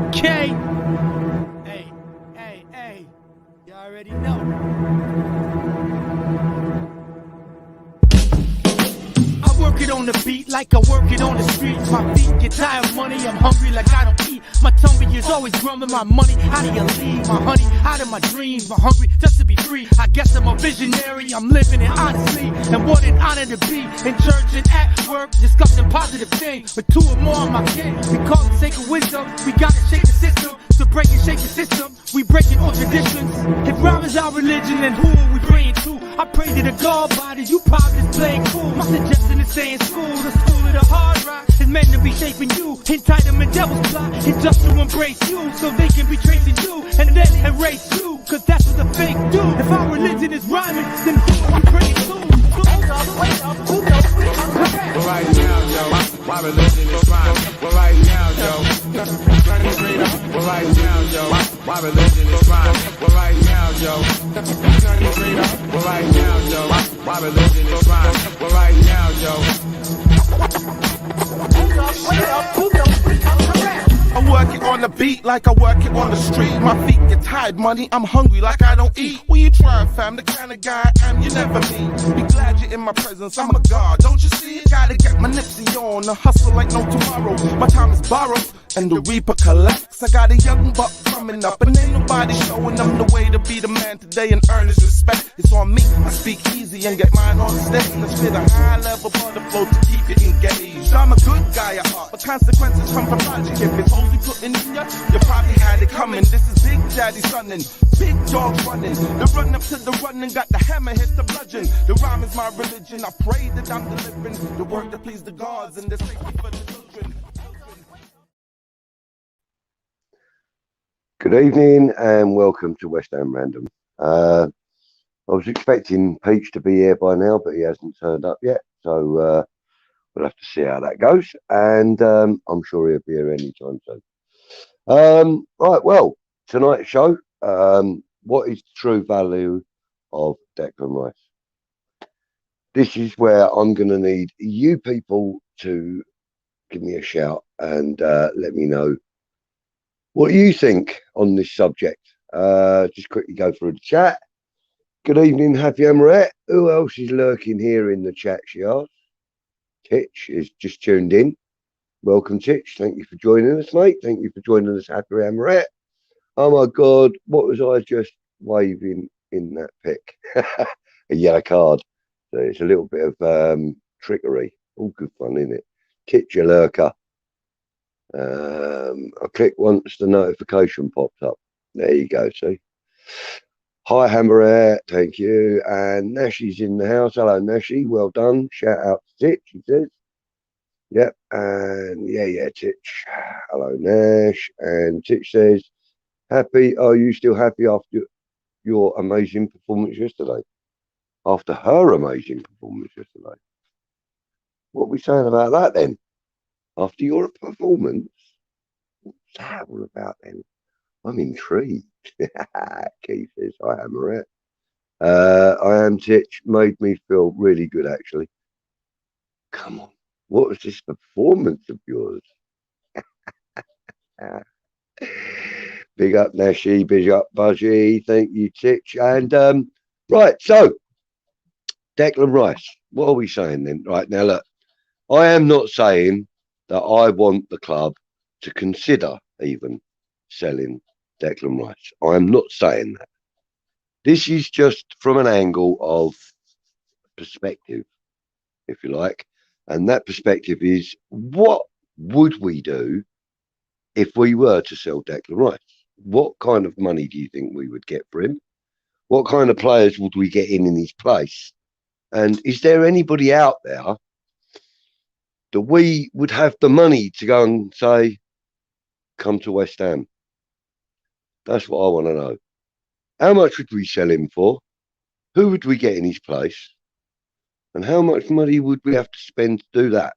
Okay. Hey. You already know. I work it on the beat like I work it on the streets. My feet get tired of money, I'm hungry like I don't eat. My tummy is always grumbling my money. How do you leave my honey? Out of my dreams, I'm hungry just to be free. I guess I'm a visionary, I'm living it honestly. And what an honor to be in church and at work, discussing positive things with two or more of my kin. We call it sacred wisdom, we gotta shake the system. To break and shake the system, we breaking all traditions. If rhyme is our religion, then who are we praying to? I pray to the God body, you probably just playing cool. My suggestion is saying school, the school of the hard rock is meant to be shaping you. Entitlement devil's plot is just to embrace you, so they can be tracing you and then erase you, cause that's what the fake do. If our religion is rhyming, then who are we praying to? Well, right now, yo, my religion is rhyming. Well, right now, yo, well, right now, yo, my religion is rhyming. Well, right now, yo, well, right now, yo, my religion is rhyming. Well, right now, yo. I work it on the beat like I work it on the street. My feet get tired, money, I'm hungry like I don't eat. Will you try, fam? The kind of guy I am, you never meet. Be glad you're in my presence, I'm a god, don't you see it? Gotta get my Nipsey on, a hustle like no tomorrow. My time is borrowed, and the reaper collects. I got a young buck coming up, and ain't nobody showing them the way to be the man today and earn his respect. It's on me, I speak easy and get mine on stage. Let's fit a high level on the flow to keep you engaged. I'm a good guy at heart, but consequences come from logic. If it's only putting in ya, you probably had it coming. This is Big Daddy sunnin', big dogs running. The run up to the running, got the hammer, hit the bludgeon. The rhyme is my religion, I pray that I'm delivering the word that please the gods and the safety for the children. Good evening and welcome to West Ham Random. I was expecting Peach to be here by now, but he hasn't turned up yet. So we'll have to see how that goes. And I'm sure he'll be here anytime soon. Right, well, tonight's show, what is the true value of Declan Rice? This is where I'm going to need you people to give me a shout and let me know what you think on this subject. Just quickly go through the chat. Good evening, Happy Amaret. Who else is lurking here in the chat, she asks. Titch is just tuned in. Welcome, Titch. Thank you for joining us, mate. Thank you for joining us, Happy Amaret. Oh, my God. What was I just waving in that pic? A yellow card. So it's a little bit of trickery. All good fun, isn't it? Titch a lurker. I click once the notification pops up. There you go, see. Hi Hammer, thank you. And Nashy's in the house. Hello Nashy, well done. Shout out to Titch, he says. Yep, and yeah, Titch. Hello Nash. And Titch says, happy, are you still happy after your amazing performance yesterday? After her amazing performance yesterday. What are we saying about that then? After your performance, what's that all about then? I'm intrigued. Keith says, I am Maret. I am Titch. Made me feel really good, actually. Come on. What was this performance of yours? Big up, Nashi. Big up, Budgie. Thank you, Titch. And, right, so, Declan Rice. What are we saying then? Right, now, look. I am not saying that I want the club to consider even selling Declan Rice. I am not saying that. This is just from an angle of perspective, if you like. And that perspective is, what would we do if we were to sell Declan Rice? What kind of money do you think we would get for him? What kind of players would we get in his place? And is there anybody out there that we would have the money to go and say, come to West Ham? That's what I want to know. How much would we sell him for? Who would we get in his place? And how much money would we have to spend to do that,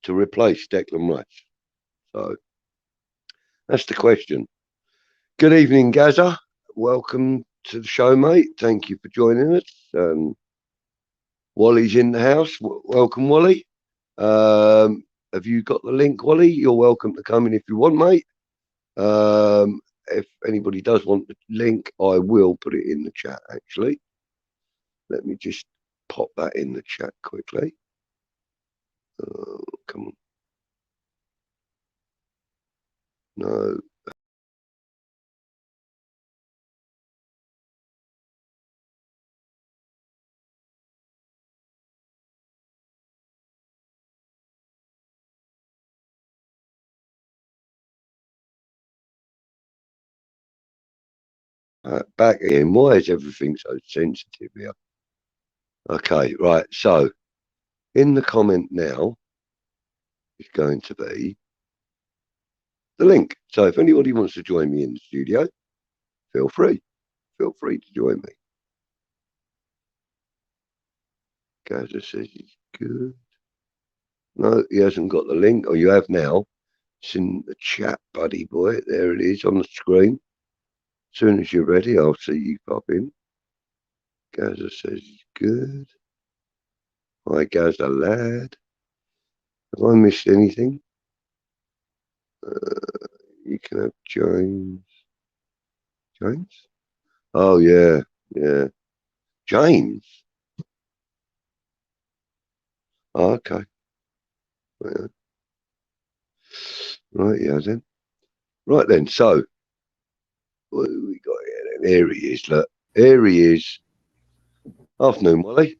to replace Declan Rice? So that's the question. Good evening, Gaza. Welcome to the show, mate. Thank you for joining us. Wally's in the house. Welcome, Wally. Have you got the link, Wally? You're welcome to come in if you want, mate. If anybody does want the link, I will put it in the chat. Actually, let me just pop that in the chat quickly. Come on. No. Back in. Why is everything so sensitive here? Okay, right. So, in the comment now is going to be the link. So, if anybody wants to join me in the studio, feel free. Feel free to join me. Gaza says he's good. No, he hasn't got the link. Oh, you have now. It's in the chat, buddy boy. There it is on the screen. As soon as you're ready, I'll see you pop in. Gaza says he's good. Hi, Gaza lad. Have I missed anything? You can have James. James? Oh, yeah. Yeah. James? Oh, okay. Yeah. Right, yeah, then. Right, then. So, what have we got here then? Here he is. Look. Here he is. Afternoon, Wally.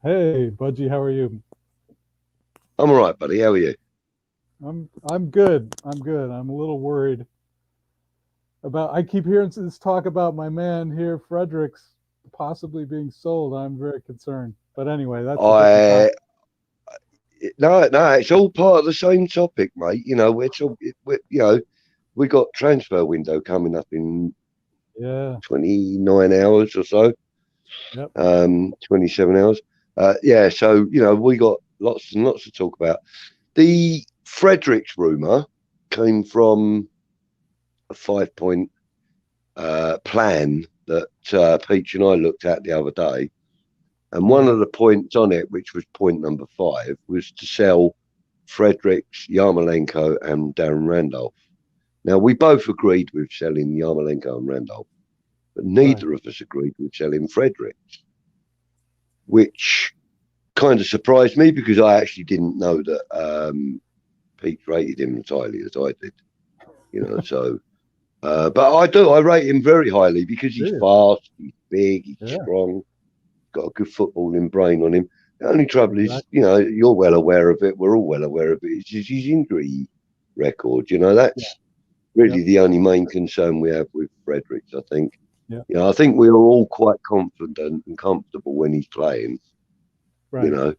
Hey, Budgie, how are you? I'm all right, buddy. How are you? I'm good. I'm good. I'm a little worried about. I keep hearing this talk about my man here, Fredericks, possibly being sold. I'm very concerned. But anyway, that's a different topic. No, it's all part of the same topic, mate. You know, we got transfer window coming up in 29 hours or so. Yep. 27 hours. Yeah, so we got lots and lots to talk about. The Fredericks rumour came from a 5-point plan that Peach and I looked at the other day. And one of the points on it, which was point number 5, was to sell Fredericks, Yarmolenko, and Darren Randolph. Now, we both agreed with selling Yarmolenko and Randolph, but neither of us agreed with selling Fredericks, which kind of surprised me because I actually didn't know that Pete rated him as highly as I did. So, but I rate him very highly because he's fast, he's big, he's strong, got a good footballing brain on him. The only trouble is, you're well aware of it, we're all well aware of it, it's his injury record. That's really the only main concern we have with Fredericks, I think. I think we are all quite confident and comfortable when he's playing. I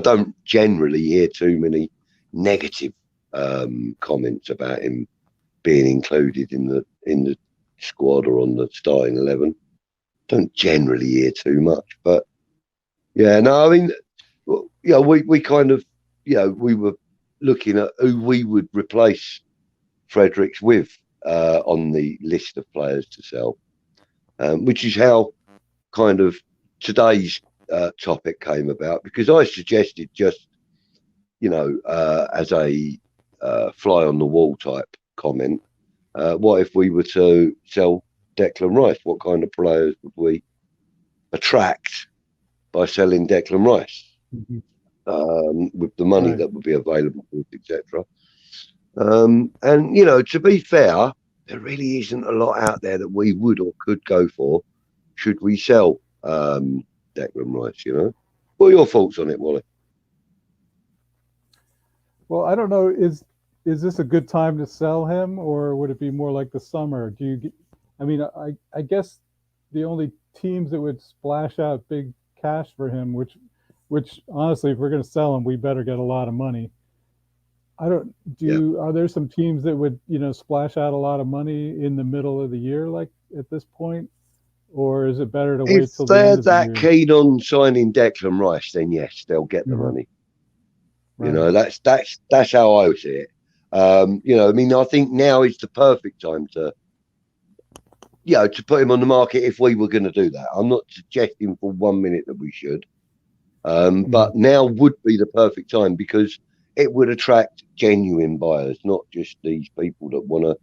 don't generally hear too many negative comments about him being included in the squad or on the starting 11. Don't generally hear too much, but we kind of we were looking at who we would replace Fredericks with on the list of players to sell, which is how kind of today's topic came about, because I suggested just as a fly on the wall type comment, what if we were to sell Declan Rice? What kind of players would we attract by selling Declan Rice with the money that would be available, etc. And to be fair, there really isn't a lot out there that we would or could go for should we sell Declan Rice. What are your thoughts on it, Wally? Well, I don't know. Is this a good time to sell him, or would it be more like the summer? I guess the only teams that would splash out big cash for him, which honestly, if we're going to sell him, we better get a lot of money. Are there some teams that would, splash out a lot of money in the middle of the year, like at this point? Or is it better to wait till the end of the year? If they're that keen on signing Declan Rice, then yes, they'll get the money. That's how I see it. I think now is the perfect time to put him on the market if we were going to do that. I'm not suggesting for 1 minute that we should, but now would be the perfect time, because it would attract genuine buyers, not just these people that want to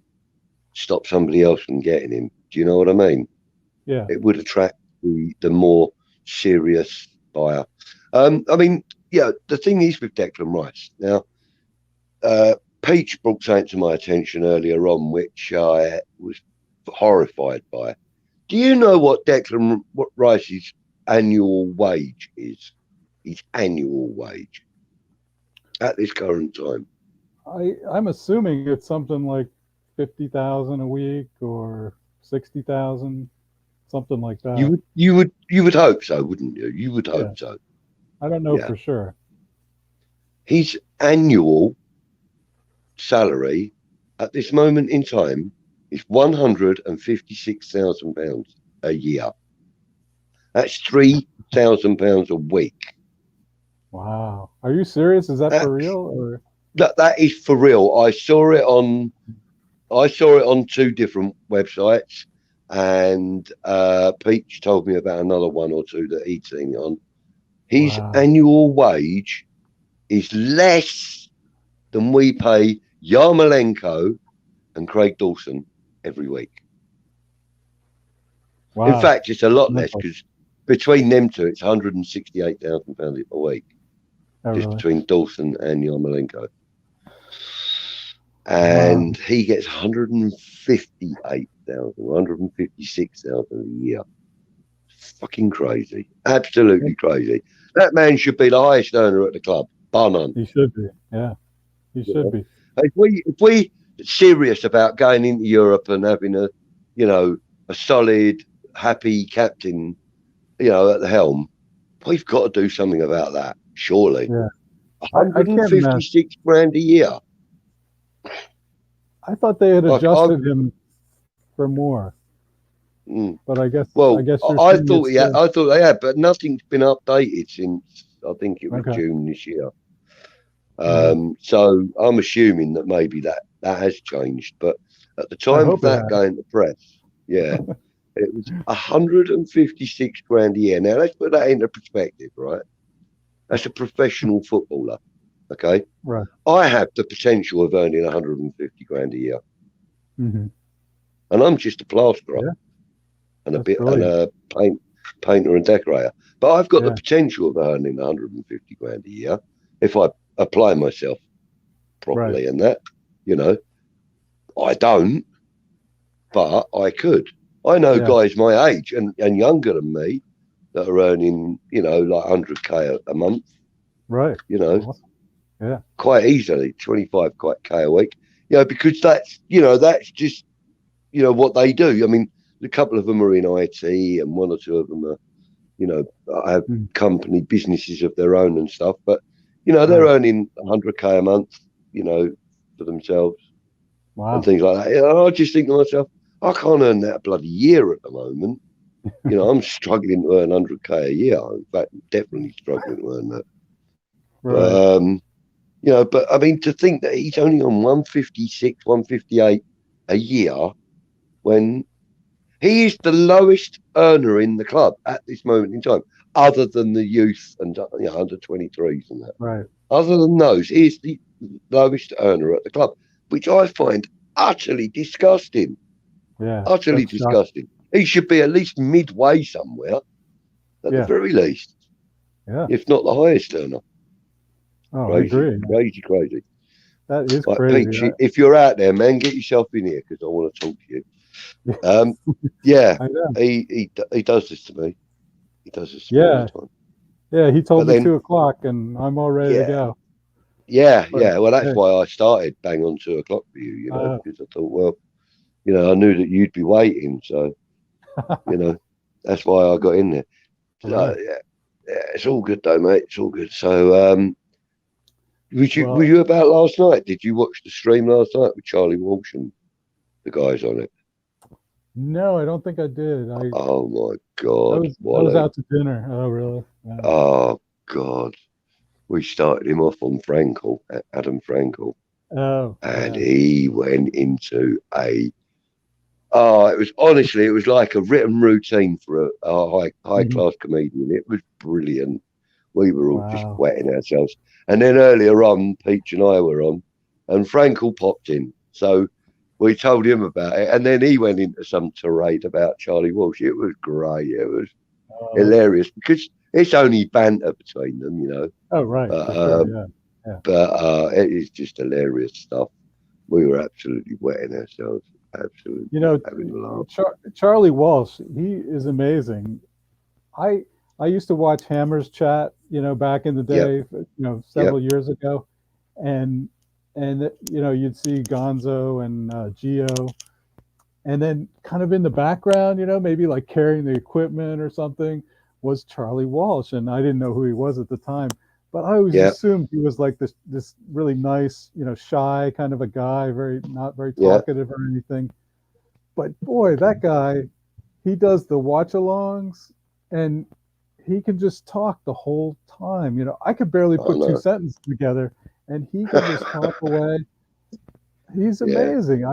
stop somebody else from getting him. Do you know what I mean? Yeah. It would attract the more serious buyer. I mean, yeah, the thing is with Declan Rice now. Peach brought something to my attention earlier on, which I was horrified by. Do you know what Declan Rice's annual wage is? His annual wage at this current time. I'm assuming it's something like 50,000 a week or 60,000, something like that. You would hope so, wouldn't you? You would hope so. I don't know Yeah. for sure. His annual salary at this moment in time is £156,000 a year. That's £3,000 a week. Wow. Are you serious? Is that That's, for real? Or that is for real. I saw it on 2 different websites, and Peach told me about another 1 or 2 that he'd seen it on. His wow. annual wage is less than we pay Yarmolenko and Craig Dawson every week. Wow. In fact, it's a lot less, because between them two, it's £168,000 a week, just really? between Dawson and Yarmolenko. And he gets 158,000, 156,000 a year. Fucking crazy. Absolutely crazy. That man should be the highest earner at the club, bar none. He should be. Yeah, he should be. If we serious about going into Europe and having a solid, happy captain, at the helm, we've got to do something about that, surely. Yeah. 156 grand a year. I thought they had adjusted him for more. But I guess I thought they had, but nothing's been updated since I think it was June this year. So I'm assuming that maybe that has changed. But at the time of that going to press, it was 156 grand a year. Now let's put that into perspective, right? That's a professional footballer. Okay. Right. I have the potential of earning 150 grand a year. Mm-hmm. And I'm just a plasterer and a painter and decorator. But I've got the potential of earning 150 grand a year if I apply myself properly and that, I don't, but I could. I know guys my age and younger than me that are earning, like 100k a month. Right. Awesome. Yeah. Quite easily, 25 K a week. Because that's just, what they do. I mean, a couple of them are in IT and 1 or 2 of them are, have company businesses of their own and stuff. But, they're earning 100k a month, for themselves and things like that. I just think to myself, I can't earn that a bloody year at the moment. I'm struggling to earn 100k a year. In fact, definitely struggling to earn that. Right. But I mean, to think that he's only on 156, 158 a year when he is the lowest earner in the club at this moment in time, other than the youth and under 23s and that. Right. Other than those, he is the lowest earner at the club, which I find utterly disgusting. Yeah. Utterly disgusting. He should be at least midway somewhere, at the very least. Yeah. If not the highest earner. Oh, crazy, I agree. Crazy. That is crazy. Peach, if you're out there, man, get yourself in here because I want to talk to you. He does this to me. He does this to me all the time. Yeah, he told me 2 o'clock and I'm all ready to go. Yeah. Well, that's why I started bang on 2 o'clock for you, because I thought, well, I knew that you'd be waiting. So, that's why I got in there. So, it's all good though, mate. It's all good. So, were you about last night? Did you watch the stream last night with Charlie Walsh and the guys on it? No, I don't think I did. Oh my God! I was out to dinner. Oh, really? Yeah. Oh God! We started him off on Adam Frankel. Oh. And he went into it was like a written routine for a high class comedian. It was brilliant. We were all just Wow. wetting ourselves. And then earlier on, Peach and I were on, and Frankel popped in. So we told him about it, and then he went into some tirade about Charlie Walsh. It was great. It was hilarious because it's only banter between them, you know. Oh, right. But For sure. Yeah. Yeah. it is just hilarious stuff. We were absolutely wetting ourselves, absolutely You know, having a laugh. Charlie Walsh, he is amazing. I I used to watch Hammers Chat, back in the Yep, day, yep. several years ago, and you'd see Gonzo and Geo, and then kind of in the background, maybe like carrying the equipment or something, was Charlie Walsh, and I didn't know who he was at the time, but I always Yeah, assumed he was like this really nice, shy kind of a guy, very not very yeah. talkative or anything. But boy, that guy, he does the watch alongs, and he can just talk the whole time. I could barely I put two know. sentences together, and he can just talk away. He's Yeah, amazing.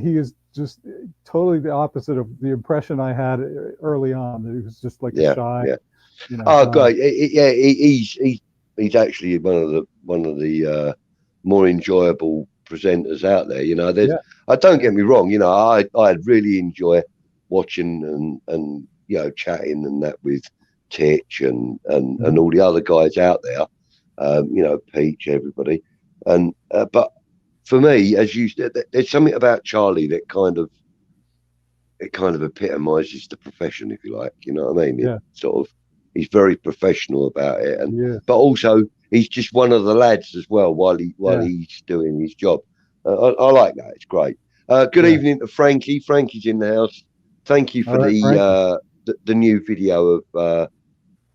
He is just totally the opposite of the impression I had early on, that he was just like a yeah, shy, yeah. Oh, guy. great. Yeah, he's actually one of the more enjoyable presenters out there. You know, there's. Yeah, Don't yeah, get me wrong. You know, I really enjoy watching and chatting and that with Titch and mhm, all the other guys out there. Peach, everybody, and but for me, as you said, there's something about Charlie that kind of epitomizes the profession, if you like. You know what I mean? It yeah, sort of he's very professional about it, and yeah, but also he's just one of the lads as well while yeah, he's doing his job. I like that. It's great. Good yeah. evening to Frankie. Frankie's in the house. Thank you for All right, Frankie. the new video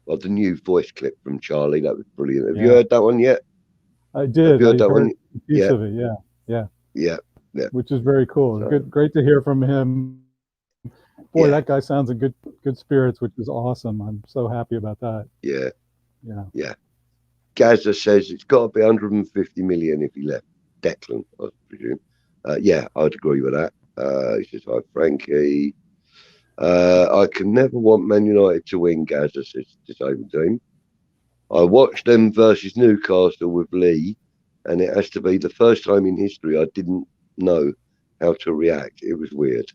of the new voice clip from Charlie. That was brilliant. Have you Yeah, heard that one yet? I Have did. you heard I that heard one? a piece Yeah, of it. Yeah, yeah, yeah, yeah. which is very cool. So Good, great to hear from him. Boy, yeah, that guy sounds in good spirits, which is awesome. I'm so happy about that. yeah, You know. yeah. Gaza says it's got to be 150 million if he left. Declan, I presume. Yeah, I'd agree with that. He says, hi, Frankie. I can never want Man United to win, Gaza says, disabled team. I watched them versus Newcastle with Lee, and it has to be the first time in history I didn't know how to react. It was weird.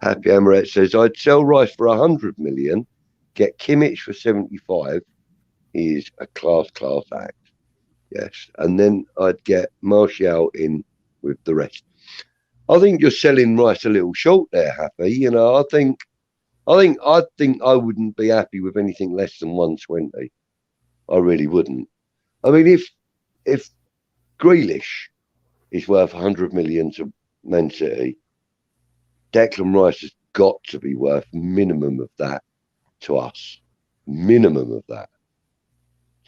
Happy Amaret says, I'd sell Rice for 100 million, get Kimmich for 75. He is a class act. Yes. And then I'd get Martial in with the rest. I think you're selling Rice a little short there, Happy. You know, I wouldn't be happy with anything less than 120. I really wouldn't. I mean, if Grealish is worth 100 million to Man City, Declan Rice has got to be worth minimum of that to us. Minimum of that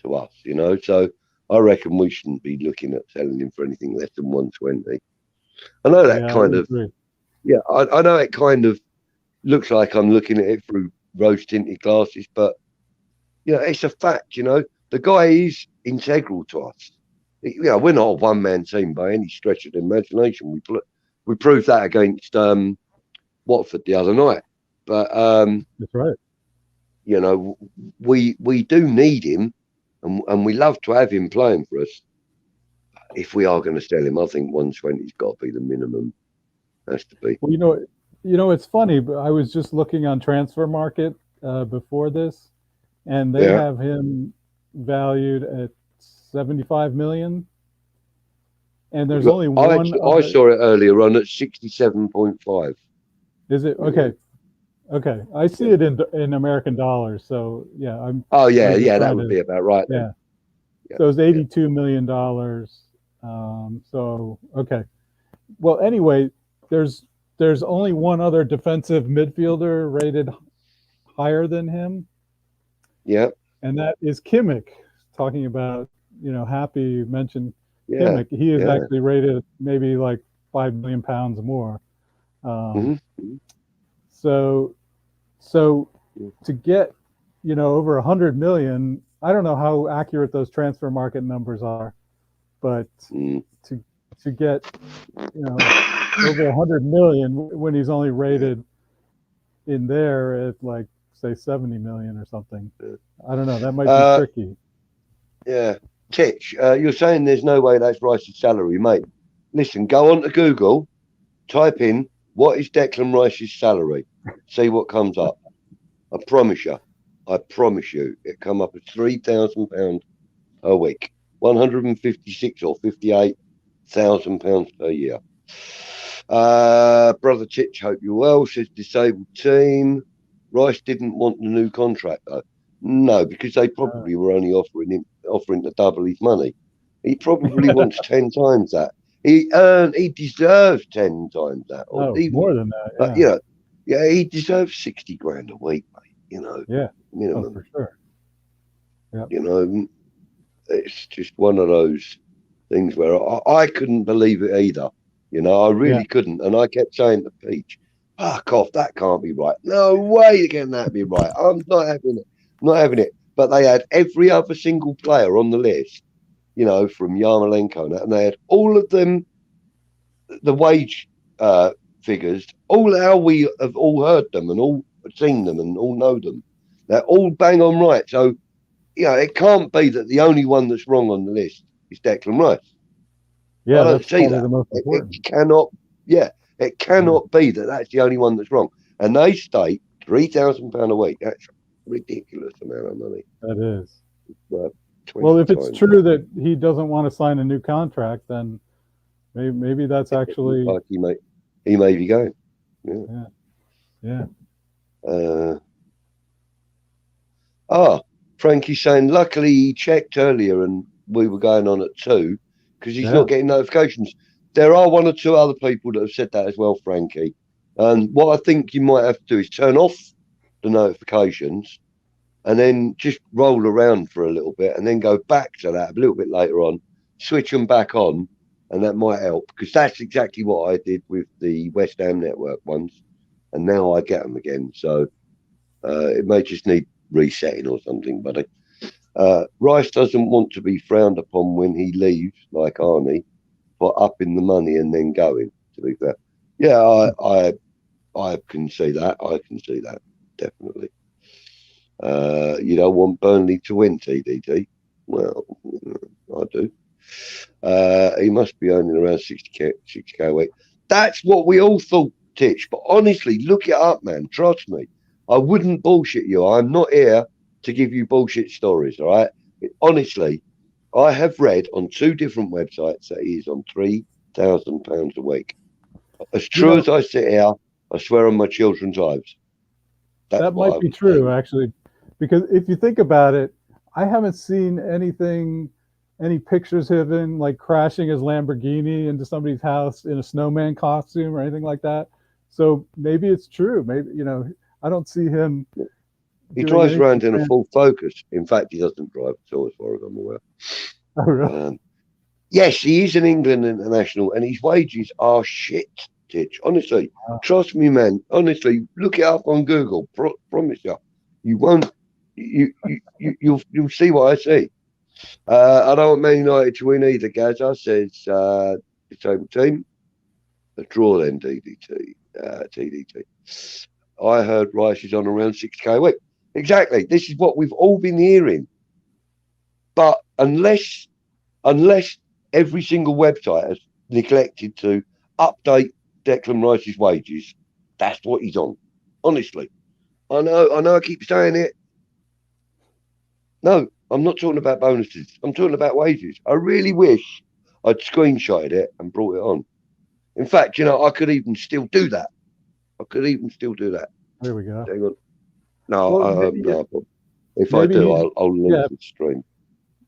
to us, you know. So I reckon we shouldn't be looking at selling him for anything less than 120. I know that Yeah, I kind would of, agree. yeah, I know it kind of looks like I'm looking at it through rose tinted glasses, but it's a fact. The guy is integral to us. We're not a one man team by any stretch of the imagination. We proved that against Watford the other night, but That's right. we do need him, and we love to have him playing for us. If we are going to sell him, I think 120's got to be the minimum. Has to be. Well, it's funny, but I was just looking on Transfer Market before this, and they Yeah. have him valued at 75 million, and there's only one I other. saw it earlier on at 67.5. Is it okay? Okay, I see Yeah. it in American dollars. So yeah, Oh I yeah, was just yeah, that trying would to. be about right then. Yeah, Yeah, so it's yeah, $82 million. So okay. Well, anyway, there's only one other defensive midfielder rated higher than him, yeah, and that is Kimmich. Talking about, Happy mentioned yeah, Kimmich. He is yeah. actually rated maybe like £5 million more. Um, Mm-hmm. so so to get, over 100 million, I don't know how accurate those transfer market numbers are, but Mm. to get, over 100 million when he's only Yeah, rated in there at like say 70 million or something. Yeah. I don't know. That might be tricky. Yeah. Titch, you're saying there's no way that's Rice's salary, mate. Listen, go on to Google, type in what is Declan Rice's salary, see what comes up. I promise you, it come up as £3,000 per week, 156 or 58,000 pounds per year. Brother Titch, hope you're well. Says disabled team. Rice didn't want the new contract though. No, because they probably were only offering to double his money. He probably wants 10 times that. He deserves 10 times that, or even more than that. But he deserves 60 grand a week, mate. Minimum. For sure. Yeah. It's just one of those things where I couldn't believe it either. I really couldn't, and I kept saying to Peach, "Fuck off! That can't be right. No way can that be right. I'm not having it. Not having it." But they had every other single player on the list, from Yarmolenko, and they had all of them, the wage figures, all how we have all heard them and all seen them and all know them. They're all bang on right. So, it can't be that the only one that's wrong on the list is Declan Rice. Yeah, I don't that's see probably that. the most important. It cannot. Yeah, it cannot be that that's the only one that's wrong. And they state £3,000 a week. That's a ridiculous amount of money. That is. Well, if it's true that he doesn't want to sign a new contract, then maybe that's actually. Like he may be going. Yeah. Frankie's saying, luckily he checked earlier and we were going on at 2 because he's not getting notifications. There are one or two other people that have said that as well, Frankie. And what I think you might have to do is turn off the notifications and then just roll around for a little bit and then go back to that a little bit later on, switch them back on, and that might help, because that's exactly what I did with the West Ham network ones, and now I get them again. So it may just need resetting or something, buddy. Rice doesn't want to be frowned upon when he leaves, like Arnie, for upping the money and then going, to be fair. Yeah, I can see that. I can see that, definitely. You don't want Burnley to win, TDT. Well, I do. He must be earning around 60k a week. That's what we all thought, Titch. But honestly, look it up, man. Trust me. I wouldn't bullshit you. I'm not here to give you bullshit stories, all right? Honestly, I have read on 2 different websites that he is on £3,000 a week. As true as I sit here, I swear on my children's lives. That might be true, actually. Because if you think about it, I haven't seen any pictures of him like crashing his Lamborghini into somebody's house in a snowman costume or anything like that. So maybe it's true. Maybe, I don't see him. He drives around in a full Focus. In fact, he doesn't drive at all, as far as I'm aware. Oh, really? Yes, he is an England international, and his wages are shit, Titch. Honestly, trust me, man. Honestly, look it up on Google. Promise you, you won't. You'll see what I see. I don't want Man United to win either, Gaza says disabled team. A draw then, TDT. I heard Rice is on around 6k a week. Exactly. This is what we've all been hearing. But unless every single website has neglected to update Declan Rice's wages, that's what he's on. Honestly. I know I keep saying it. No, I'm not talking about bonuses. I'm talking about wages. I really wish I'd screenshotted it and brought it on. In fact, I could even still do that. There we go. Hang on. No, if I do, I'll link the stream.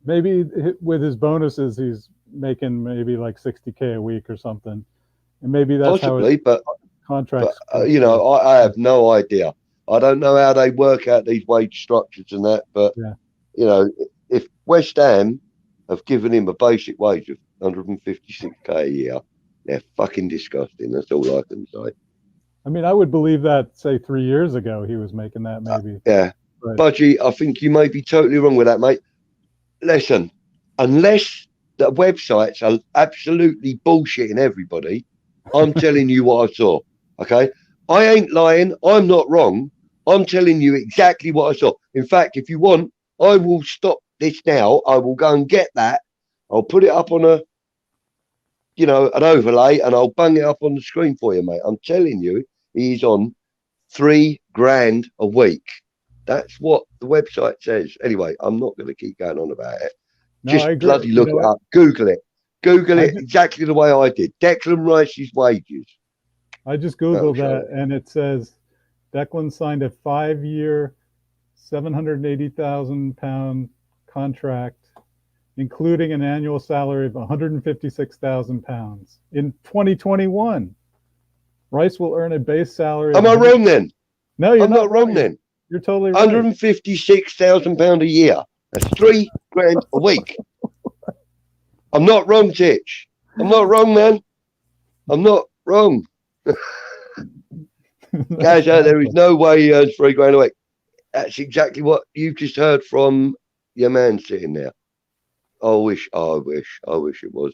Maybe with his bonuses, he's making maybe like 60k a week or something, and maybe that's possibly. But contracts. I have no idea. I don't know how they work out these wage structures and that. But if West Ham have given him a basic wage of 156k a year, they're fucking disgusting. That's all I can say. I mean, I would believe that, say, 3 years ago, he was making that, maybe. But Budgie, I think you may be totally wrong with that, mate. Listen, unless the websites are absolutely bullshitting everybody, I'm telling you what I saw, okay? I ain't lying. I'm not wrong. I'm telling you exactly what I saw. In fact, if you want, I will stop this now. I will go and get that. I'll put it up on an overlay, and I'll bung it up on the screen for you, mate. I'm telling you, he's on $3,000 a week. That's what the website says. Anyway, I'm not going to keep going on about it. No, Just I agree. bloody look it up. Google it. Google it exactly the way I did. Declan Rice's wages. I just Googled that, and it says Declan signed a 5-year, £780,000 contract, including an annual salary of £156,000 in 2021. Rice will earn a base salary. Am I wrong then? No, you're not wrong then. You're totally right. £156,000 a year. That's $3,000 a week. I'm not wrong, Titch. I'm not wrong, man. I'm not wrong. Guys, there is no way he earns $3,000 a week. That's exactly what you've just heard from your man sitting there. I wish it was.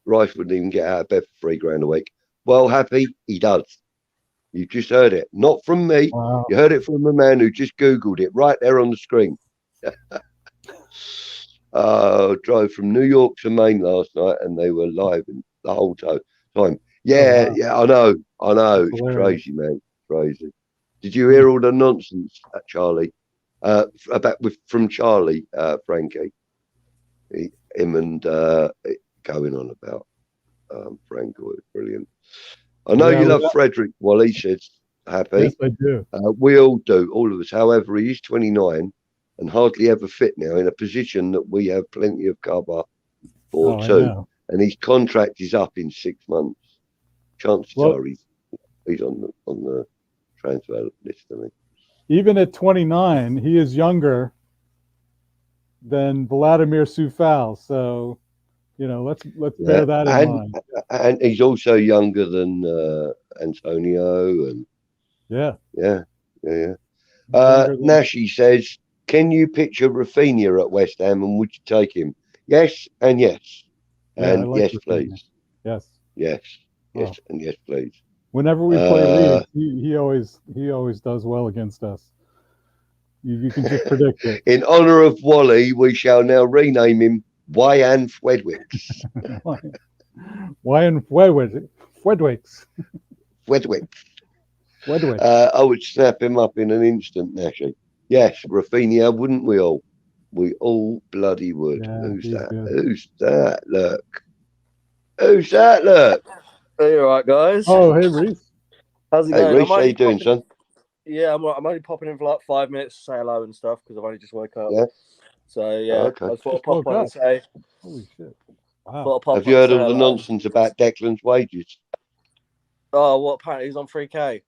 Rice wouldn't even get out of bed for $3,000 a week. Well, happy he does. You just heard it, not from me. Wow. You heard it from a man who just Googled it right there on the screen. Drove from New York to Maine last night, and they were live the whole time. Yeah, wow. yeah, I know. That's It's hilarious. crazy, man. Crazy. Did you hear all the nonsense, Charlie? From Charlie, Frankie, him and going on about Franco. It's brilliant. I know you love Frederick. Well, he says happy. Yes, I do. We all do, all of us. However, he is 29 and hardly ever fit now, in a position that we have plenty of cover for too. And his contract is up in 6 months. Chances are he's on the transfer list, isn't he? Even at 29, he is younger than Vladimir Sufal. So, let's bear that in mind. And he's also younger than Antonio. And yeah. Nashi says, "Can you picture Rafinha at West Ham, and would you take him?" Yes, and yes, and yes, Rafinha. Please. Yes, and yes, please. Whenever we play Leeds, he always does well against us. You can just predict it. In honor of Wally, we shall now rename him Wyan Fwedwicks. Wyan Fwedwicks. I would snap him up in an instant, Nashi. Yes, Rafinha, wouldn't we all? We all bloody would. Yeah, Who's that? Good. Who's that? Look. Who's that? Look. Hey, all right, guys. Oh, hey, Reese. How's it Hey, going? Reese, how you doing, son? Yeah, I'm only popping in for like 5 minutes to say hello and stuff because I've only just woke up. Yeah. So, yeah, okay. I just thought I'd pop on and say. Holy shit. Wow. Have you heard all the nonsense about Declan's wages? Oh, what? Apparently he's on 3K.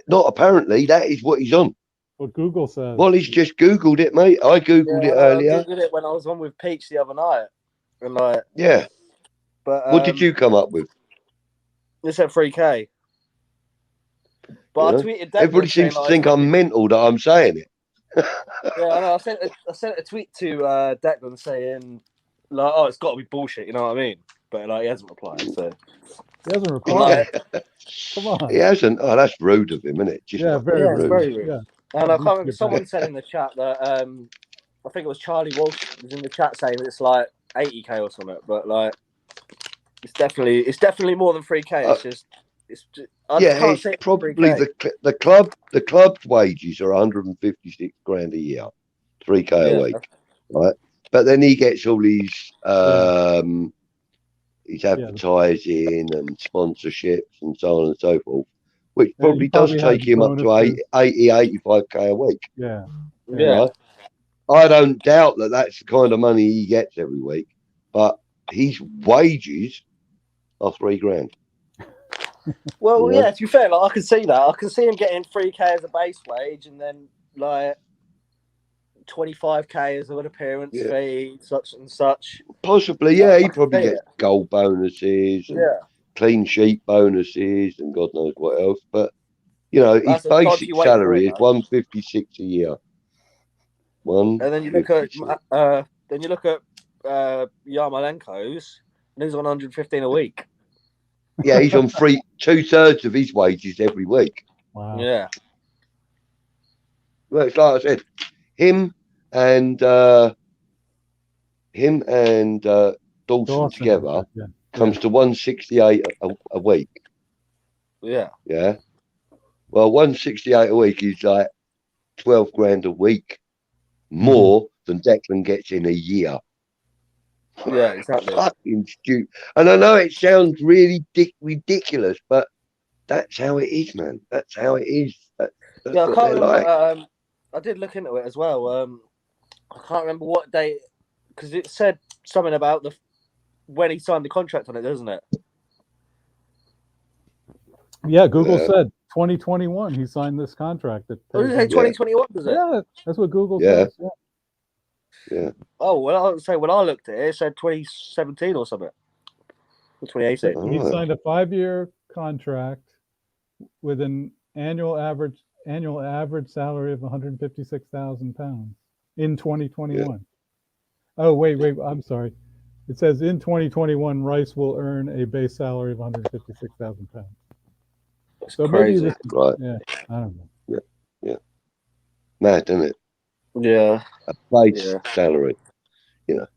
Not apparently, that is what he's on. What Google says. Well, he's just Googled it, mate. I Googled it earlier. I Googled it when I was on with Peach the other night. And yeah. But what did you come up with? It said 3K. But I tweeted Declan. Everybody seems to think I'm mental that I'm saying it. Yeah, I know. I sent a tweet to Declan saying, like, oh, it's got to be bullshit, you know what I mean? But he hasn't replied. So he hasn't replied. Come on. He hasn't. Oh, that's rude of him, isn't it? Just very rude. It's very rude. Yeah. And I can't remember. Someone said in the chat that I think it was Charlie Walsh was in the chat saying it's like 80K or something. But it's definitely more than 3K. It's probably the club's wages are 156 grand a year, 3K a week, right? But then he gets all his advertising and sponsorships and so on and so forth, which probably does take him up to 85K a week. Yeah. Right? I don't doubt that that's the kind of money he gets every week, but his wages are $3,000. Well, to be fair, I can see that. I can see him getting 3K as a base wage and then 25K as an appearance fee, such and such. Possibly, he probably gets goal bonuses and clean sheet bonuses and God knows what else. But his basic salary is 156 a year. And then you look at Yarmolenko's, and he's on 115 a week. Yeah, he's on 2/3 of his wages every week. Wow. Yeah. Well, it's like I said, him and Dawson together Yeah. comes to 168 a week. Yeah. Yeah. Well, 168 a week is like 12 grand a week more than Declan gets in a year. Yeah, exactly. Fucking stupid. And I know it sounds really ridiculous, but that's how it is, man. That's how it is. That's Yeah, I what can't they're remember. like. I did look into it as well. I can't remember what date because it said something about when he signed the contract on it, doesn't it? Yeah, Google Yeah. said 2021 he signed this contract that Or did pays it say him. 2021? Does it? Yeah, that's what Google Yeah. says. Yeah. Yeah. Oh well, I would say when I looked at it, it said 2017 or something. Or 2018. All He right. signed a 5-year contract with an annual average salary of 156,000 pounds in 2021. Oh, wait, I'm sorry. It says in 2021, Rice will earn a base salary of 156,000 pounds. It's So crazy. maybe this, Right. yeah, I don't know. Yeah. Yeah. Mad, isn't it? Yeah. A base Yeah. salary. You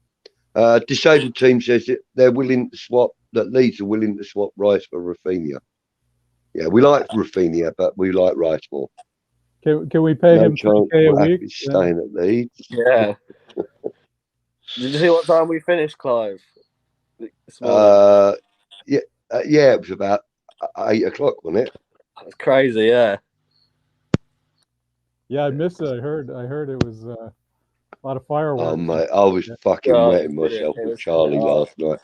know. Disabled team says that they're willing to swap. That Leeds are willing to swap Rice for Rafinha. Yeah, we like Rafinha, but we like Rice more. Can we pay No him chance 3K a Raf week? is staying at Leeds. Yeah. Did you see what time we finished, Clive? This morning. Yeah, it was about 8 o'clock, wasn't it? That's crazy. Yeah. Yeah, I missed it. I heard it was a lot of fireworks. Oh, mate, I was fucking Oh, wetting brilliant. myself It with was- Charlie oh. last night.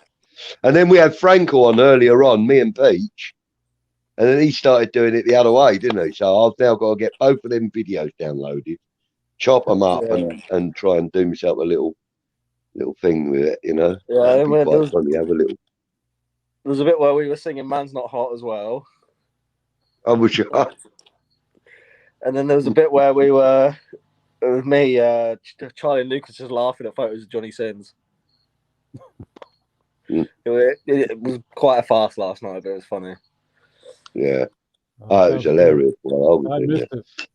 And then we had Franco on earlier on, me and Peach. And then he started doing it the other way, didn't he? So I've now got to get both of them videos downloaded, chop them up, Yeah. and try and do myself a little thing with it, you know? Yeah, It'd and be there quite was, funny. Have a little. there was a bit where we were singing "Man's Not Hot" as well, I wish and then there was a bit where we were. It was me, Charlie, and Lucas just laughing at photos of Johnny Sins. Mm. It was quite a fast last night, but it was funny. Yeah. Oh, It was hilarious while I was I in missed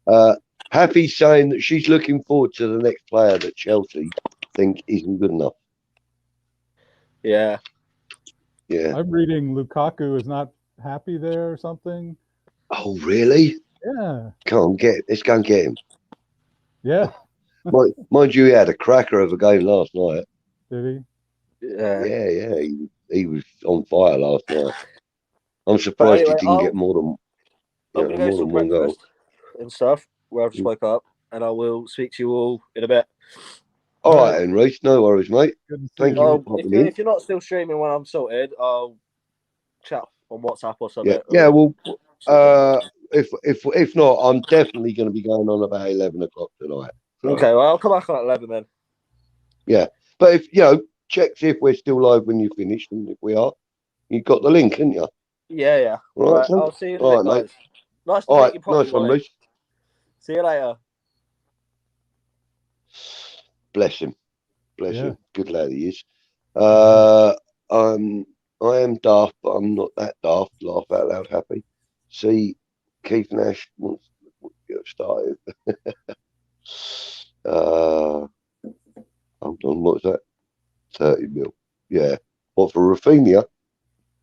there. it. Happy's saying that she's looking forward to the next player that Chelsea think isn't good enough. Yeah. Yeah. I'm reading Lukaku is not happy there or something. Oh, really? Yeah. Let's go and get him. Yeah. Mind you, he had a cracker of a game last night. Did he? Yeah. Yeah. He was on fire last night. I'm surprised anyway, he didn't get more than I'm going to go more some than one goal. breakfast and stuff where I've just woke up, and I will speak to you all in a bit. All right, Henry. No worries, mate. Good to see Thank you. you Well, for popping in. if you're not still streaming when I'm sorted, I'll chat on WhatsApp or something. Yeah. Well, if not, I'm definitely going to be going on about 11 o'clock tonight. So, Okay, well, I'll come back on at 11 then. yeah, but if check see if we're still live when you finish, and if we are, you've got the link, haven't you? Yeah. All right, I'll see you in a all bit, right, guys. Nice to All meet right, you properly, nice one, Wally. Reece. See you later. Bless him. Bless Yeah. him. Good lad he is. I am daft, but I'm not that daft. Laugh out loud, happy. See, Keith Nash wants to get started. Hold on, what's that? 30 mil. Yeah. What for Rafinha?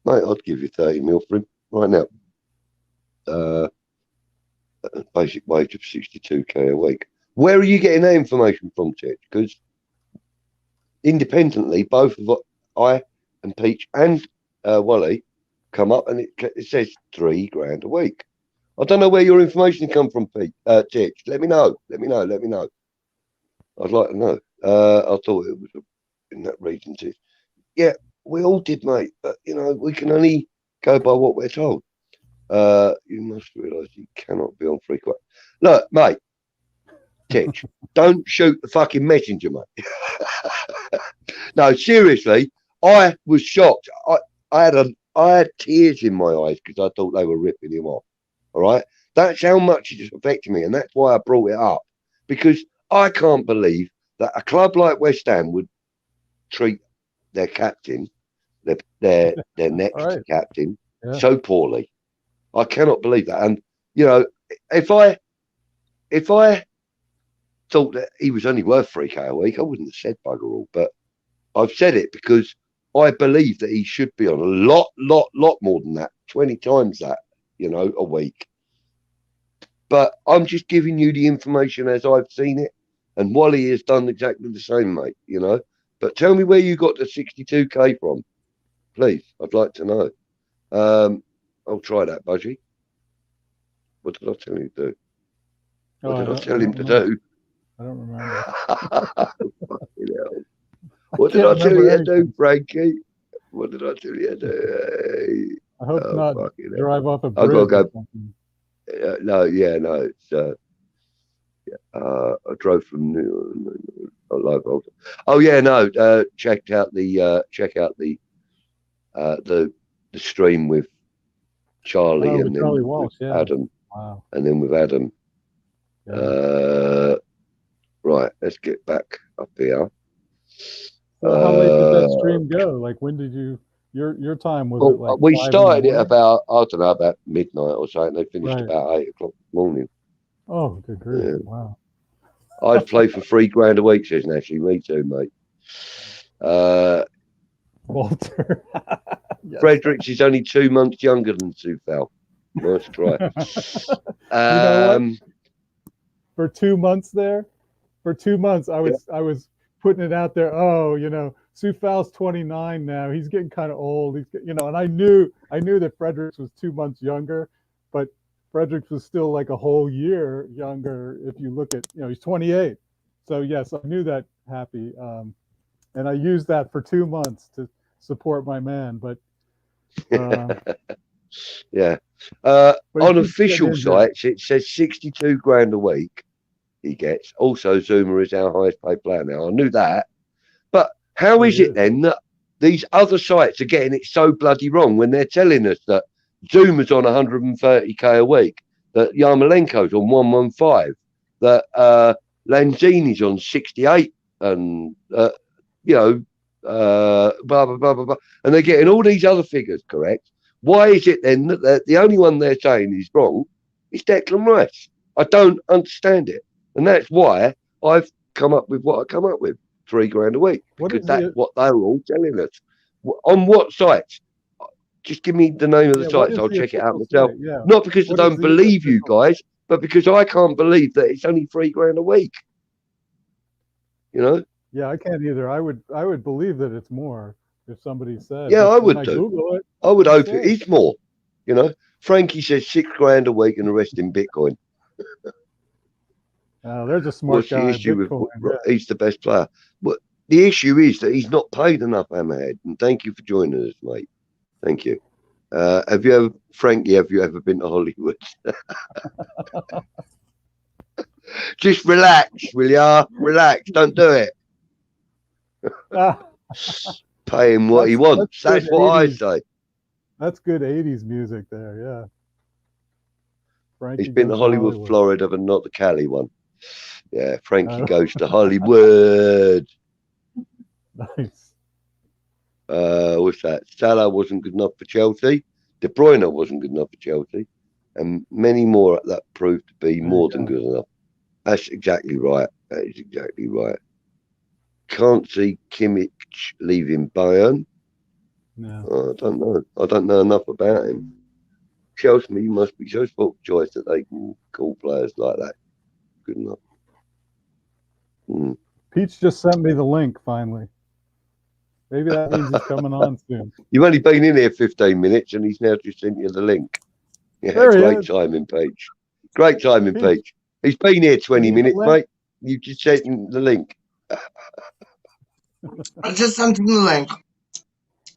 Mate, I'd give you 30 mil for him right now. Basic wage of 62k a week. Where are you getting that information from, Tich? Because independently, both of I and Peach and Wally come up, and it says £3 grand a week. I don't know where your information come from, Pete. Tich. Let me know. Let me know. I'd like to know. I thought it was in that region, Tich. Yeah, we all did, mate. But we can only go by what we're told. You must realise you cannot be on free quote. Look, mate, Titch, don't shoot the fucking messenger, mate. No, seriously, I was shocked. I had tears in my eyes because I thought they were ripping him off. All right, that's how much it affected me, and that's why I brought it up, because I can't believe that a club like West Ham would treat their captain, their next Right. captain, Yeah. so poorly. I cannot believe that. And if I thought that he was only worth 3K a week, I wouldn't have said bugger all. But I've said it because I believe that he should be on a lot more than that, 20 times that, a week. But I'm just giving you the information as I've seen it. And Wally has done exactly the same, mate, But tell me where you got the 62K from, please. I'd like to know. I'll try that, Budgie. What did I tell you to do? What did I tell him to do? I don't remember. Fucking hell. What did I tell you to do, Frankie? What did I tell you to do? I hope not drive off a I've bridge. got to go. No. It's I drove from check out the stream with Charlie and then Charlie Walsh, with Adam. Wow. And then with Adam. Yeah. Right, let's get back up here. So how late did that stream go? Like, when did your time was? Well, we started it about, I don't know, about midnight or something. They finished about 8 o'clock in the morning. Oh, good grief! Yeah. Wow. I'd play for $3,000 a week, says Nashy. Me too, mate. Walter. Yes. Fredericks is only 2 months younger than Sufal. Nice try. You know what? For 2 months there, I was putting it out there. Oh, Sufal's 29 now. He's getting kind of old. And I knew that Fredericks was 2 months younger, but Fredericks was still like a whole year younger. If you look at, he's 28. So yes, I knew that, Happy. And I used that for 2 months to support my man. But yeah, on official sites it says 62 grand a week he gets. Also, Zuma is our highest paid player now. I knew that, but how is it then that these other sites are getting it so bloody wrong when they're telling us that Zuma's on 130K a week, that Yarmolenko's on 115, that Lanzini's on 68, and blah blah blah blah blah, and they're getting all these other figures correct? Why is it then that the only one they're saying is wrong is Declan Rice? I don't understand it, and that's why I've come up with what I come up with, $3,000 a week, because that's what they were all telling us. On what sites? Just give me the name of the sites. I'll check it out myself. Yeah. Not because I don't believe you guys, but because I can't believe that it's only $3,000 a week. Yeah, I can't either. I would believe that it's more if somebody said. Yeah, I would do. Google it, I would hope it is more. Frankie says $6,000 a week and the rest in Bitcoin. There's a smart guy. What's the issue with he's the best player? But the issue is that he's not paid enough, Hammerhead. And thank you for joining us, mate. Thank you. Frankie, have you ever been to Hollywood? Just relax, will ya? Relax, don't do it. Pay him what he wants. That's what 80s. I say. That's good 80s music there, yeah. Frankie He's been to Hollywood, Florida, but not the Cali one. Yeah, Frankie goes to Hollywood. Nice. What's that? Salah wasn't good enough for Chelsea. De Bruyne wasn't good enough for Chelsea. And many more that proved to be more than good enough. That's exactly right. That is exactly right. Can't see Kimmich leaving Bayern. No. I don't know. I don't know enough about him. Chelsea must be so spoiled for choice that they can call players like that good enough. Peach just sent me the link finally. Maybe that means he's coming on soon. You've only been in here 15 minutes and he's now just sent you the link. Yeah, great timing, Peach. Great timing, Peach. He's been here 20 minutes, mate. You just sent him the link. I just sent him the link.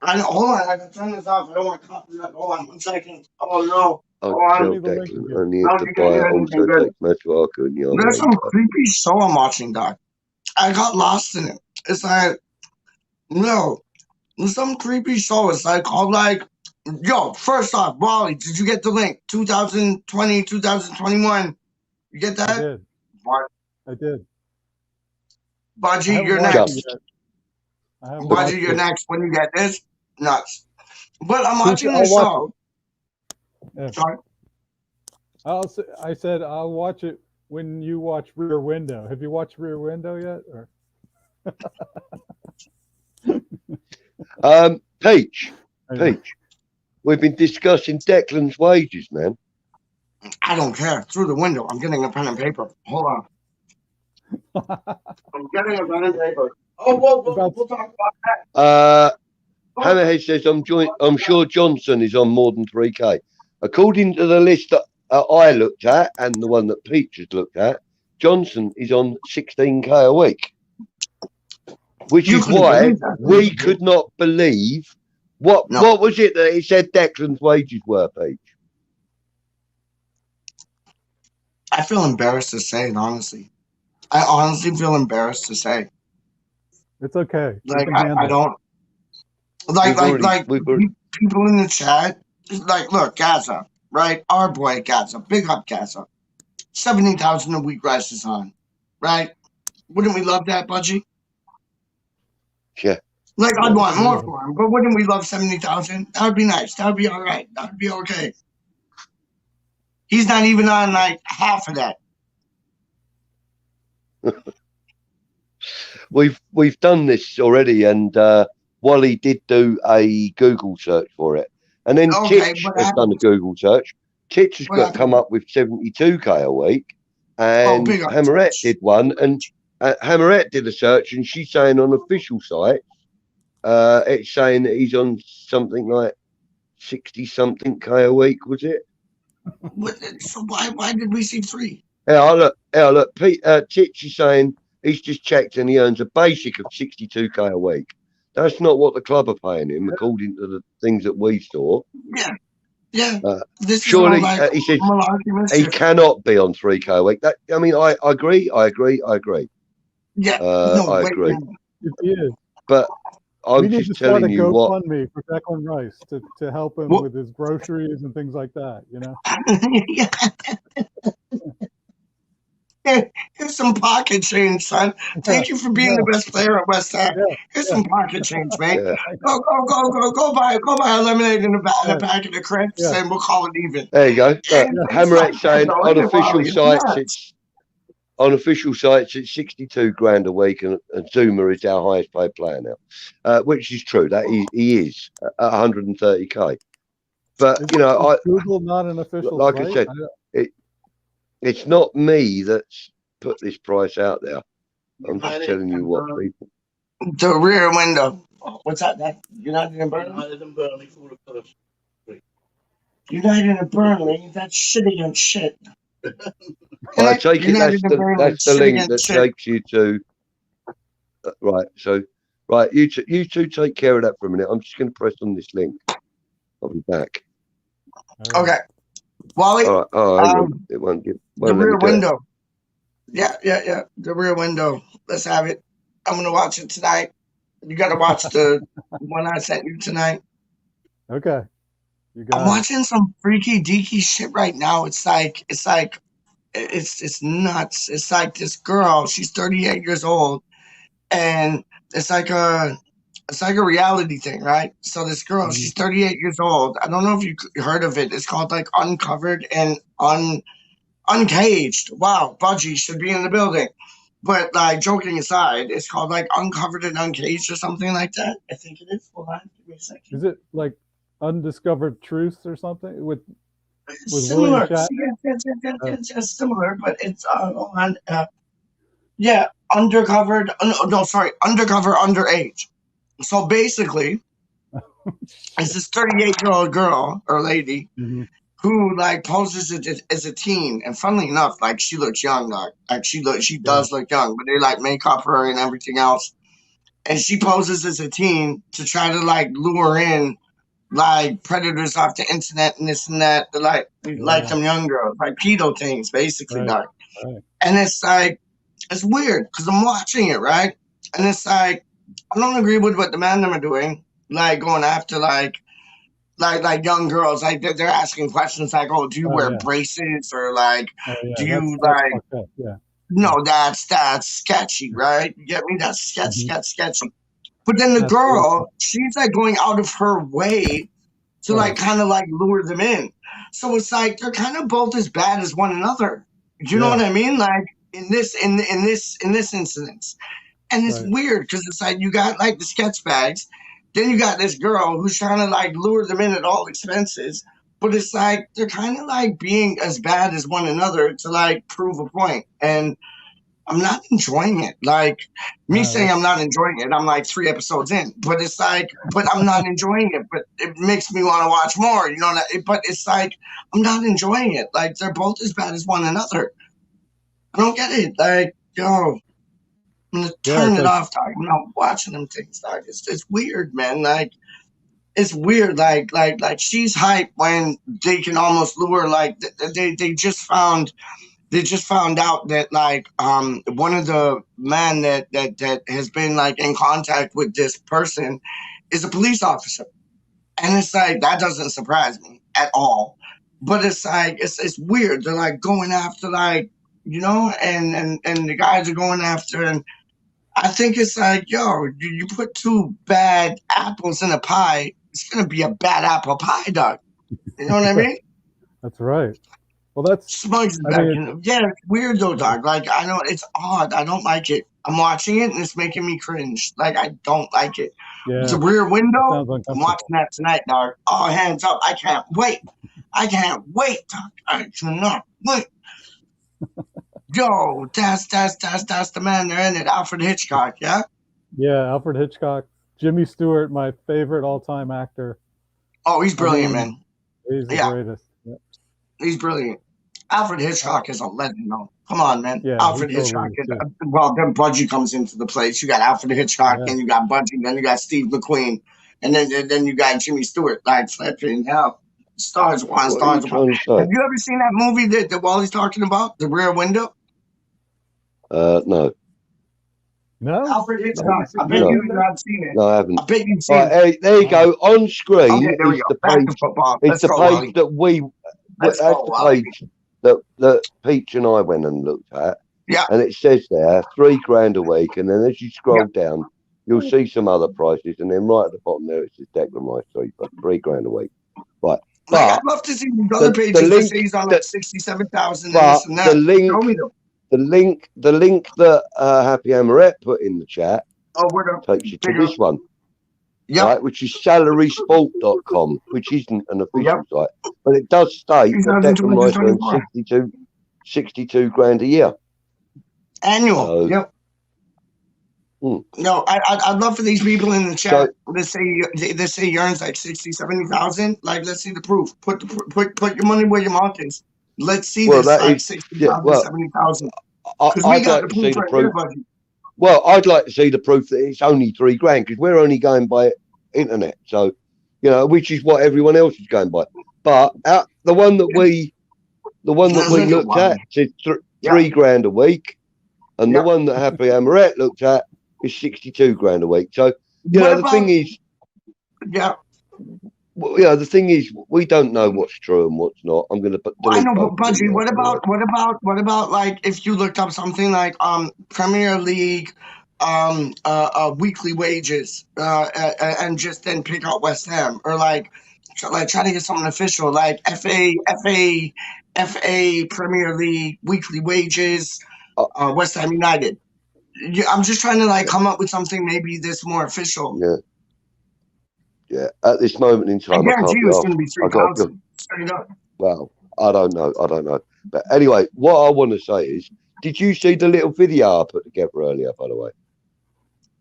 Hold on, I can turn this off. I don't want to copy that. Hold on 1 second. Oh no. I'll tell Declan. I need to buy it. Also take Matuaka and Yarmolenko. There's some creepy show I'm watching, Doc. I got lost in it. It's like, no, there's some creepy show. It's like called like, yo, first off, Wally, did you get the link? 2020, 2021. You get that? I did. What? I did. Budgie, you're next. Budgie, you're next when you get this. Nuts. But I'm watching this show. Yeah. Sorry. I said I'll watch it when you watch Rear Window. Have you watched Rear Window yet? Or Peach, we've been discussing Declan's wages, man. I don't care. Through the window. I'm getting a pen and paper. Hold on. I'm getting a pen and paper. Oh, we'll talk about that. Hammerhead says, I'm sure Johnson is on more than 3K. According to the list that I looked at and the one that Peach has looked at, Johnson is on 16K a week. Which is why we could not believe what was it that he said Declan's wages were, Peach? I feel embarrassed to say it, honestly. I honestly feel embarrassed to say. It's okay. Like I don't like people in the chat. Like, look, Gaza, right? Our boy Gaza, big up Gaza. 70,000 a week rises on, right? Wouldn't we love that, Budgie? Yeah. Like, I'd want more for him, but wouldn't we love 70,000? That would be nice. That would be all right. That would be okay. He's not even on like half of that. We've done this already, and Wally did do a Google search for it, and then Titch has done a Google search. Titch has come up with 72K a week, and Hammerette did one, and Hammerette did a search, and she's saying on official site, it's saying that he's on something like 60-something K a week. Was it? So why did we see 3? Yeah, look. Titch is saying he's just checked and he earns a basic of 62K a week. That's not what the club are paying him, according to the things that we saw. Yeah. Surely he says he cannot be on 3K a week. I agree. Yeah, I agree. Yeah. But I'm just telling you what. GoFundMe for Declan Rice to help him with his groceries and things like that. You know. Here's some pocket change, son. Thank you for being the best player at West Ham. Here's some pocket change, mate. Go buy a lemonade and a packet of crisps, and we'll call it even. There you go. Hammerette saying on official sites it's 62 grand a week, and Zuma is our highest paid player now, which is true. That he is at 130K. But Google not an official like site? I said, it's not me that's put this price out there. I'm just telling you what people. The Rear Window. What's that? United and Burnley? United and Burnley for the first. United and Burnley? That's shitty and shit. I take it that's the link that takes you to. Right. So, you two take care of that for a minute. I'm just going to press on this link. I'll be back. Okay. Wally, it won't give. The Rear Window. Yeah. The Rear Window. Let's have it. I'm gonna watch it tonight. You gotta watch the one I sent you tonight. Okay. I'm watching some freaky deaky shit right now. It's nuts. It's like this girl. She's 38 years old, and it's like a reality thing, right? So this girl, she's 38 years old. I don't know if you heard of it. It's called like Uncovered and Uncaged. Wow, Budgie should be in the building. But like joking aside, it's called like Uncovered and Uncaged or something like that. I think it is. Hold on, give me a second. Is it like Undiscovered Truths or something with similar? Yes, similar, but it's on. Undercovered. Undercover Underage. So basically, it's this 38-year-old girl or lady who like poses as a teen, and funnily enough, like she looks young, like she does look young, but they like make up her and everything else, and she poses as a teen to try to like lure in like predators off the internet and this and that, like some young girls, like pedo things, basically, right. And it's like it's weird because I'm watching it, right, and it's like I don't agree with what the men are doing, like going after like young girls, like they're asking questions like, "Oh, do you wear braces?" or like, "Do you like?" No, that's sketchy, right? You get me? That's sketchy. But then the girl, she's like going out of her way to like kind of like lure them in. So it's like they're kind of both as bad as one another. Do you know what I mean? Like in this incident. And it's weird because it's like you got like the sketch bags, then you got this girl who's trying to like lure them in at all expenses. But it's like they're kind of like being as bad as one another to like prove a point. And I'm not enjoying it. Like me saying I'm not enjoying it, I'm like 3 episodes in. But it's like, but I'm not enjoying it. But it makes me want to watch more. You know, but it's like I'm not enjoying it. Like they're both as bad as one another. I don't get it. Like, yo. I'm gonna turn it off, dog. I'm not watching them things, dog. It's weird, man. Like it's weird. Like she's hype when they can almost lure. Like they just found out that like one of the men that has been like in contact with this person is a police officer, and it's like that doesn't surprise me at all. But it's like it's weird. They're like going after like you know, and the guys are going after and. I think it's like, yo, you put 2 bad apples in a pie, it's going to be a bad apple pie, dog. You know what I mean? That's right. Well, that's... Smugs back. Yeah, it's weird, though, dog. Like, I know it's odd. I don't like it. I'm watching it, and it's making me cringe. Like, I don't like it. Yeah. It's a Rear Window. I'm watching that tonight, dog. Oh, hands up. I can't wait. Dog. I cannot wait. Yo, that's the man there in it, Alfred Hitchcock, yeah? Yeah, Alfred Hitchcock. Jimmy Stewart, my favorite all-time actor. Oh, he's brilliant, man. He's the greatest. Yeah. He's brilliant. Alfred Hitchcock is a legend, though. Come on, man. Yeah, Alfred Hitchcock. Well, then Budgie comes into the place. You got Alfred Hitchcock, then you got Budgie, then you got Steve McQueen, and then you got Jimmy Stewart. Like, flipping hell. Stars one, stars one. Have you ever seen that movie that Wally's talking about, The Rear Window? No. No? Alfred Hitchcock. I bet you haven't seen it. No, I haven't. I bet you've seen it. There you go. On screen is the page. It's the page that we. That's the page that Peach and I went and looked at. Yeah. And it says there $3 a week, and then as you scroll down, you'll see some other prices, and then right at the bottom there it says Declan Rice $3 a week. Right. But I'd love to see the other pages that say he's on like 67,000 and this and that. The link that Happy Amaret put in the chat takes you to this one, right, which is salarysport.com, which isn't an official site, but it does state that Declan Rice earns 62 grand a year. Annual, No, I'd love for these people in the chat that say he earns like 70,000. Like, let's see the proof. Put your money where your mouth is. Let's see this like 60,000, 70,000. Because we got to see the proof. Well, I'd like to see the proof that it's only $3 grand because we're only going by internet. So, you know, which is what everyone else is going by. But the one that we looked at said $3 grand a week, and the one that Happy Amaret looked at is 62 grand a week. So, you know, the thing is, the thing is, we don't know what's true and what's not. I'm going to put. I know, but Budgie, what about like if you looked up something like Premier League, weekly wages, and just then pick out West Ham, or like try to get something official like FA Premier League weekly wages, West Ham United. I'm just trying to like come up with something maybe this more official. Yeah. At this moment in time, I guarantee you it's going to be 3,000. Straight up. Well, I don't know. But anyway, what I want to say is, did you see the little video I put together earlier? By the way,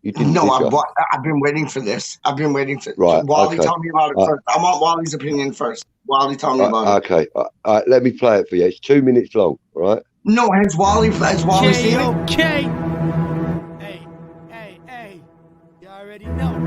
you didn't. No, I've been waiting for this. Right. Wally, tell me about it first. I want Wally's opinion first. Wally, tell me about it. Okay. All right. Let me play it for you. It's 2 minutes long. All right. No, has Wally seen it? Okay. Hey. You already know.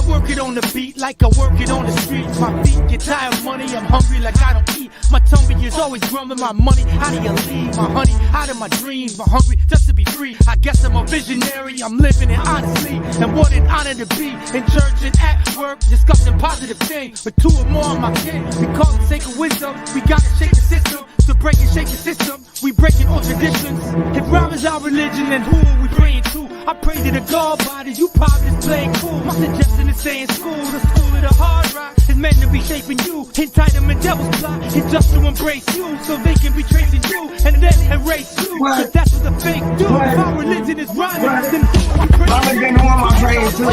Work it on the beat like I work it on the streets. My feet get tired of money, I'm hungry like I don't eat. My tummy is always grumbling my money. How do you leave my honey out of my dreams? I'm hungry just to be free. I guess I'm a visionary, I'm living it honestly. And what an honor to be in church and at work, discussing positive things. But 2 or more on my kin, we call it sacred wisdom. We gotta shake the system, to break and shake the system. We breaking all traditions. If rhyme is our religion, then who are we praying to? I pray to the God bodies, you probably just playing cool. My suggestion is stay in school, the school of the hard rock is meant to be shaping you. Entitlement devil's plot is just to embrace you, so they can be tracing you and then erase you. Cause that's what the fake do. If our religion is rhyming, then I'm getting on my brain too.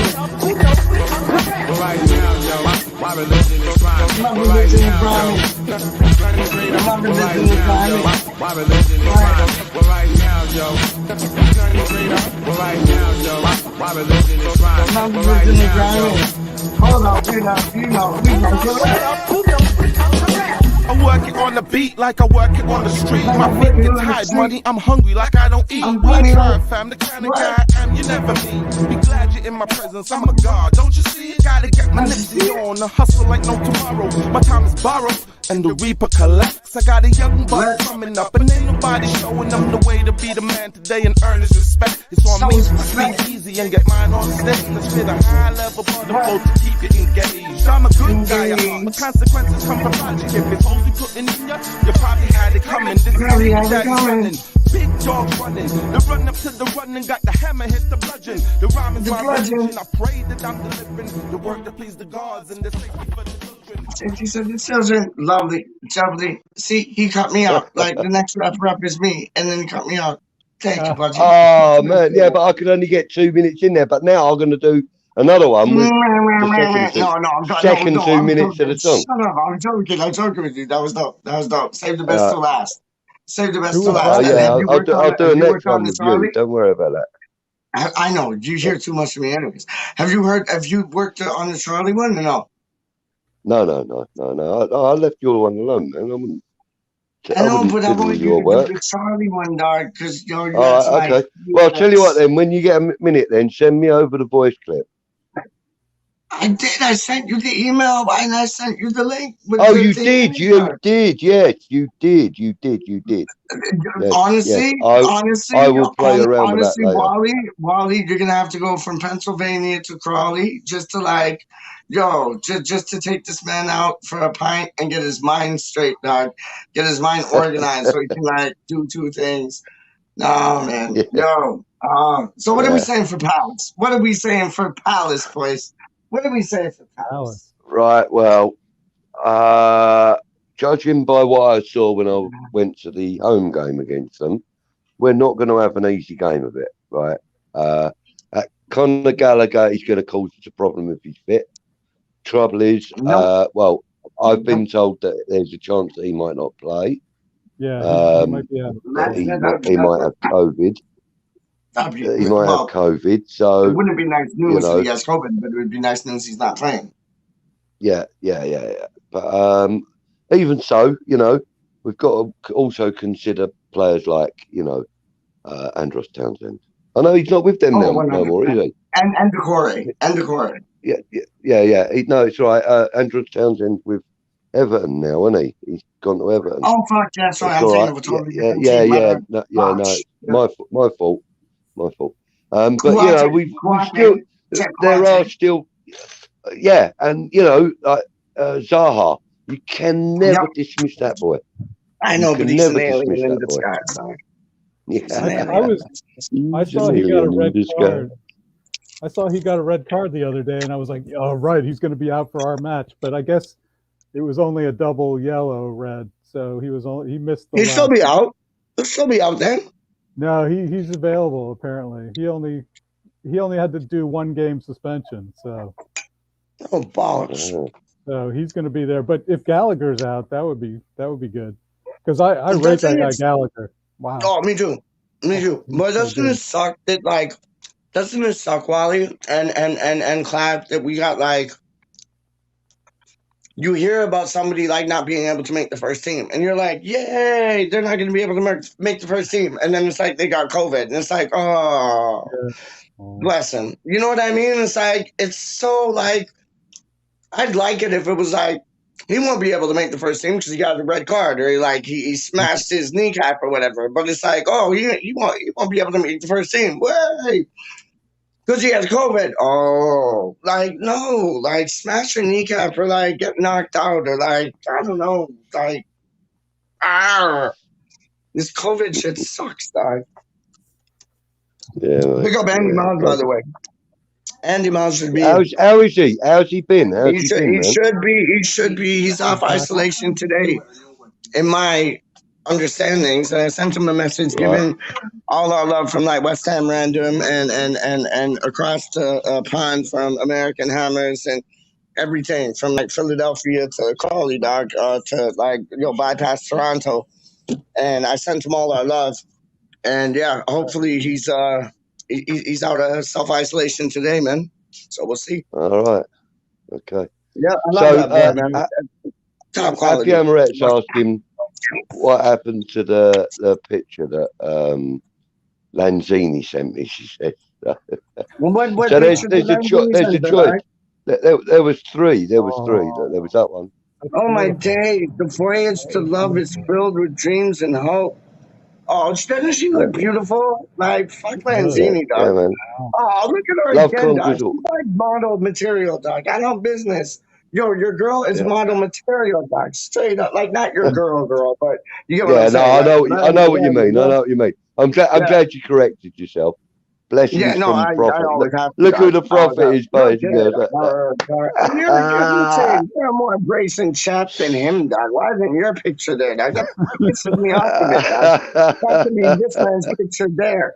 But right now, yo, my religion is rhyming. My But right religion is now, rhyming. yo, running straight up. My But right religion is now, yo, rhyming. my religion is rhyming. But right now, yo, running straight up. But right now, yo, my religion is rhyming. My But right religion is now, yo. rhyming. Hold on, you know, I work it on the beat like I work it on the street. My feet get tired, money. I'm hungry like I don't eat. We try, fam, the kind of guy I am you never meet. Be glad you're in my presence. I'm a god, don't you see it? Gotta get my Nipsey on. The hustle like no tomorrow. My time is borrowed. And the reaper collects. I got a young buck coming up, and ain't nobody showing them the way to be the man today and earn his respect. It's on me to speak easy and get mine on stage. Let's spit a high level on the flow to keep you engaged. I'm a good guy, but consequences come from logic. If it's only putting in you probably had it coming. This is daddy running. Big dogs running. The run up to the running, got the hammer, hit the bludgeon. The rhyme is my religion. I pray that I'm delivering the work that please the gods and the safety for the children. He said the children, lovely. See, he cut me out. Like the next rapper up is me, and then he cut me out. Thank you, buddy. Oh man, yeah, but I could only get 2 minutes in there. But now I'm going to do another one with the second 2 minutes of the song. Shut up! I'm joking with you. That was dope. Save the best till last. Save the best till last. Oh yeah, I'll do a next one with you. Don't worry about that. I know you hear too much of me, anyways. Have you worked on the Charlie one or no? No. I left your one alone, man. I know, but I want you to do the Charlie one, dog, because all right, okay. Well, I'll tell you what then. When you get a minute, then send me over the voice clip. I did. I sent you the email and I sent you the link. Oh, you did. You did. Yes, you did. You did. Yes, honestly, I will play around with that later. Wally, you're gonna have to go from Pennsylvania to Crawley just to just to take this man out for a pint and get his mind straight, dog. Get his mind organized so he can do two things. No, man. Yeah. So what are we saying for Palace? What are we saying for Palace, boys? What are we saying for Palace? Right. Well, judging by what I saw when I went to the home game against them, we're not going to have an easy game of it, right? Conor Gallagher is going to cause us a problem if he's fit. Trouble is, well, I've been told that there's a chance that he might not play. Yeah, he might have COVID. He might have COVID, so it wouldn't be nice news if he has COVID, but it would be nice news he's not playing. Yeah. But even so, we've got to also consider players like, Andros Townsend. I know he's not with them no more, is he? And Decore. Yeah. No, it's right. Andros Townsend with Everton now, isn't he? He's gone to Everton. Oh fuck, that's right. I'm thinking of a totally different team. My fault. But we still there are still and Zaha, you can never dismiss that boy. I know, but he's an alien in disguise. I saw he got a red card. I saw he got a red card the other day, and I was like, "Oh, right, he's going to be out for our match." But I guess it was only a double yellow red, so he missed the. He'll still be out. He'll still be out then. No, he's available apparently. He only had to do 1 game suspension, so. Oh bollocks! So he's going to be there, but if Gallagher's out, that would be good, because I rate that guy Gallagher. Wow. Oh, me too. But doesn't it suck that doesn't it suck, Wally and Clap, that we got you hear about somebody not being able to make the first team, and you're like, yay, they're not going to be able to make the first team, and then it's they got COVID, and it's bless them. You know what I mean? It's it's so I'd like it if it was he won't be able to make the first team because he got a red card, or he smashed his kneecap or whatever. But it's he won't be able to make the first team. Wait, because he has COVID. Oh, no, smash your kneecap or get knocked out or I don't know, this COVID shit sucks, dog. Yeah, mate. Pick up Andy Yeah. Miles, by the way. Andy Miles should be. How is he? How's he been? How's he been, He man? should be. He should be. He's off isolation today, in my understandings. And I sent him a message Right. giving all our love from like West Ham Random and across the pond from American Hammers and everything from like Philadelphia to Crawley, dog, to like bypass Toronto. And I sent him all our love. And yeah, hopefully he's out of self isolation today, man. So we'll see. All right. Okay. Yeah, I love So, that boy, man. Top quality. Happy Amaret's asked him what happened to the picture that Lanzini sent me. She said. What So there's picture did a Lanzini send, choice. Dog? There was three. There was three. There was that one. Oh my days! The voyage to love is filled with dreams and hope. Oh, doesn't she look beautiful? Like fuck Lanzini, Yeah, dog. man. Oh, look at her Love again, dog. conquers She's all. like model material, dog. I know business. Yo, your girl is Yeah. model material, dog. Straight up, like not your girl, but you get what Yeah, I'm no, saying. I know what you mean. I know what you mean. I'm glad you corrected yourself. Blessings Yeah, no, from I Prophet. always have to. Look who the Prophet is, boys and girls. And you're saying you're a more embracing chap than him, dog. Why isn't your picture there, dog? That pisses me off a bit, dog. That could be this man's picture there.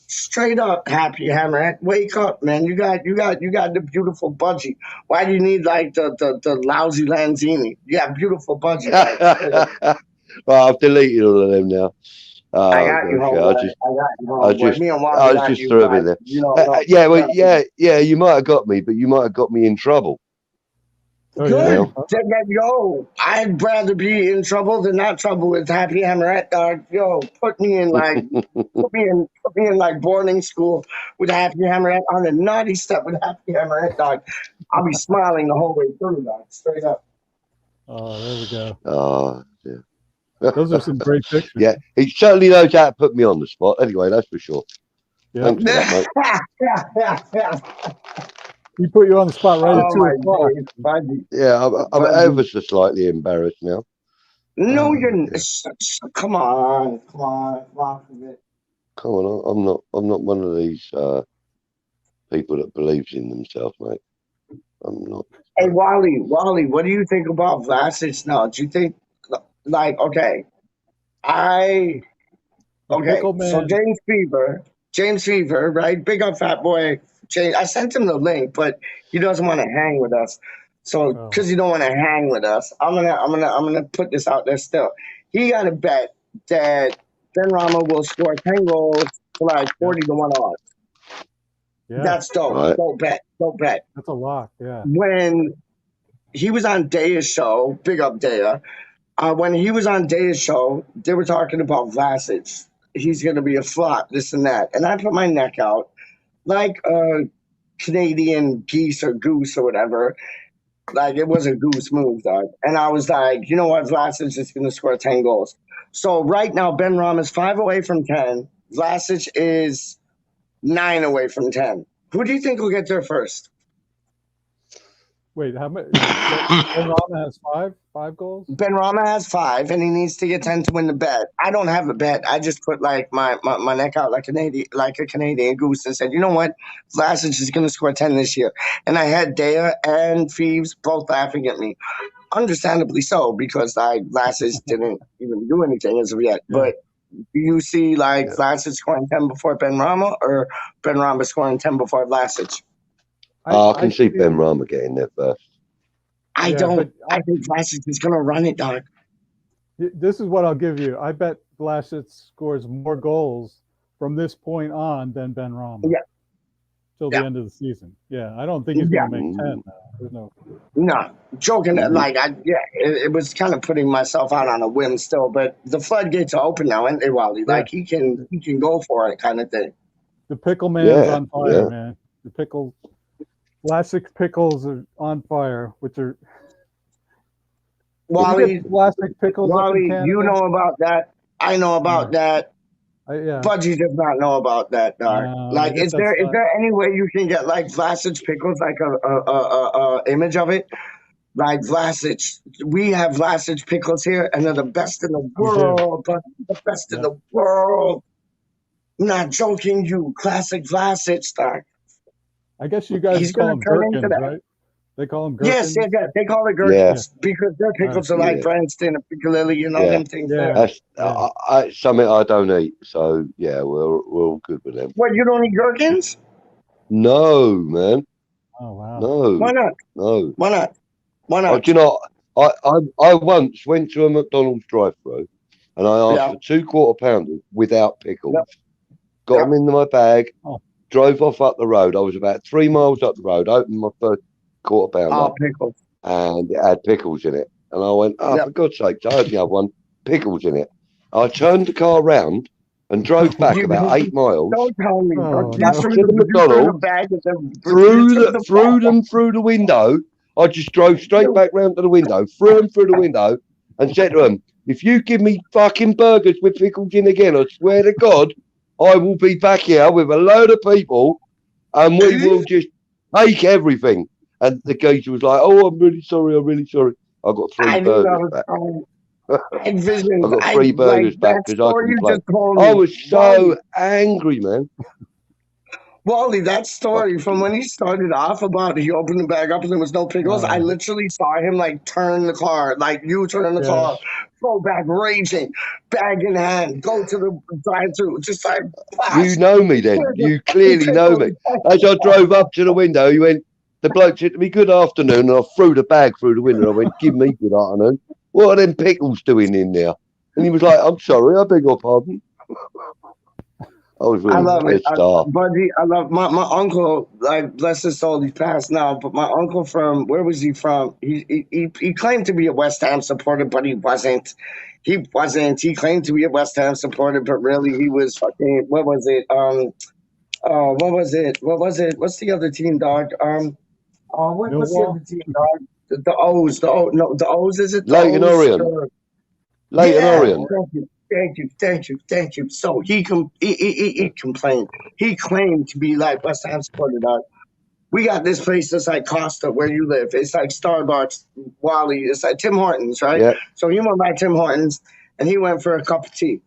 Straight up, Happy Hammer. Wake up, man. You got the beautiful budgie. Why do you need like the lousy Lanzini? You got beautiful budgie. Well, I've deleted all of them now. Oh, I got you, gosh, homeboy. Me and Wally I was got just you, threw but, in there. you know, Yeah. You might have got me, but you might have got me in trouble. Oh, Good. yeah. Yo, I'd rather be in trouble than not trouble with Happy Hammerette, dog. Yo, put me in like boarding school with Happy Hammerette on the naughty step with Happy Hammerette, dog. I'll be smiling the whole way through, dog. Straight up. Oh, there we go. Oh, yeah. Those are some great pictures. Yeah, he certainly knows how to put me on the spot. Anyway, that's for sure. Yeah. Thanks for that, mate. He put you on the spot right at 2 o'clock. Yeah, I'm ever so slightly embarrassed now. No, you're come on. Come on, I'm not one of these people that believes in themselves, mate. I'm not. Hey, Wally, what do you think about Vlasic now? Do you think, like, okay, so James Fever, right? Big up Fat Boy. James, I sent him the link, but he doesn't want to hang with us. So, because he don't want to hang with us, I'm gonna put this out there still. He got to bet that Ben Rama will score 10 goals for like 40 to 1 odds. Yeah. That's dope. Right. Don't bet. That's a lot. Yeah. When he was on Daya's show, big up Daya. When he was on Daya's show, they were talking about Vlasic. He's going to be a flop, this and that. And I put my neck out like a Canadian geese or goose or whatever. Like it was a goose move, dog. And I was like, you know what? Vlasic is going to score 10 goals. So right now, Ben Ram is 5 away from 10. Vlasic is 9 away from 10. Who do you think will get there first? Wait, how many? Ben Rama has five goals? Ben Rama has 5, and he needs to get 10 to win the bet. I don't have a bet. I just put like my neck out like a Canadian goose and said, you know what? Vlasic is going to score 10 this year. And I had Daya and Phoebes both laughing at me. Understandably so, because Vlasic didn't even do anything as of yet. Yeah. But do you see Vlasic scoring 10 before Ben Rama, or Ben Rama scoring 10 before Vlasic? I can see Ben Rama getting there first. I think Vlasic is going to run it, dog. This is what I'll give you. I bet Vlasic scores more goals from this point on than Ben Rama. Yeah. Till the end of the season. Yeah, I don't think he's going to make 10. There's no, joking. It was kind of putting myself out on a whim still, but the floodgates are open now, aren't they, Wally? Like he can go for it, kind of thing. The pickle man's on fire, man. The Vlasic pickles are on fire, which are Wally. Vlasic pickles. Wally, you know about that. I know about that. Budgie does not know about that, dog. Is there any way you can get Vlasic pickles, like a image of it? Like Vlasic, we have Vlasic pickles here, and they're the best in the world. The best in the world. not joking you. Classic Vlasic, dog. I guess you guys He's call gonna them turn into gherkins, that. right? They call them Yes, gherkins. they call it Yeah, Yeah. gherkins because their pickles are like yeah, Branston and Piccadilly, you know yeah. them things there. Yeah. That's Yeah. something I don't eat. So yeah, we're all good with them. What, you don't eat gherkins? No, man. Oh wow. Why No, not? no. Why not? Why Oh, not? do you know? I once went to a McDonald's drive-through, and I asked Yeah, for 2 quarter pounders without pickles. yeah, Got yeah. them in my bag. Oh, Drove off up the road. I was about 3 miles up the road. Opened my first quarter pounder, Oh, pickles. and it had pickles in it. And I went, "Oh, Yeah. for God's sake!" I opened the other one, pickles in it. I turned the car round and drove back You about 8 miles. don't tell me, bro. oh Back no. to the You threw the McDonald's, bag and then you through took the them through the window. I just drove straight back round to the window, threw them through the window, and said to them, "If you give me fucking burgers with pickles in again, I swear to God, I will be back here with a load of people, and we will just take everything." And the geezer was like, "Oh, I'm really sorry. I'm really sorry." I got three I knew that burgers was back. coming. I had I visions. got I three like burgers back that because I story you complained. just told I me. was so angry, man. Wally, that story from Fucking when he started off about he opened the bag up and there was no pickles, I literally saw him like turn the car, like you turn the Yeah. car, go back raging, bag in hand, go to the drive-through, just like, You flash, know me then. where's the You fucking clearly know me. pickles? As I drove up to the window, he went, the bloke said to me, "Good afternoon." And I threw the bag through the window. I went, "Give me good afternoon. What are them pickles doing in there?" And he was like, "I'm sorry, I beg your pardon." I was I really love it. pissed off. Buddy, I love my uncle, like, bless his soul, he's passed now, but my uncle from, where was he from? He claimed to be a West Ham supporter, but he wasn't. He wasn't. He claimed to be a West Ham supporter, but really he was fucking, what was it? What was it? What was it? What's the other team, dog? What's the Millwall. other team, dog? The O's. No, the O's, is it the Leighton O's? Orient. Leighton Yeah, Orient. thank you. So he complained. He claimed to be like West Ham supporter, dog. We got this place that's like Costa where you live. It's like Starbucks, Wally. It's like Tim Hortons, right? Yeah, So he went by Tim Hortons and he went for a cup of tea.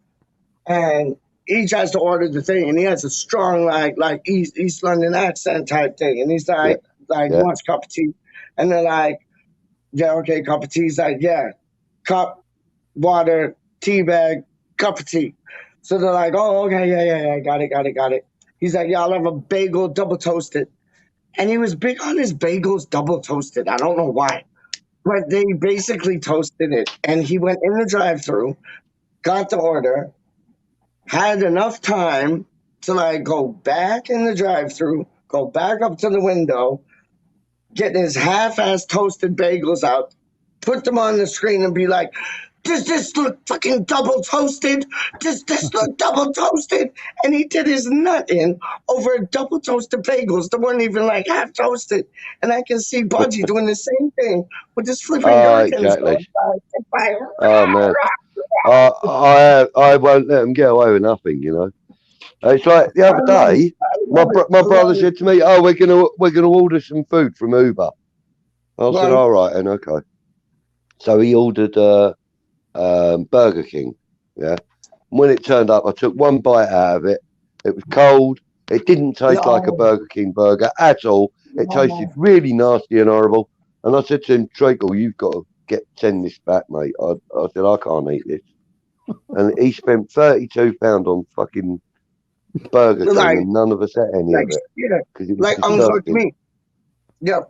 And he tries to order the thing and he has a strong like East London accent type thing. And he's yeah, like yeah. wants a cup of tea. And they're like, yeah, okay, cup of tea. He's like, yeah, cup, water, tea bag, cup of tea. So they're like, oh, okay, yeah, got it. He's like, yeah, I'll have a bagel double toasted. And he was big on his bagels double toasted. I don't know why. But they basically toasted it. And he went in the drive through, got the order, had enough time to like go back in the drive through, go back up to the window, get his half ass toasted bagels out, put them on the screen and be like, does this look fucking double toasted? Does this look double toasted? And he did his nut in over double toasted bagels that weren't even like half toasted. And I can see Budgie doing the same thing with his flipping gherkins. Exactly. Oh man, I won't let them get away with nothing. You know, it's like the other day, my brother said to me, "Oh, we're gonna order some food from Uber." I said, "All right, and okay." So he ordered Burger King. Yeah. When it turned up, I took one bite out of it. It was cold. It didn't taste like a Burger King burger at all. It tasted really nasty and horrible. And I said to him, "Treacle, you've got to send this back, mate." I said, "I can't eat this." And he spent £32 on fucking Burger King, and none of us ate any of it because it was like uncooked disgusting. meat. Yeah.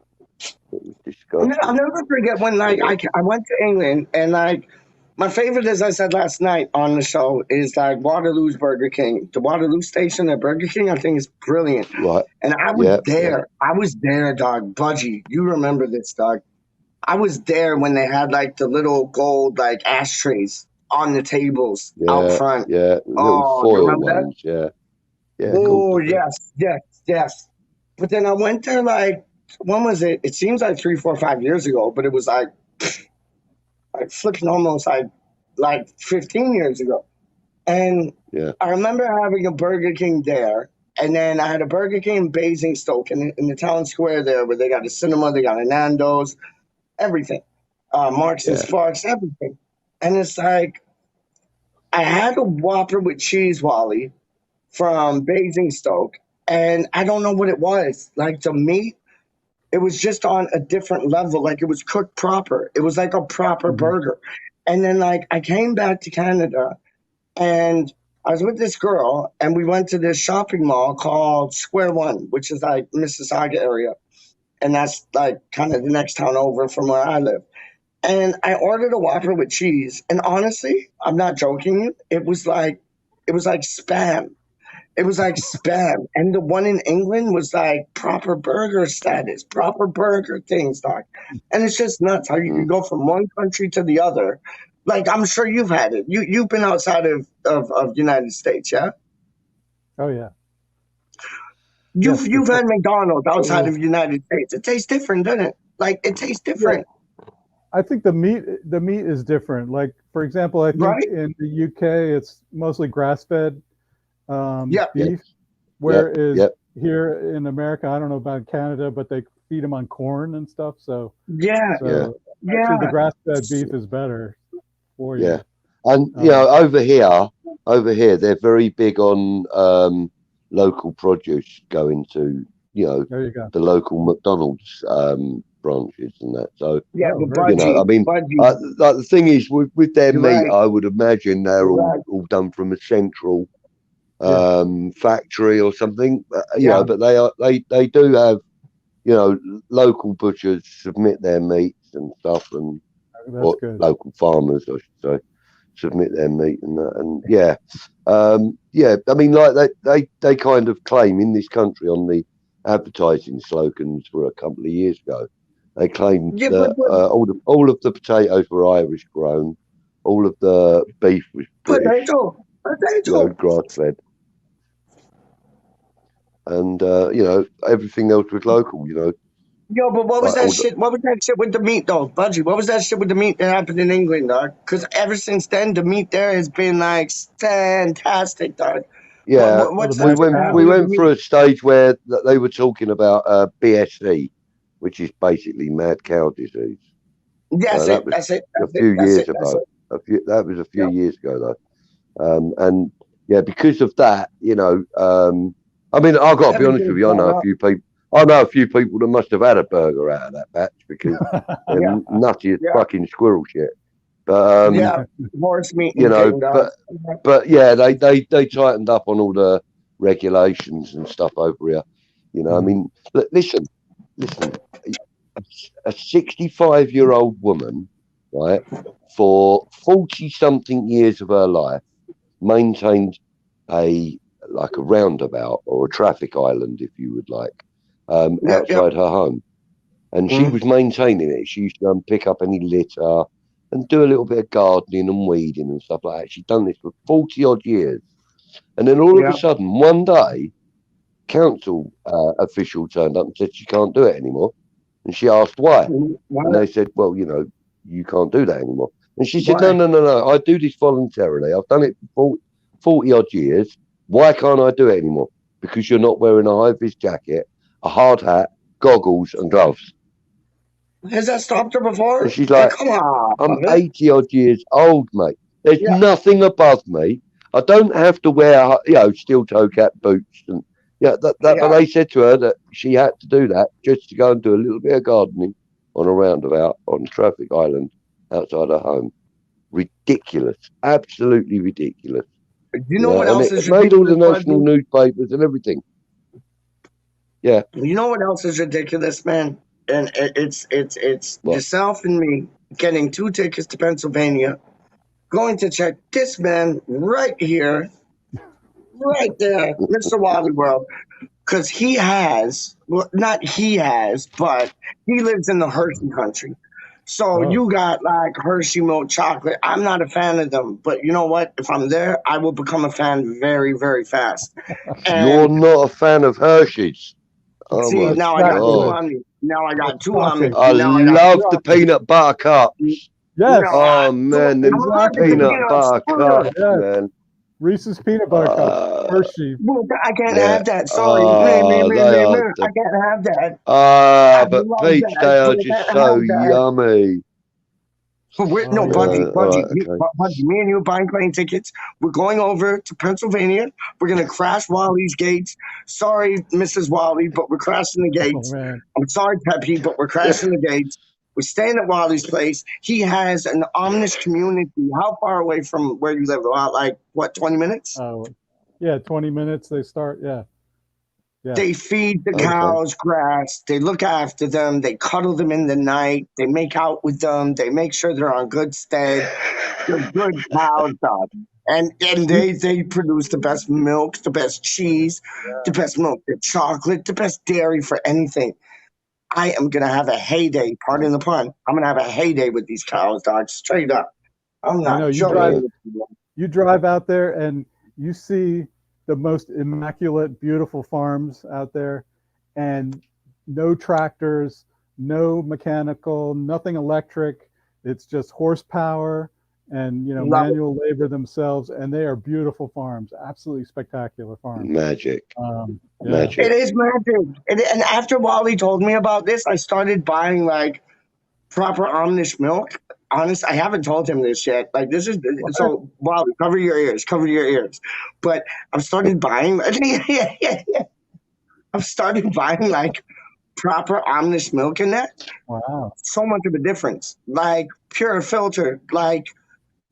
It was disgusting. I'll never forget when like I went to England and like my favorite, as I said last night on the show, is like Waterloo's Burger King. The Waterloo station at Burger King, I think is brilliant. Right. And I was there. I was there, dog. Budgie, you remember this, dog. I was there when they had like the little gold like ashtrays on the tables out front. Yeah, little You foil remember that? ones. Yeah. Oh, yes. But then I went there like, when was it? It seems like 3, 4, 5 years ago, but it was like flipping almost like 15 years ago. And I remember having a Burger King there. And then I had a Burger King in Basingstoke in the town square there where they got a cinema, they got a Nando's, everything. Marks and Sparks, everything. And it's like, I had a Whopper with cheese, Wally, from Basingstoke, and I don't know what it was. Like the meat, it was just on a different level. Like it was cooked proper. It was like a proper Mhm. burger. And then like I came back to Canada, and I was with this girl, and we went to this shopping mall called Square One, which is like Mississauga area, and that's like kind of the next town over from where I live. And I ordered a Whopper with cheese, and honestly, I'm not joking. It was like spam. It was like spam. And the one in England was like proper burger status, proper burger things, doc. And it's just nuts how you can Mm. go from one country to the other. Like I'm sure you've had it. You've been outside of United States, yeah? Oh yeah. You've Yes, for you've sure. had McDonald's outside So, of United States. It tastes different, doesn't it? Like it tastes yeah, different, I think the meat is different. Like for example, I think right? in the UK it's mostly grass-fed Yeah. Yep, beef, yep, whereas yep. here in America, I don't know about Canada, but they feed them on corn and stuff. So Yeah. Yeah, actually, the Yeah. grass-fed beef is better for yeah. you. And over here, they're very big on local produce going to, There you go. the local McDonald's branches and that. So, Yeah, Oh, but very good. I mean, Budgie, like the thing is with their you're meat, right. I would imagine they're You're all, right. all done from a central Yeah, factory or something. Yeah. But they do have, local butchers submit their meats and stuff, and that's or good. local farmers, I should say, submit their meat and that. And I mean, like they kind of claim in this country on the advertising slogans for a couple of years ago, they claimed Yeah, that all of the potatoes were Irish grown, all of the beef was British, potato. grass fed, and everything else was local. Yo, but what was Like that all the, shit? What was that shit with the meat, though, Budgie? What was that shit with the meat that happened in England, dog? Because ever since then, the meat there has been like fantastic, dog. yeah, Oh, the What's mad what's cow. we happening with the went meat? through a stage where they were talking about BSE, which is basically mad cow disease. That's That it. was That's it. a That's it. few That's years it. That's ago. it. That was a few Yep. years ago though. And yeah, because of that, I mean, I've got to be honest with Everything's you. gone up. I know a few people that must have had a burger out of that batch because they're Yeah. nutty as Yeah. fucking squirrel shit. But Yeah. Horse meat and thing, dog. but yeah, they tightened up on all the regulations and stuff over here. I mean, listen, a 65-year-old woman, right, for 40 something years of her life, maintained a roundabout or a traffic island, if you would like, Yep. Yep. outside her home. And she was maintaining it. She used to go and pick up any litter and do a little bit of gardening and weeding and stuff like that. She'd done this for 40 odd years. And then all of a Yep. sudden, one day, council official turned up and said she can't do it anymore. And she asked why. And Why? they said, well, you can't do that anymore. And she said, Why? no, I do this voluntarily. I've done it for 40 odd years. Why can't I do it anymore? Because you're not wearing a high-vis jacket, a hard hat, goggles and gloves. Has that stopped her before? And she's like, come on. I'm man. 80 odd years old, mate. There's Yeah. nothing above me. I don't have to wear, steel toe cap boots. And but they said to her that she had to do that just to go and do a little bit of gardening on a roundabout on a traffic island outside her home. Ridiculous. Absolutely ridiculous. You know what and else it is made all the ridiculous, national Budgie? newspapers and everything. Yeah. You know what else is ridiculous, man? And it's What? yourself and me getting 2 tickets to Pennsylvania, going to check this man right here, right there, Mr. Wally World, because he has, well, not he has, but he lives in the Hershey country. So Oh. you got like Hershey milk chocolate. I'm not a fan of them, but you know what? If I'm there, I will become a fan very, very fast. You're And not a fan of Hershey's. Oh see, my now I got 2 God. on me. Now I got That's 2 on me. shocking. I Now I got love 2 the on me. peanut butter cups. Yes. No, Oh man, them Exactly. peanut butter cups, Yes. man. Reese's peanut butter cups. Hershey. Well, I can't Yeah. have that. Sorry. They are I can't have that. Ah, I but love Peach, that, they are but I just can't so have that. yummy. We're, Oh no, yeah. All right, okay. Buddy, me and you buying plane tickets. We're going over to Pennsylvania. We're gonna crash Wally's gates. Sorry, Mrs. Wally, but we're crashing the Oh gates. man. I'm sorry, Peppy, but we're crashing the gates. We're staying at Wally's place. He has an Amish community. How far away from where you live? About like what, 20 minutes? Oh yeah. 20 minutes. They start. Yeah. Yeah. They feed the Okay. cows grass. They look after them. They cuddle them in the night. They make out with them. They make sure they're on good stead. They're good cows, dog. And You, they produce the best milk, the best cheese, the best milk, the chocolate, the best dairy for anything. I am gonna have a heyday. Pardon the pun. I'm gonna have a heyday with these cows, dog. Straight up. I'm I know not you joking drive. Yeah. with you. You drive out there and you see the most immaculate, beautiful farms out there, and no tractors, no mechanical, nothing electric. It's just horsepower and Love it. manual labor themselves, and they are beautiful farms, absolutely spectacular farms. Magic. Yeah, Magic. It is magic. And after Wally told me about this, I started buying like proper Amish milk. Honest, I haven't told him this yet. Like this is so Wally, cover your ears. But I've started buying. I've started buying like proper Amish milk in that. wow, So much of a difference. Like pure filter. Like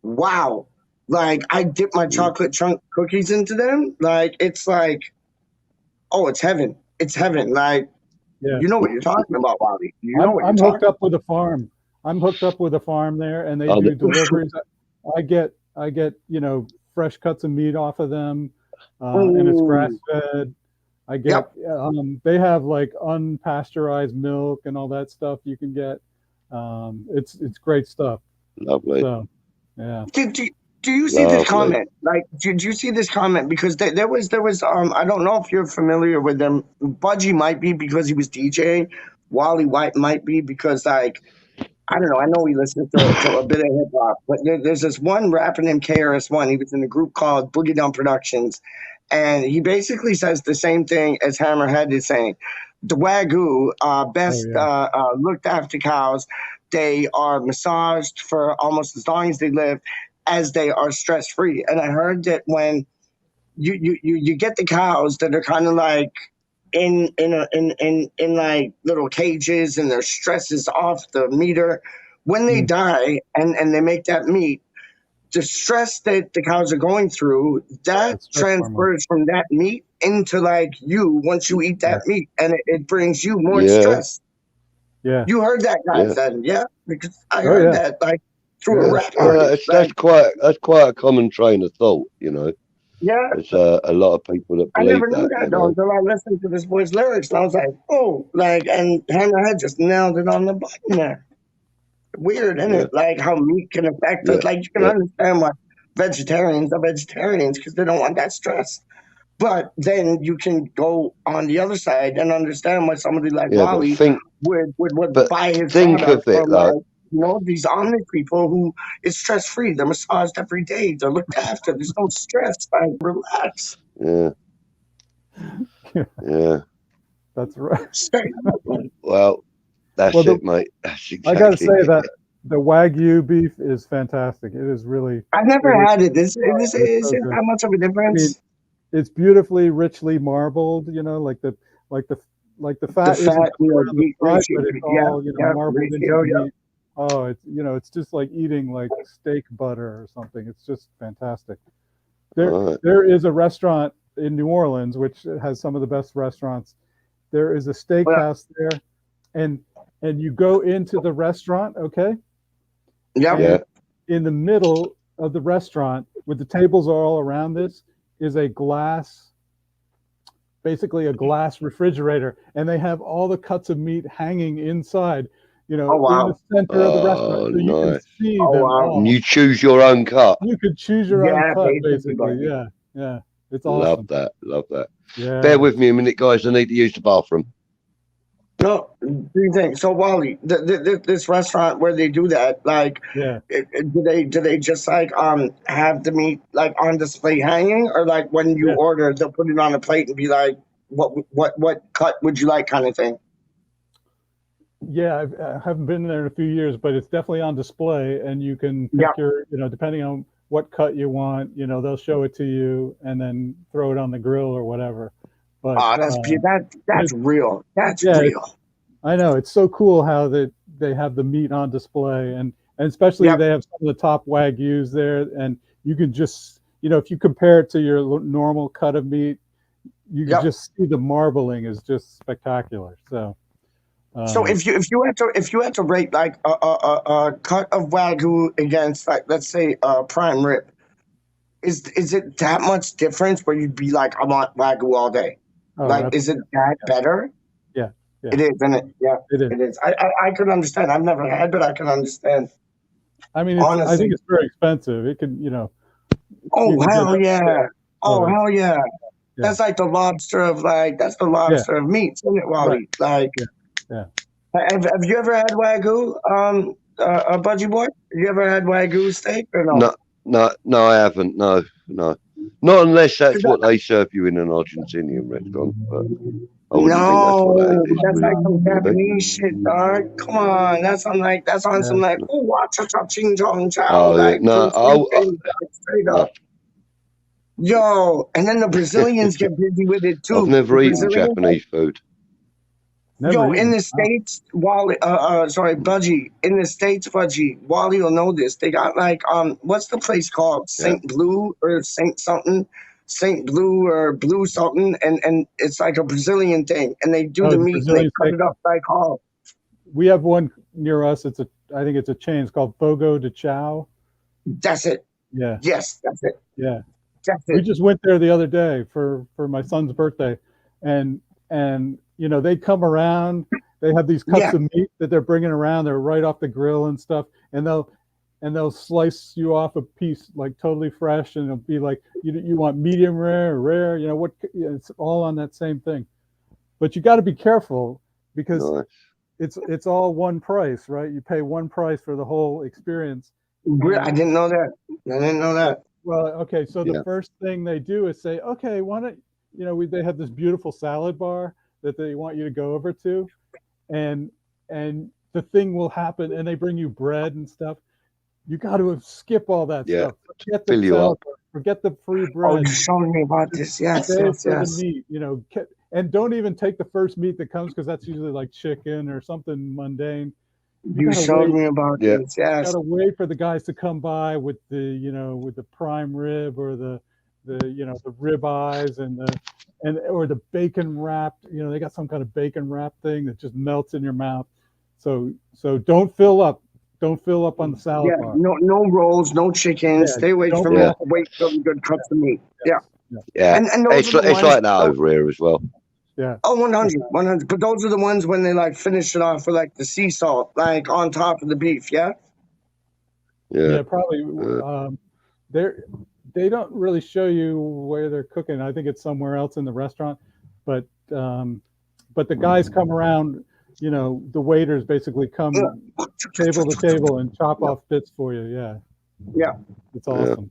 wow. Like I dip my Mm. chocolate chunk cookies into them. Like it's like oh, it's heaven. It's heaven. Like yeah. you know what you're talking about, Wally. You know what you're I'm hooked talking. up with a farm. I'm hooked up with a farm there, and they Oh, do deliveries. I get fresh cuts of meat off of them, and it's grass Ooh, fed. I get yep. they have like unpasteurized milk and all that stuff you can get. It's great stuff. lovely. So yeah, Do you see this Lovely. comment? Like, did you see this comment? Because there was I don't know if you're familiar with them. Budgie might be because he was DJing. Wally White might be because like I don't know. I know he listens to a bit of hip hop, but there's this one rapper named KRS-One. He was in a group called Boogie Down Productions, and he basically says the same thing as Hammerhead is saying. The Wagyu oh best yeah, looked after cows. They are massaged for almost as long as they live, as they are stress free. And I heard that when you get the cows that are kind of like in like little cages and their stress is off the meter. When they mm, die and they make that meat, the stress that the cows are going through, yeah. that It's stress hormone. transfers from that meat into like you once you eat that Yes, meat and it brings you more Yeah. stress. yeah. You heard that, guys, Yeah. then, yeah? Because I Oh heard yeah, that like through a yeah. rap artist. Like, That's quite a common train of thought. yeah, There's a lot of people that I believe never knew that. that though until I listened to this boy's lyrics. And I was like, oh, like, and Hammerhead just nailed it on the button there. Weird, isn't Yeah. it? Like how meat can affect Yeah. us. Like you can Yeah. understand why vegetarians are vegetarians because they don't want that stress. But then you can go on the other side and understand why somebody like Yeah. But Wally would but buy his think of product it from like, like these Omni people who is stress free. They're massaged every day. They're looked after. There's no stress. Like relax. yeah, yeah. That's right. Straight up. Well, that's Well, it, mate. That's I got to exactly say it. that the Wagyu beef is fantastic. It is really, I've never it is, had it. it's Is so it good. that much of a I mean, difference? it's beautifully, richly marbled. Like the like the The fat isn't fat, clear on the front, but it's yeah, all yeah, marbled into ratio, the yeah. meat. Oh, it's just like eating like steak butter or something. It's just fantastic. All right. There is a restaurant in New Orleans which has some of the best restaurants. There is a Well, steakhouse there, and you go into the restaurant, okay, yep. Yeah. and in the middle of the restaurant, with the tables all around this, is a glass, basically a glass refrigerator, and they have all the cuts of meat hanging inside, Oh in wow. the center of the restaurant, Oh, so you can nice. see Oh them wow. And all. you choose your own cut. You could choose your own Yeah, cut, basically, basically. buddy. Yeah, yeah, it's Love awesome. that. Love that. Yeah, Bear with me a minute, guys. I need to use the bathroom. No, do you think so, Wally? This restaurant where they do that, like, yeah. do they just like have the meat like on display hanging, or like when you Yeah. order, they'll put it on a plate and be like, what cut would you like, kind of thing? Yeah, I haven't been there in a few years, but it's definitely on display, and you can pick Yeah. your, depending on what cut you want, they'll show it to you and then throw it on the grill or whatever. But Oh, that's it, real. That's yeah, real. I know it's so cool how they have the meat on display, and especially Yep. they have some of the top Wagyus there, and you can just, if you compare it to your normal cut of meat, you can Yep. just see the marbling is just spectacular. So. So if you had to rate like a cut of Wagyu against, like, let's say prime rib, is it that much difference where you'd be like, I want Wagyu all day? Oh, Like, is it that better? yeah, yeah, It is, isn't it? Yeah, it is. it is. I could understand. I've never had, but I can understand. I mean, I think Honestly. it's very expensive. It can, you Oh can get hell that. yeah! So Oh hell yeah! yeah, That's like the lobster of, like, that's the yeah, lobster of meats, isn't it, right, Wally? Like, yeah, yeah. have you ever had Wagyu, Budgie boy? Have you ever had Wagyu steak or no? No, no, I haven't. No, no, not unless 'Cause that's what they serve you in an Argentinian restaurant. But I wouldn't think that's what that no, is. that's like some Would it be? Japanese shit, dog. Come on, that's on Yeah. some, like, oh, cha cha ching chong chow, Oh yeah, like no, Brazilian thing, like, straight no, up. Yo, and then the Brazilians get busy with it I've too. The never eaten Brazilians, like, Japanese food. Never yo, in eaten. the States, Wally, sorry, Budgie, in the States, Budgie, Wally will know this. They got, like, what's the place called? Yeah. Saint Blue or Saint something? Saint Blue or Blue something, and it's like a Brazilian thing, and they do Oh, the the meat and they Brazilian cut it steakhouse. up like, oh, We have one near us. I think it's a chain. It's called Fogo de Chao. that's it. Yeah, Yes, that's it. yeah. That's We it. just went there the other day for my son's birthday, and they come around. They have these cuts Yeah. of meat that they're bringing around. They're right off the grill and stuff, and they'll slice you off a piece like totally fresh, and it'll be like you want medium rare or rare. It's all on that same thing. But you got to be careful because Nice. it's all one price, right? You pay one price for the whole experience. I didn't know that. I didn't know that. Well, okay, so Yeah. the first thing they do is say, okay, why don't they have this beautiful salad bar that they want you to go over to, and the thing will happen, and they bring you bread and stuff. You got to skip all that Yeah. stuff. Forget Fill the you salad up. bar, forget the free Oh, bread. you're showing me about this. Yes, Stay yes, for yes. the meat, and don't even take the first meat that comes because that's usually like chicken or something mundane. You gotta showed wait. me about Yeah. this. Yes. Gotta wait for the guys to come by with the prime rib or the rib eyes or the bacon wrapped. They got some kind of bacon wrap thing that just melts in your mouth. So don't fill up. Don't fill up on the salad Yeah. bar. No rolls, no chicken. Yeah, Stay away don't from Yeah. it. Wait till the good cuts of meat. Yeah. Yeah, And those it's are the it's ones. like that over here as well. Yeah. Oh, 100, 100. But those are the ones when they, like, finish it off with, like, the sea salt, like, on top of the beef. Yeah. Yeah, Yeah, probably. They don't really show you where they're cooking. I think it's somewhere else in the restaurant, but the guys come around. The waiters basically come table to table and chop off bits for you. Yeah, Yeah. it's awesome.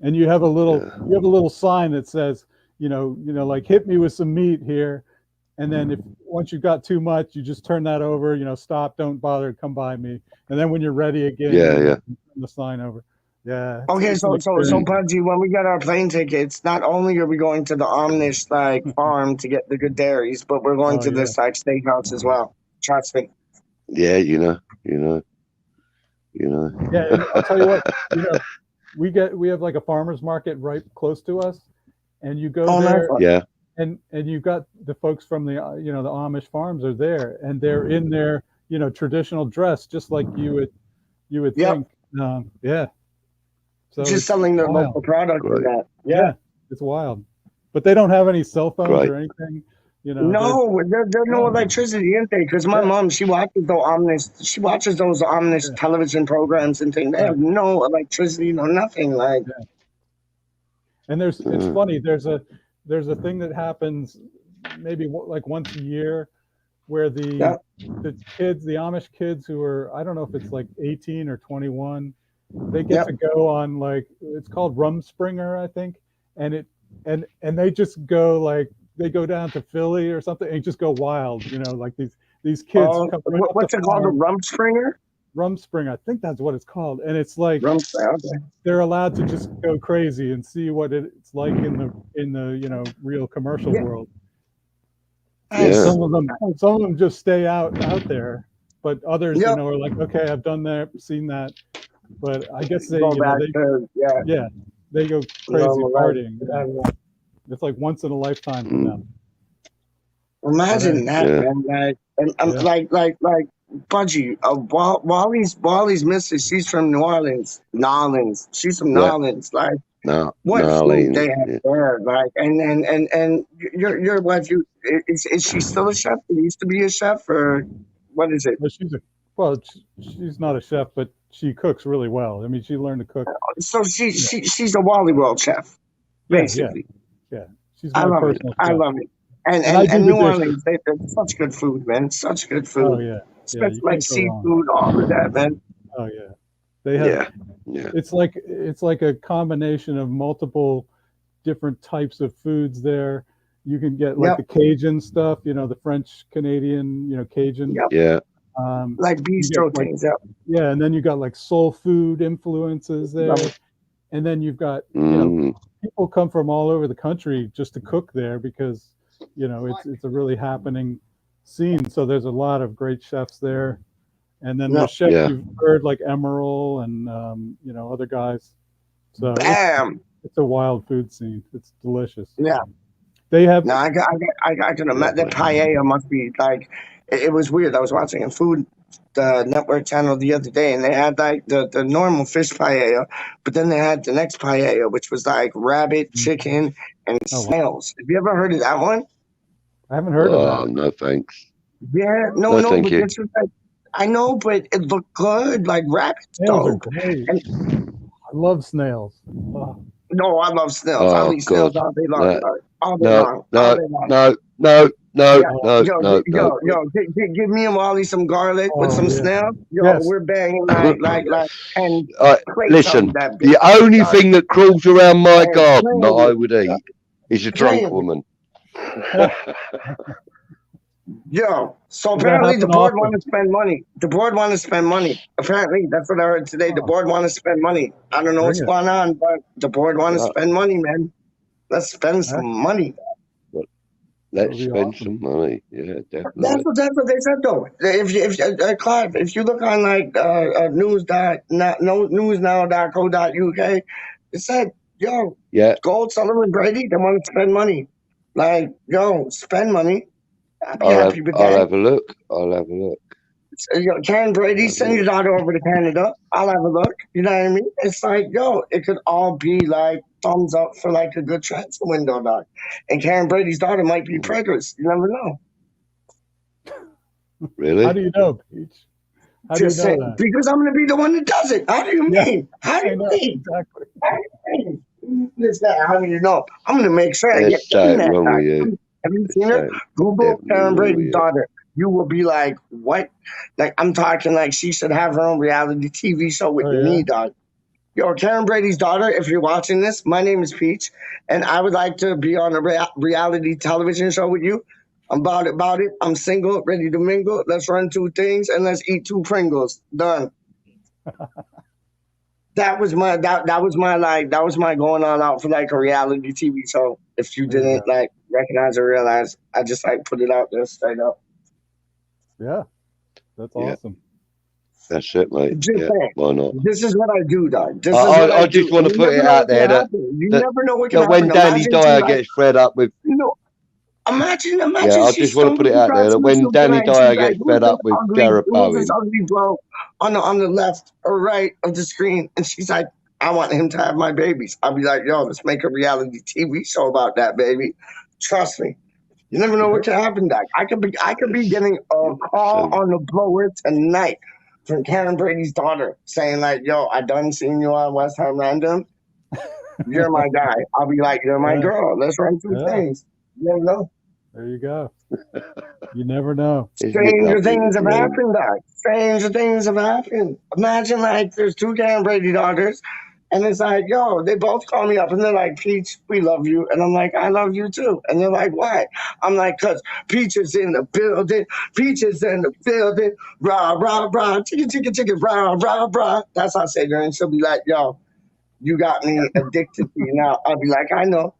And you have a little sign that says, like, hit me with some meat here, and then once you've got too much, you just turn that over. Stop, don't bother, come by me, and then when you're ready again, Yeah. you turn the sign over. Yeah. Okay, it's so an so experience. Budgie, when we get our plane tickets, not only are we going to the Amish, like, farm to get the good dairies, but we're going Oh, to yeah. this, like, steakhouse as well. Trust me. Yeah, you know. Yeah, and I'll tell you what, we have like a farmer's market right close to us, and you go Oh, there, nice. Yeah, and you've got the folks from the the Amish farms are there, and they're in their traditional dress, just like you would Yep. think. Yeah. So Just it's selling their wild. local product Great. and that. Yeah, Yeah. it's wild, but they don't have any cell phones Great. or anything. No, there's no Oh. electricity, isn't there? Because my Yeah. mom, she watches those Amish Yeah. television programs and things. They have no electricity, no nothing. Like, And it's funny. There's a thing that happens maybe like once a year where the kids, the Amish kids who are, I don't know if it's like 18 or 21, they get to go on, like, it's called Rumspringer, I think, and they just go, like, they go down to Philly or something and just go wild, like these these kids come right up What's the it called? A farm, Rumspringer? Rumspring, I think that's what it's called, and it's like Rumspringer. Okay. they're allowed to just go crazy and see what it's like in the real commercial Yeah. world. Yeah. Some of them just stay out there, but others, Yep. are like, okay, I've done that, seen that, but I guess they, Go back to they go crazy normal life. partying. It's like once in a lifetime for them. Imagine that, Yeah. man. Like, and Yeah. like Budgie. Wally's missus. She's from New Orleans. Nolans. She's from Yeah. Nolans. Like, No, what food Lean. they have Yeah. there? Like, and your wife. Is she still a chef? She used to be a chef, or what is it? Well, she's not a chef, but she cooks really well. I mean, she learned to cook. So she's a Wally World chef, Yeah, basically. yeah. She's I my love it. personal I chef. love it. And I do And the New dishes. Orleans, they're such good food, man. Such good food. Oh yeah, Especially you like can't go wrong. seafood, all of that, man. Oh yeah, they have. Yeah. It's like a combination of multiple different types of foods there. You can get like Yep. the Cajun stuff, the French Canadian, Cajun. Yep. Yeah. Like bistro like- things. Yep. Yeah, and then you got like soul food influences there, Love it. and then you've got Mm. people come from all over the country just to cook there because it's a really happening scene. So there's a lot of great chefs there, and then the Yeah. chefs Yeah. you've heard like Emerald and other guys. So Bam. it's a wild food scene. It's delicious. Yeah. They have No, I can imagine that paella must be like. It was weird. I was watching a Food Network channel the other day, and they had like the normal fish paella, but then they had the next paella, which was like rabbit, chicken, and Oh, wow. snails. Have you ever heard of that one? I haven't heard Oh, of that. no, thanks. Yeah, No, no, thank but you. this was like, I know, but it looked good, like rabbit Snails are dope. great. And I love snails. Oh, no, I love snails. I'll Oh, eat snails God. all day long. No, dog. All day No, long. All no, day long. no, no, no, Yeah. no, Yo, no, no. give me and Wally some garlic with Oh, some yeah. snails. Yo, Yes. we're banging like 10 plates Listen, of that the bitch. only thing that crawls around my Hey, garden that playing I would eat is a drunk Playing. woman. Yo, so Does that apparently the happen board often? want to spend money. The board want to spend money. Apparently, that's what I heard today. The Oh. board want to spend money. I don't know Bring what's it. going on, but the board want to Yeah. spend money, man. Let's spend some money. Let's That'll be spend awesome. some money. Yeah, That's definitely. what they said though. If Clive, if you look on like newsnow.co.uk, it said, yo, Yeah, Gold, Sullivan, Brady, they want to spend money. Like, yo, spend money. I'd be happy with I'll that. have a look. I'll have a look. Yo, Karen Brady, send your daughter over to Canada. I'll have a look. You know what I mean? It's like, yo, it could all be like thumbs up for like a good transfer window, dog. And Karen Brady's daughter might be preggers. You never know. Really? How do you know, Peach? How do you Just know saying, that? because I'm gonna be the one that does it. How do you Yeah. mean? How do I you know mean? exactly. How do you mean? This guy, how do you know? I'm gonna make sure I get There's in something that wrong guy. with you. Have you There's seen her? something Google definitely Karen wrong with Brady's you. daughter. You will be like, what? Like I'm talking like she should have her own reality TV show with Oh, yeah? me, dog. Yo, Karen Brady's daughter, if you're watching this, my name is Peach, and I would like to be on a reality television show with you. I'm about it. I'm single, ready to mingle. Let's run 2 things and let's eat 2 Pringles. Done. That was my going all out for like a reality TV show. If you There you didn't like recognize or realize, I just like put it out there straight up. Yeah. That's Yeah. awesome. That's it, mate. Just Yeah, saying. why not? This is what I do, dog. This is what I do. just want to You put never it know out what can there that happen. You that, never know what can that when happen. Danny Imagine Dyer she like, gets fed up with, imagine yeah, I she just want to put stumbles it out there across that when YouTube Danny tonight and Dyer she's like, gets fed up with Gareth who's this Bowen, ugly bloke on the left or right of the screen? And she's like, I want him to have my babies. I'll be like, yo, let's make a reality TV show about that, baby. Trust me. You never know what can happen, Doc. I could be getting a call on the blower tonight from Karen Brady's daughter saying like, yo, I done seen you on West Ham Random. You're my guy. I'll be like, you're my Yeah. girl. Let's run 2 Yeah. things. You never know. There you go. You never know. isn't it Stranger lovely? things have Yeah. happened, Doc. Stranger things have happened. Imagine like there's 2 Karen Brady daughters. And it's like, yo, they both call me up and they're like, Peach, we love you. And I'm like, I love you too. And they're like, why? I'm like, because Peach is in the building. Peach is in the building. Rah, rah, rah. Chicka, chicka, chicka, rah, rah, rah. That's how I say her. And she'll be like, yo, you got me addicted to you now. I'll be like, I know.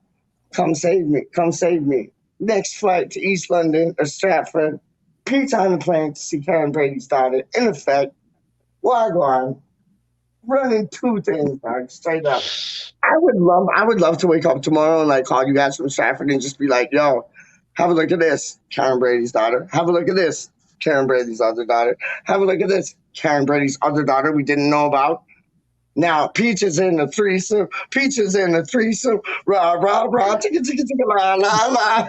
Come save me. Come save me. Next flight to East London or Stratford. Peach on the plane to see Karen Brady's daughter. In effect, Wagwan. Running two things, dog, straight up. I would love to wake up tomorrow and like call you guys from Stratford and just be like, yo, have a look at this, Karen Brady's daughter. Have a look at this, Karen Brady's other daughter. Have a look at this, Karen Brady's other daughter we didn't know about. Now Peach is in the threesome. Peach is in the threesome. Rah, rah, rah, ticka, ticka, ticka, la, la, la.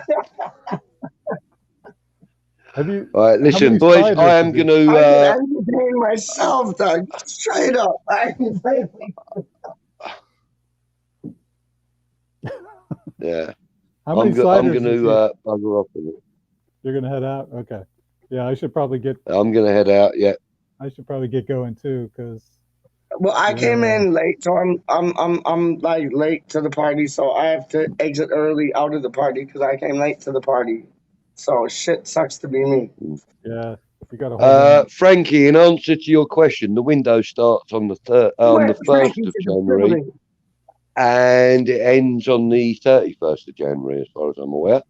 Have you? All right, how listen, many boys, spiders I am have you- going I to. can entertain myself, dog. Straight up. Yeah, How many I'm sliders going is to it? bugger off with it. You're gonna head out? Okay. Yeah, I should probably get I'm going to head out. Yeah. going too, because Well, I came Yeah. in late, so I'm like late to the party, so I have to exit early out of the party because I came late to the party. So shit sucks to be me. yeah, you gotta hold on. Frankie, in answer to your question, the window starts on the Where first Frankie's of in the January, building. and it ends on the 31st of January, as far as I'm aware,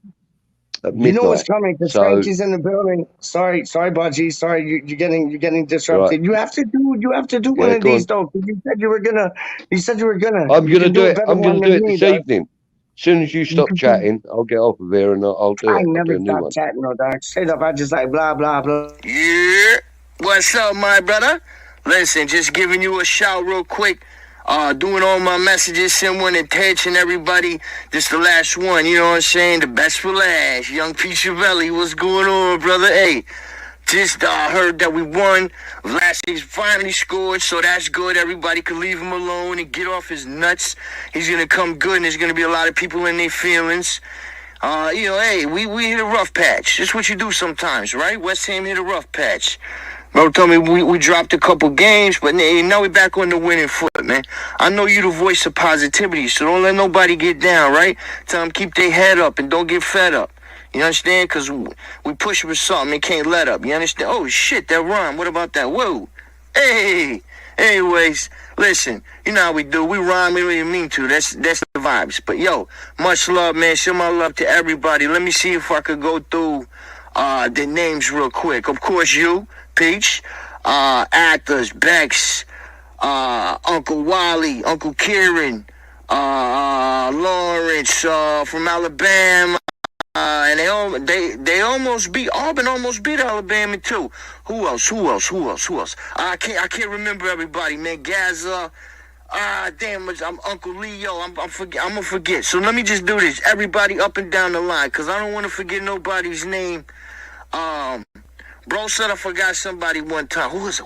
at You know what's midnight. coming because So, Frankie's in the building. Sorry, Budgie. Sorry, you're getting disrupted. right, You have to do one yeah, of go these on. though. 'Cause you said you were gonna. You said you were gonna. I'm You going to can do do a it. better I'm going one to do than it me, this dog. evening. As soon as you You stop can. chatting, I'll get off of here and I'll do I it. I'll do never a new stop one. chatting, no dog. Straight up, I just like blah blah blah. Yeah. What's up, my brother? Listen, just giving you a shout real quick. Doing all my messages, send one attention, everybody. This the last one, you know what I'm saying? The best for last. Young Pichavelli, what's going on, brother? Hey, just heard that we won. Vlasic finally scored, so that's good. Everybody could leave him alone and get off his nuts. He's gonna come good, and there's gonna be a lot of people in their feelings. Hey, we hit a rough patch. That's what you do sometimes, right? West Ham hit a rough patch. Bro told me we dropped a couple games, but now we back on the winning foot, man. I know you the voice of positivity, so don't let nobody get down, right? Tell them keep their head up and don't get fed up. You understand? Because we push for something and can't let up. You understand? Oh, shit, that rhyme. What about that? Whoa. Hey. Anyways, listen, you know how we do. We rhyme, we don't even mean to. That's the vibes. But, yo, much love, man. Show my love to everybody. Let me see if I could go through the names real quick. Of course, you, Peach, Athos, Bex, Uncle Wally, Uncle Kieran, Lawrence from Alabama. And they almost beat Auburn. Almost beat Alabama too. Who else? I can't remember everybody, man. Gaza. Damn, I'm Uncle Leo. I'm gonna forget. So let me just do this. Everybody up and down the line, cause I don't want to forget nobody's name. Bro said I forgot somebody one time. Who was it?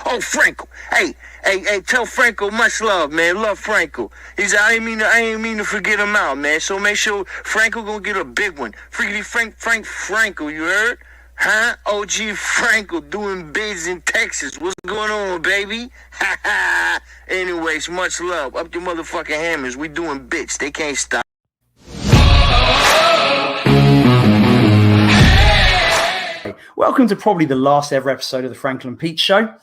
Oh, Franco. Hey, tell Franco much love, man. Love Franco. I ain't mean to forget him out, man. So make sure Franco gonna get a big one. Freaky Franco, you heard? Huh? OG Franco doing bids in Texas. What's going on, baby? Anyways, much love. Up your motherfucking hammers. We doing bits. They can't stop. Welcome to probably the last ever episode of the Franklin Peach Show,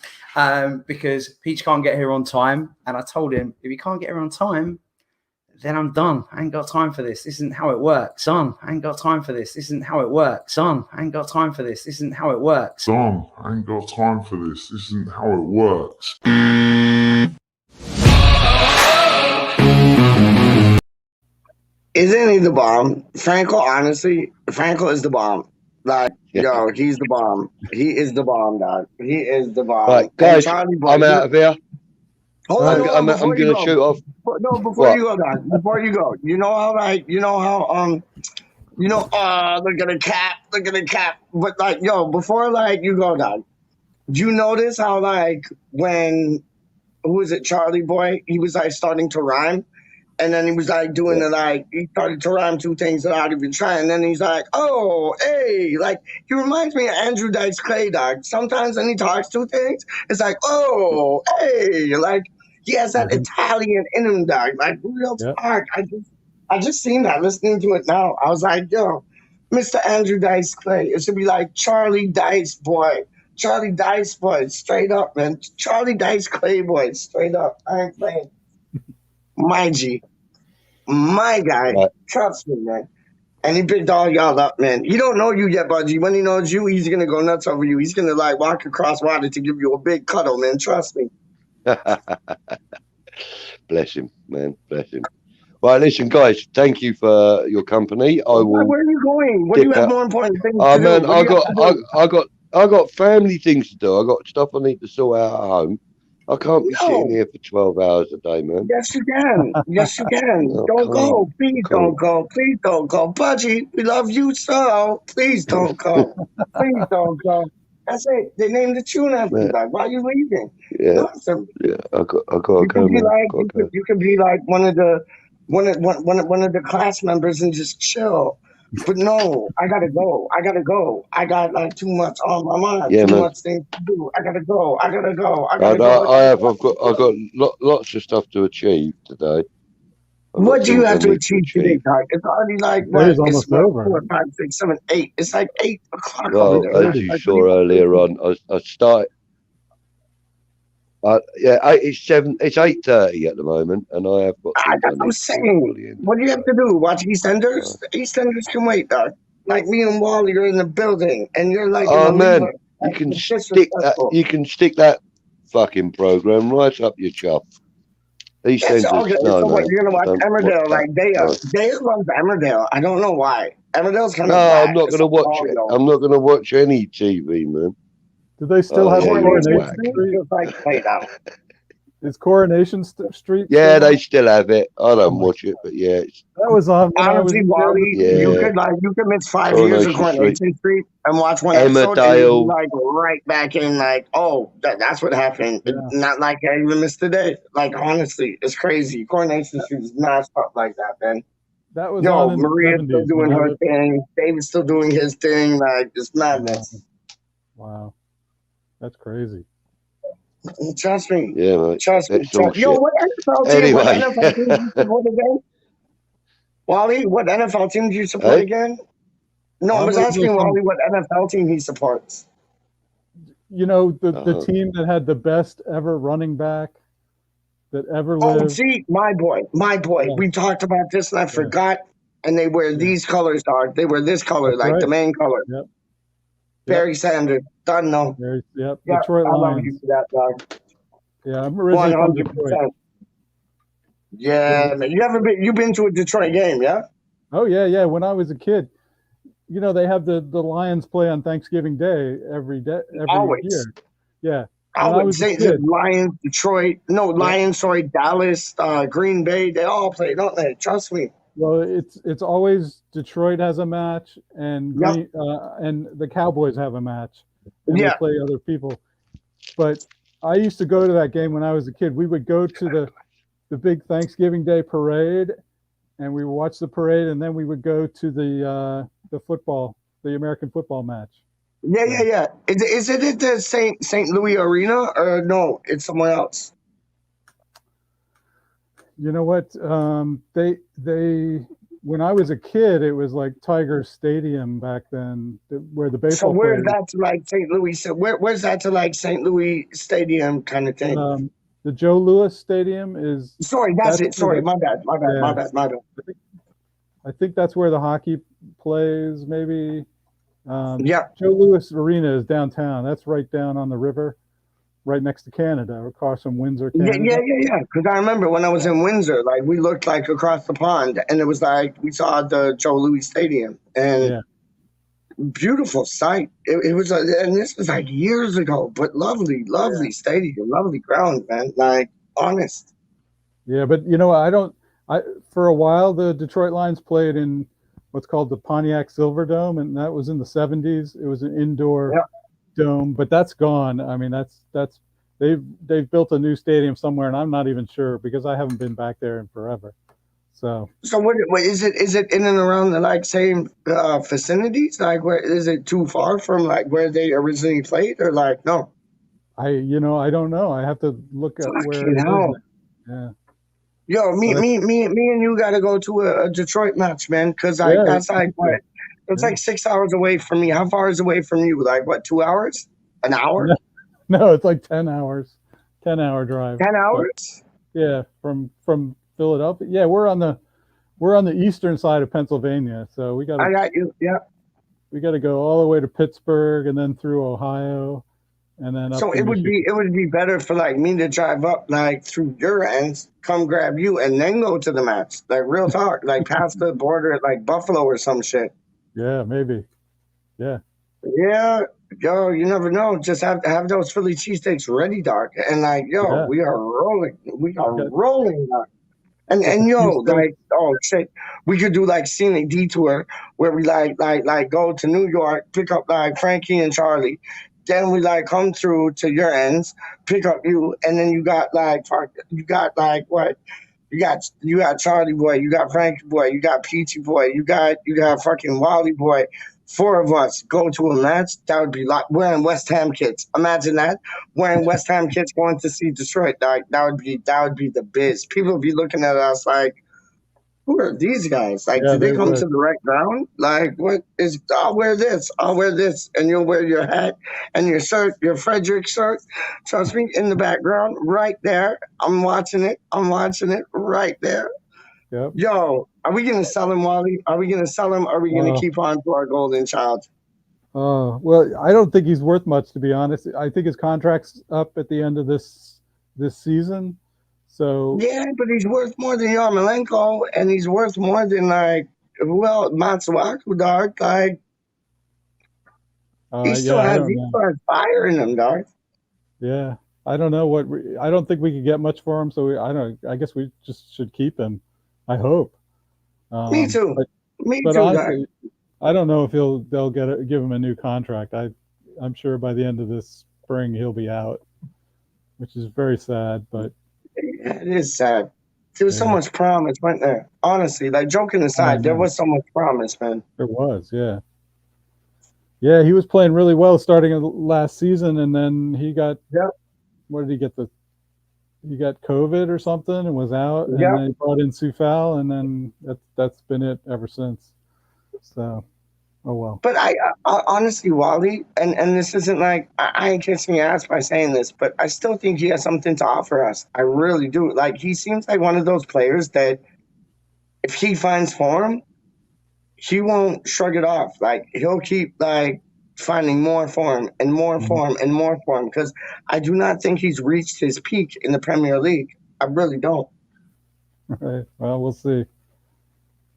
because Peach can't get here on time, and I told him if he can't get here on time, then I'm done. I ain't got time for this. This isn't how it works, son. I ain't got time for this. This isn't how it works, son. I ain't got time for this. This isn't how it works. Son, I ain't got time for this. This isn't how it works. Isn't he the bomb? Franco, honestly, Franco is the bomb. Like, yo, he's the bomb. He is the bomb, dog. He is the bomb. Right, guys, I'm out of here. Hold on, I'm before going you to go. shoot off. Before you go, dog. Before you go. Look at the cap. But like, yo, before like you go, dog. Do you notice how like when who is it, Charlie Boy? He was like starting to rhyme. And then he was like doing he started to rhyme two things without even trying. And then he's like, oh, hey, like he reminds me of Andrew Dice Clay, dog. Sometimes when he talks two things, it's like, oh, hey, like He has that Italian in him, dog. Like real talk. I just seen that, listening to it now. I was like, yo, Mr. Andrew Dice Clay. It should be like Charlie Dice Boy. Charlie Dice Boy, straight up, man. Charlie Dice Clay Boy, straight up. I ain't playing. My G. My guy. Right. Trust me, man. And he picked all y'all up, man. He don't know you yet, Budgie. When he knows you, he's gonna go nuts over you. He's gonna like walk across water to give you a big cuddle, man. Trust me. Bless him, man. Bless him. Right, listen, guys. Thank you for your company. I will. Where are you going? What do you have more important things Oh to man, do? What do you have to do? I got family things to do. I got stuff I need to sort out at home. I can't be sitting here for 12 hours a day, man. Yes, you can. Yes, you can. Don't go. Please don't go. Please don't go. Budgie, we love you so. Please don't go. Please don't go. That's it. They named the tune after you. Like, why are you leaving? Yeah, Awesome. yeah. I gotta You go, can be man. like you can be like one of the class members and just chill. But no, I gotta go. I gotta go. I got like too much on my mind. Yeah, too man. much things to do. I gotta go. I gotta go. I I gotta go. have. I've got lots of stuff to achieve today. What do you have to achieve today, Doc? It's already like what? It's almost what, over. 4, 5, 6, 7, 8. It's like 8 o'clock over Well, there. as you saw earlier on, I started. It's 8:30 at the moment, and I have got. I'm saying, what do you have to do? Watch EastEnders? EastEnders can wait, Doc. Like me and Wally are in the building, and you're like, Oh in the man, lever. you Like, can it's stick that. disrespectful. You can stick that fucking program right up your chuff. Yes, okay, no, so what, mate. you're gonna watch Don't Emmerdale watch like that. Daya. No. Daya loves Emmerdale. I don't know why. Emmerdale's kind of No, whack. I'm not It's going to like watch it. Mario. I'm not going to watch any TV, man. Do they still have yeah, Coronation whack. Street? Just like play down. Is Coronation Street? Yeah, still they on? still have it. I don't watch it, but yeah, it's That was on when I was Honestly, a kid. Wally, you yeah. could miss 5 years of Coronation Street and watch one episode, and you'd be Emmerdale. like right back in, like, oh, that's what happened. Yeah. Not like I even missed today. Like honestly, it's crazy. Coronation Street is not stuff like that, man. That was Yo, on in Maria's the still 70s. doing her thing. David's still doing his thing. Like it's madness. Wow, that's crazy. Trust me. Yeah, mate. Trust me. That's all Yo, shit. what NFL team? Anyway. What NFL team do you support again? Wally, what NFL team do you support Hey? again? No, I I'm was originally asking from- Wally what NFL team he supports. You know, the team that had the best ever running back that ever Oh, lived. see, my boy. Yeah. We talked about this and I forgot. And they wear these colors, dog. They wear this color, That's like right. the main color. Yep. Barry Sanders. Done, no. Yep. Yeah, Detroit I love Lions. you for that, dog. Yeah, I'm originally from 100%. Detroit. Yeah, man. You've been to a Detroit game, yeah? Oh yeah. When I was a kid, you know, they have the Lions play on Thanksgiving Day every Always. year. Yeah. I When I would was a say kid. Lions, Detroit. No, Lions, sorry, Dallas, Green Bay. They all play, don't they? Trust me. Well, it's always Detroit has a match, and and the Cowboys have a match, and they play other people. But I used to go to that game when I was a kid. We would go to the big Thanksgiving Day parade, and we would watch the parade, and then we would go to the American football match. Yeah. Is it at the St. Louis Arena or no? It's somewhere else. You know what? They when I was a kid, it was like Tiger Stadium back then, where the baseball. So where's that to like St. Louis? So where's that to like St. Louis Stadium kind of thing? The Joe Louis Stadium is. Sorry, that's it. Sorry, my bad. I think that's where the hockey plays, maybe. Yeah. Joe Louis Arena is downtown. That's right down on the river, right next to Canada, across from Windsor, Canada. Yeah. Because I remember when I was in Windsor, like we looked like across the pond, and it was like we saw the Joe Louis Stadium, and beautiful sight. It was, and this was like years ago, but lovely stadium, lovely ground, man. Like honest. Yeah, but you know, for a while the Detroit Lions played in what's called the Pontiac Silverdome, and that was in the 70s. It was an indoor dome, but that's gone. I mean, that's they've built a new stadium somewhere, and I'm not even sure because I haven't been back there in forever. So what is it? Is it in and around the like same vicinities? Like, where is it too far from like where they originally played, or like no? I don't know. I have to look at where it is. Yeah. Yo, So that's, me, and you got to go to a Detroit match, man. Cause like yeah. that's like what? It's Yeah. like 6 hours away from me. How far is it away from you? Like what? 2 hours? An hour? No, it's like 10 hours, 10-hour drive. 10 hours? But yeah, from Philadelphia. Yeah, we're on the eastern side of Pennsylvania, so I got you. Yeah. we got to go all the way to Pittsburgh and then through Ohio and then up So to Michigan. it would be better for like me to drive up like through your ends, come grab you, and then go to the match. Like real talk, like past the border at like Buffalo or some shit. Yeah, maybe. Yeah. Yeah, yo, you never know. Just have those Philly cheesesteaks ready, dog. And like, yo, Yeah. we are rolling. We are Got rolling, dog. got the And yo, cheesesteak. like, oh shit, we could do like scenic detour where we like go to New York, pick up like Frankie and Charlie. Then we like come through to your ends, pick up you, and then you got like you got like what? You got Charlie boy, you got Frankie boy, you got Peachy boy, you got fucking Wally boy. Four of us go to a match. That would be like wearing West Ham kits. Imagine that wearing West Ham kits going to see Detroit. That would be the biz. People would be looking at us like, who are these guys? Like, Yeah, did they they come would. to the right ground? Like, what is? I'll wear this. I'll wear this, and you'll wear your hat and your shirt, your Frederick shirt. Trust me, in the background, right there. I'm watching it. I'm watching it right there. Yep. Yo, are we gonna sell him, Wally? Are we gonna sell him? Or are we gonna Uh, keep on to our golden child? well, I don't think he's worth much, to be honest. I think his contract's up at the end of this season. So Yeah, but he's worth more than Yarmolenko, and he's worth more than like well Matsuaku, dog. Like yeah, I don't he know. still has fire in him, dog. Yeah, I don't know I don't think we could get much for him. So I guess we just should keep him. I hope. Me too. But Me but too, dog. honestly, I don't know if they'll give him a new contract. I'm sure by the end of this spring he'll be out, which is very sad. But Yeah, it is sad. There was so yeah, much promise, wasn't there? Honestly, like joking I aside, there know was so much promise, man. there was. Yeah, yeah, he was playing really well starting last season, and then he got Yep, what did he get he got COVID or something and was out, and yep. they brought in Sufal, and then that's been it ever since. So, oh well. But I honestly, Wally, and this isn't like I ain't kissing your ass by saying this, but I still think he has something to offer us. I really do. Like he seems like one of those players that if he finds form, he won't shrug it off. Like he'll keep like finding more form and more Mhm. form and more form because I do not think he's reached his peak in the Premier League. I really don't. Right. Well, we'll see.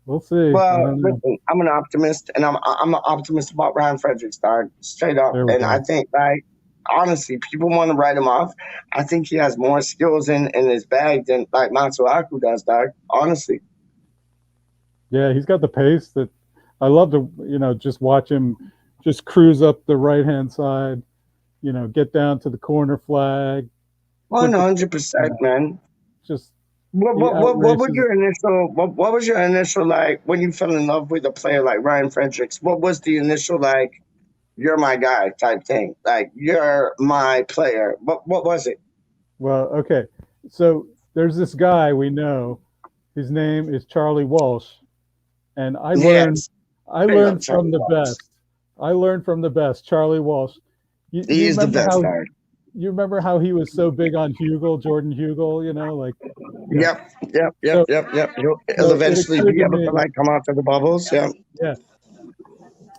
We'll see. I Well, don't know. listen, I'm an optimist, and I'm an optimist about Ryan Fredericks, dog, straight up. There we And I go. think, like, honestly, people want to write him off. I think he has more skills in his bag than like Matsuaku does, dog. Honestly, Yeah, he's got the pace that I love to, just watch him just cruise up the right hand side, get down to the corner flag, put the, 100%, man. just he What was outraces. your initial what was your initial like when you fell in love with a player like Ryan Fredericks? What was the initial like you're my guy type thing? Like you're my player. What was it? Well, okay. So there's this guy we know. His name is Charlie Walsh, and Yes, I straight up learned Charlie from the Watts. best. I learned from the best, Charlie Walsh. He You is the remember best, how dog. he was so big on Hugel, Jordan Hugel, like yeah. Yep. So He'll it eventually occurred be to able to me, like come out of the bubbles. Yeah. yeah,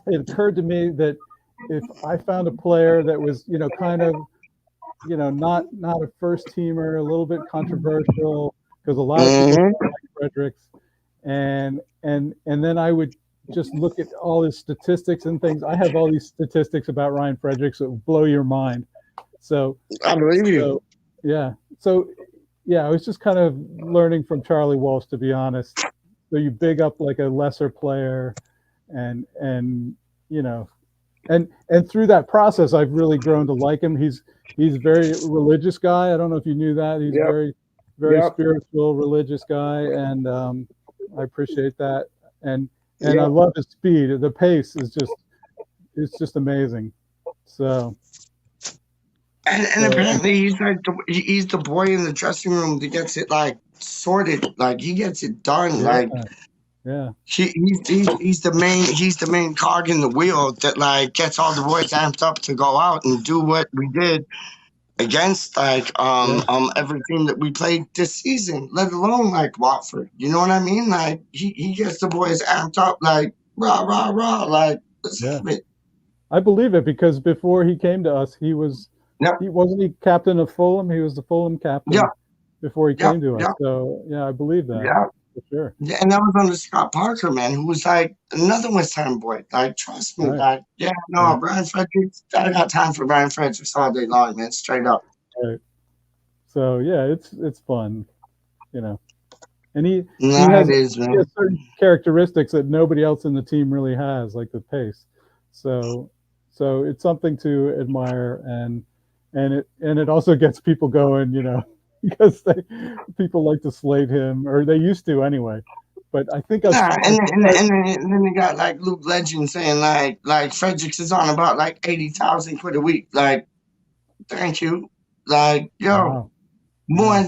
it occurred to me that if I found a player that was, kind of, not a first teamer, a little bit controversial, because a lot of people Mm-hmm. don't like Fredericks, and then I would just look at all his statistics and things. I have all these statistics about Ryan Fredericks that will blow your mind. So I believe you. so yeah. So yeah, I was just kind of learning from Charlie Walsh, to be honest. So you big up like a lesser player, and you know, and through that process, I've really grown to like him. He's a very religious guy. I don't know if you knew that. He's Yep. very Yep. spiritual, religious guy, and I appreciate that. And I Yep. love his speed. The pace is just amazing. So And apparently he's like he's the boy in the dressing room that gets it like sorted. Like he gets it done. Yeah, Like yeah, he's the main cog in the wheel that like gets all the boys amped up to go out and do what we did against like yeah, every team that we played this season, let alone like Watford. You know what I mean? Like he gets the boys amped up like rah rah rah like let's yeah. have it. I believe it because before he came to us, Yep, he wasn't he captain of Fulham. He was the Fulham captain yep, before he yep, came to us. yep, So yeah, I believe that yep. for sure. Yeah, and that was under Scott Parker, man, who was like another West Ham boy. Like, trust me, Right, like, yeah, no, right, Brian Fredericks, I got time for Brian Fredericks all day long, man, straight up. right. So yeah, it's fun, you know. And he Nah, has it is, he has man. certain characteristics that nobody else in the team really has, like the pace. So it's something to admire, and it also gets people going, you know, because people like to slate him, or they used to anyway. But Nah, and then they got like Luke Legend saying like Fredericks is on about like 80,000 quid a week. Like, thank you. Like, yo, wow, yeah,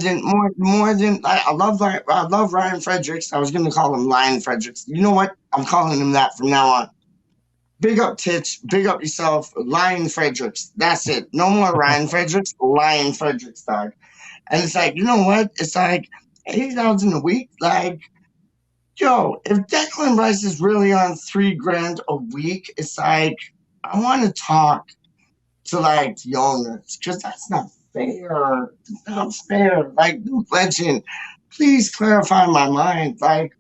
more than I love Ryan Fredericks. I was gonna call him Lion Fredericks. You know what? I'm calling him that from now on. Big up Titch, big up yourself, Lion Fredericks. That's it. No more Ryan Fredericks, Lion Fredericks, dog. And it's like, you know what? It's like 80,000 a week. Like, yo, if Declan Rice is really on $3,000 a week, it's like I want to talk to like the owners because that's not fair. It's not fair. Like Luke Legend, please clarify my mind. Like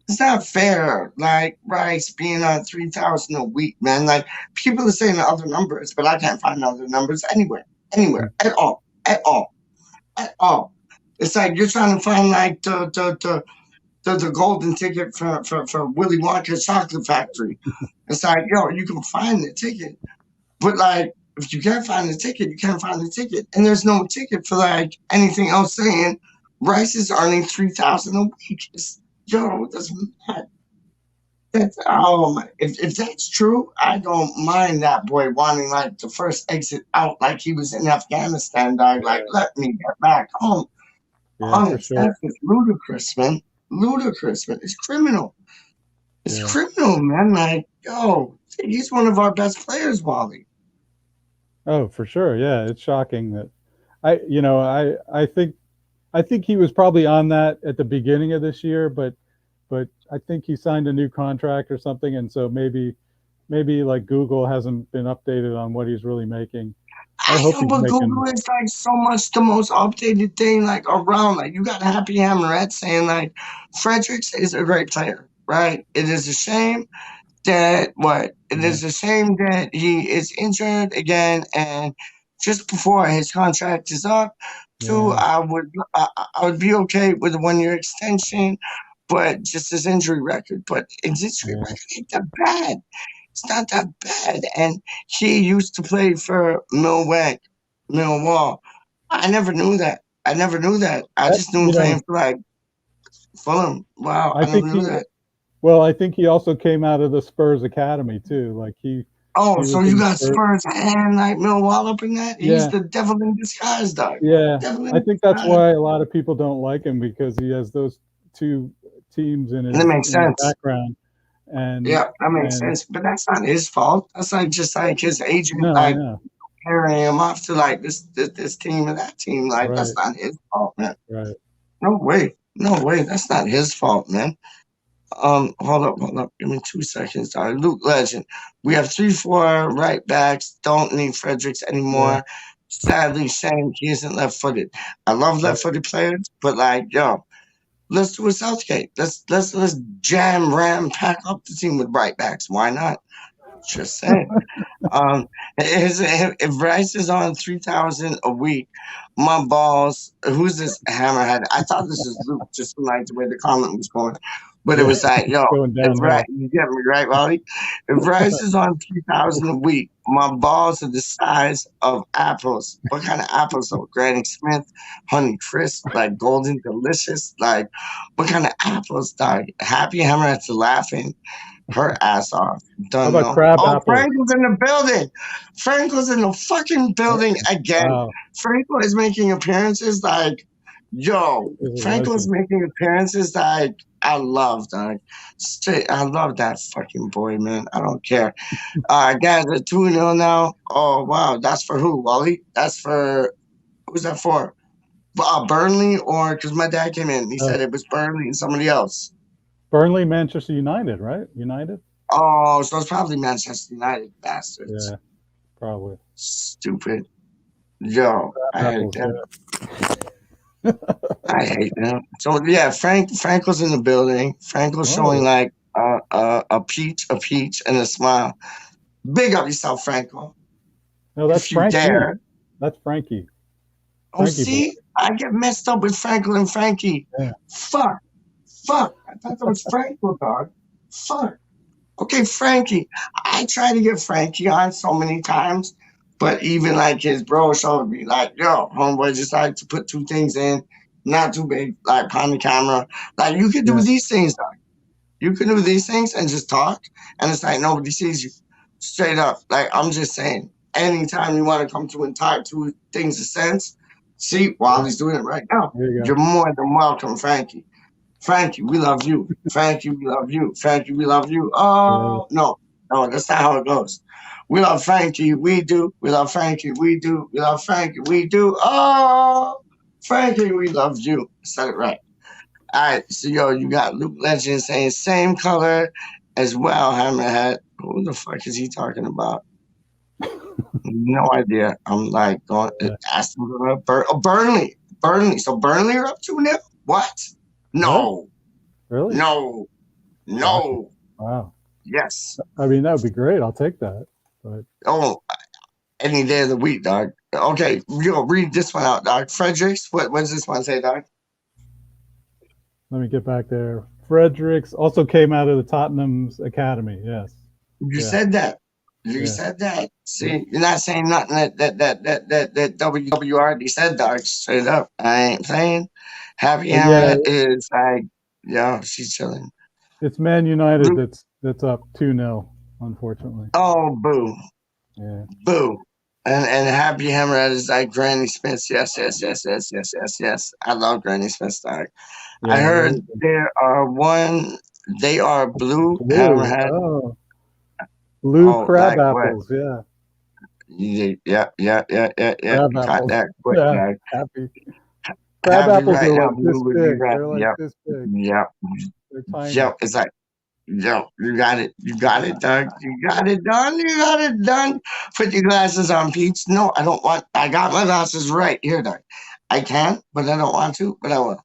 it's not fair. Like Rice being on 3,000 a week, man. Like people are saying other numbers, but I can't find other numbers anywhere, at all, at all, at all. It's like you're trying to find like the golden ticket for Willy Wonka's chocolate factory. It's like, yo, you can find the ticket, but like if you can't find the ticket, you can't find the ticket. And there's no ticket for like anything else saying Rice is earning 3,000 a week. Yo, that's mad. That's if that's true, I don't mind that boy wanting like the first exit out like he was in Afghanistan, dog. Like, let me get back home. yeah, for Honest, sure, that's just ludicrous, man. Ludicrous, man. It's criminal. It's yeah. criminal, man. Like, yo, he's one of our best players, Wally. Oh, for sure, yeah. It's shocking that you know, I think he was probably on that at the beginning of this year, but I think he signed a new contract or something, and so maybe like Google hasn't been updated on what he's really making. I I hope know, he's but making. Google is like so much the most updated thing like around. Like you got Happy Hammerette saying like Fredericks is a great player, right? It is a shame that what it Yeah, is a shame that he is injured again and just before his contract is up. Two, yeah, I would be okay with a 1 year extension, but just his injury record. But his injury yeah. record ain't that bad. It's not that bad. And he used to play for Millwall. I never knew that. I never knew that. I That just knew him you playing know, for like Fulham. Wow, I I never think knew he. that. Well, I think he also came out of the Spurs academy too. Like Oh, he so was you in got Spurs. Spurs and like Millwall up in that? He's Yeah, the devil in disguise, dog. yeah. Devil I in think that's disguise. why a lot of people don't like him because he has those two teams That makes in his sense. background, and Yeah, that makes and sense. But that's not his fault. That's like just like his agent, no, I like know. carrying him off to like this team and that team. Like that's Right, not his fault, man. right. No way. No way. That's not his fault, man. Hold up. Give me 2 seconds, dog. Luke Legend. We have 3-4 right backs. Don't need Fredericks Yeah, anymore. Sadly, shame he isn't left footed. I love right. left footed players, but like, yo, let's do a Southgate. Let's jam ram pack up the team with right backs. Why not? Just saying. Um, if Rice is on 3,000 a week, my balls. Who's this hammerhead? I thought this was Luke, just from like the way the comment was going, but it Yeah, was like, yo, going if Rice, downhill. you get me right, Wally. If Rice is on 3,000 a week, my balls are the size of apples. What kind of apples though? Granny Smith, Honey Crisp, like Golden Delicious, like what kind of apples, dog? Happy Hammerheads are laughing. her ass off. How Done about though. crab Oh, apples? Frank was in the building. Frank was in the fucking building again. Wow, Franco is making appearances like, yo, he's a Franco's legend. making appearances like I love, dog. Straight, I love that fucking boy, man. I don't care. Guys, are 2-0 now. Oh, wow. That's for who, Wally? That's for, who's that for? Burnley, or because my dad came in, he Uh, said it was Burnley and somebody else. Burnley, Manchester United, right? United? Oh, so it's probably Manchester United, bastards. Yeah, probably. Stupid. Yo, I hate Apples, them. yeah. I hate them. So yeah, Frank was in the building. Frank was showing Oh, like a peach, and a smile. Big up yourself, Franco. no, that's If you Frankie. dare. That's Frankie. Oh, Frankie boy. see, I get messed up with Franklin and Frankie. Yeah. Fuck. I thought that was Franco, dog. Fuck. Okay, Frankie. I try to get Frankie on so many times, but even like his bro showed me, like, yo, homeboy just like to put 2 things in, not too big, like on the camera. Like, you can do Yeah. these things, dog. You can do these things and just talk, and it's like nobody sees you. Straight up. Like, I'm just saying, anytime you want to come to and talk to things of sense, see, Wally's doing it right now. There you go. You're more than welcome, Frankie. Frankie, we love you. Frankie, we love you. Frankie, we love you. Oh, no, that's not how it goes. We love Frankie, we do. We love Frankie, we do. We love Frankie, we do. Oh, Frankie, we love you. Said it right. All right, so yo, you got Luke Legend saying same color as well, Hammerhead. Who the fuck is he talking about? No idea. I'm like going asking about Burnley. So Burnley are up 2-0? What? No. Really? No. Wow. Yes. I mean, that would be great. I'll take that. But Oh, any day of the week, dog. Okay, yo, read this one out, dog. Fredericks, what does this one say, dog? let me get back there. Fredericks also came out of the Tottenham's academy. Yes. You Yeah. said that. You Yeah. said that. See, you're not saying nothing that W already said, dog. Straight up. I ain't saying. Happy Yeah. Hammer is like, yo, she's chilling. It's Man United Luke- that's up 2-0, unfortunately. Oh, boo. Yeah. Boo. And Happy Hammerhead is like Granny Smith. Yes. I love Granny Smith, dog. Yeah, I heard they are blue blue. Hammerhead. Oh. Blue Oh, crab like what? apples, yeah. Yeah. Crab Got apples. that quick, Yeah, dog. happy. Crab Happy apples right are now, like blue this would be big. red. They're like Yep. this big. Yep. They're tiny. Yep. It's like, yo, you got it, dog. You got it done. Put your glasses on, Peach. No, I don't want. I got my glasses right here, dog. I can, but I don't want to, but I will.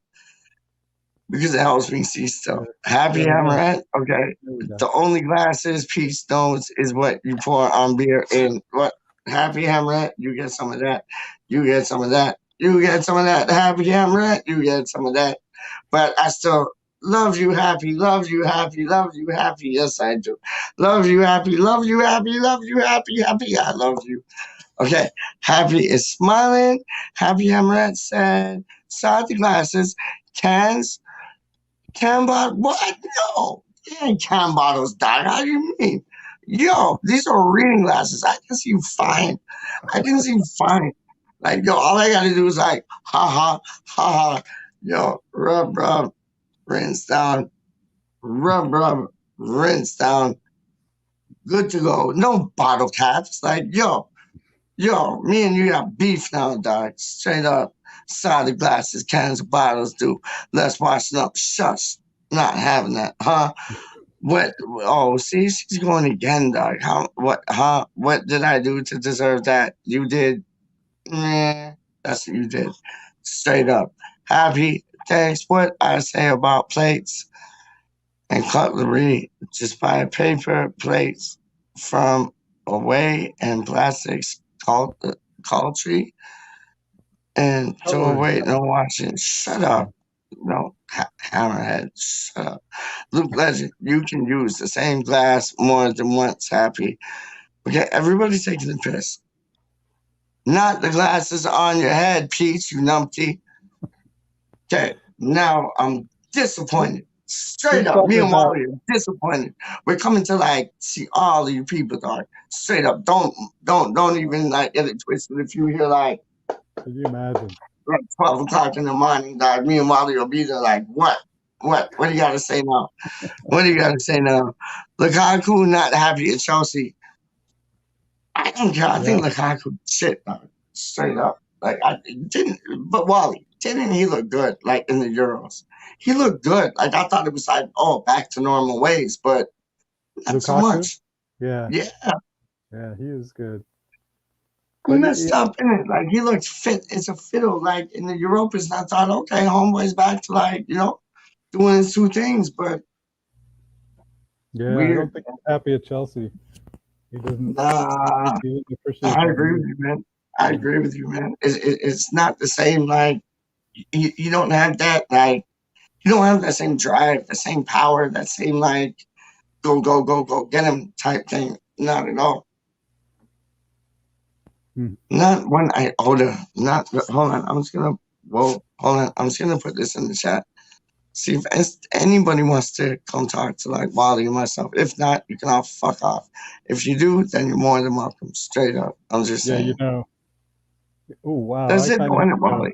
Because it helps me see stuff. Happy Yeah. Hammerhead. Okay. There we go. The only glasses Peach knows is what you pour on beer in what Happy Hammerhead. You get some of that. You get some of that. You get some of that. Happy Hammerhead. You get some of that. But I still love you, happy. Love you, happy. Love you, happy. Yes, I do. Love you, happy. Love you, happy. Love you, happy. Happy. I love you. Okay. Happy is smiling. Happy Hammerhead said, saw the glasses. Can bottle? What? No. They ain't can bottles, dog. How do you mean? Yo, these are reading glasses. I can see fine. Like, yo, all I gotta do is like, ha ha. Yo, rub, rinse down. Rub, rinse down. Good to go. No bottle caps. Like, yo, me and you got beef now, dog. Straight up. Solid glasses, cans, bottles, do. Let's wash it up. Shush. Not having that, huh? What? Oh, see, she's going again, dog. What did I do to deserve that? You did. That's what you did. Straight up. Happy. Thanks. What I say about plates and cutlery. Just buy paper plates from away and plastics culture and throw away no washing. Shut up. No, Hammerhead, shut up. Luke Legend, you can use the same glass more than once, Happy. Okay, everybody's taking the piss. Not the glasses on your head, Peach, you numpty. Okay, now I'm disappointed. Straight He's up, me talking and about Wally are disappointed. We're coming to like see all of you people, dog. Straight up, don't even like get it twisted. If you hear Can you imagine? like 12 o'clock in the morning, dog, me and Wally will be there like, what do you gotta say now? What do you gotta say now? Lukaku not happy at Chelsea. I don't care. I think Yeah. Lukaku shit, dog. Straight up. Like I didn't, but Wally didn't he look good? Like in the Euros, he looked good. Like I thought it was like, oh, back to normal ways, but not so Lukaku? much. Yeah. Yeah, Yeah, he is good. he But messed up in it. Like he looked fit. It's a fiddle. Like in the Europe, it's not thought okay. Homeboy's back to like doing his two things, but yeah, I don't weird. think he's happy at Chelsea. He doesn't. Nah, He doesn't appreciate I that agree with move. you, man. I Yeah. agree with you, man. It's not the same. Like you don't have that. Like you don't have that same drive, the same power, that same like go get him type thing. Not at all. Hmm. Not when I older. Not hold on. I'm just gonna hold on. I'm just gonna put this in the chat. See if anybody wants to come talk to like Wally and myself. If not, you can all fuck off. If you do, then you're more than welcome. Straight up. I'm just Yeah, saying. Oh wow, That's I it. kind of Going to Wally.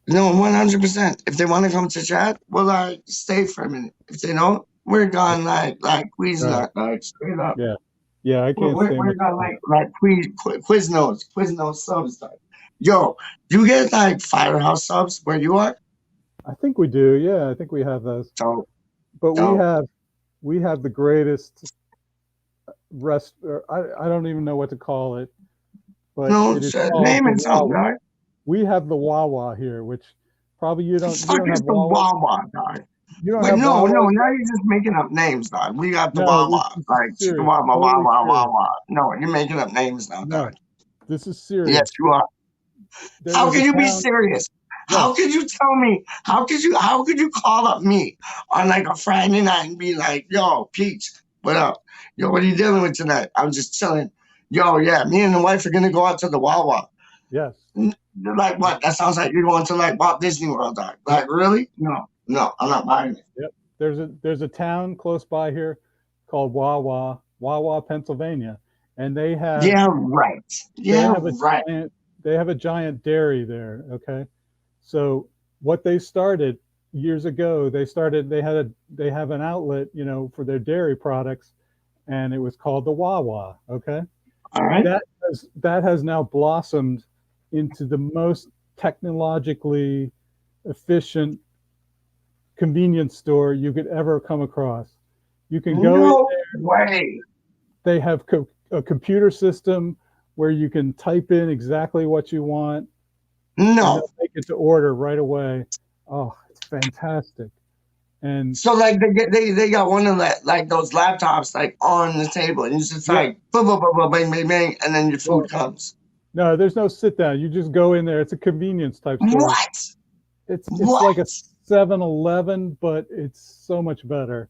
No, 100%. If they want to come to chat, we'll like stay for a minute. If they don't, we're gone like Quiznos, like straight up. yeah, yeah. I We're, can't we're, stay we're much gone longer. like Quiznos subs. Like, yo, you get like Firehouse subs where you are? I think we do. Yeah, I think we have those. Dope, But dope. we have the greatest rest. Or I don't even know what to call it, but No, it is shit, called name the it something, Wawa. dog. We have the Wawa here, which probably you The don't. You fuck don't is have the Wawas. Wawa, dog? You don't Wait, have no, Wawas. now you're just making up names, dog. We got the No, Wawa, this is like serious. Wawa, Totally Wawa, serious. Wawa. No, you're making up names now, No, dog. this is Yes, serious. you are. There How was a can you be town. serious? Yes. How could you tell me? How could you call up me on like a Friday night and be like, yo, Peach, what up? Yo, what are you dealing with tonight? I'm just chilling. Yo, yeah, me and the wife are gonna go out to the Wawa. Yes. You're like, what? That sounds like you're going to like Walt Disney World, dog. Like, really? No, I'm not buying it. Yep. There's a town close by here called Wawa, Pennsylvania, and Yeah, right. they Yeah, have a right. giant they have a giant dairy there. Okay, so what they started years ago, they have an outlet, for their dairy products, and it was called the Wawa. Okay, All right. that has now blossomed into the most technologically efficient convenience store you could ever come across. You can go in No there. way. They have a computer system where you can type in exactly what you want, and No. they'll make it to order right away. Oh, it's fantastic. And So like they got one of that like those laptops like on the table and it's just yeah, like boom, boom, boom, boom, bang, bang, bang, and then your well, food comes. no, there's no sit down. You just go in there. It's a convenience type store. What? It's like a What? 7-Eleven, but it's so much better.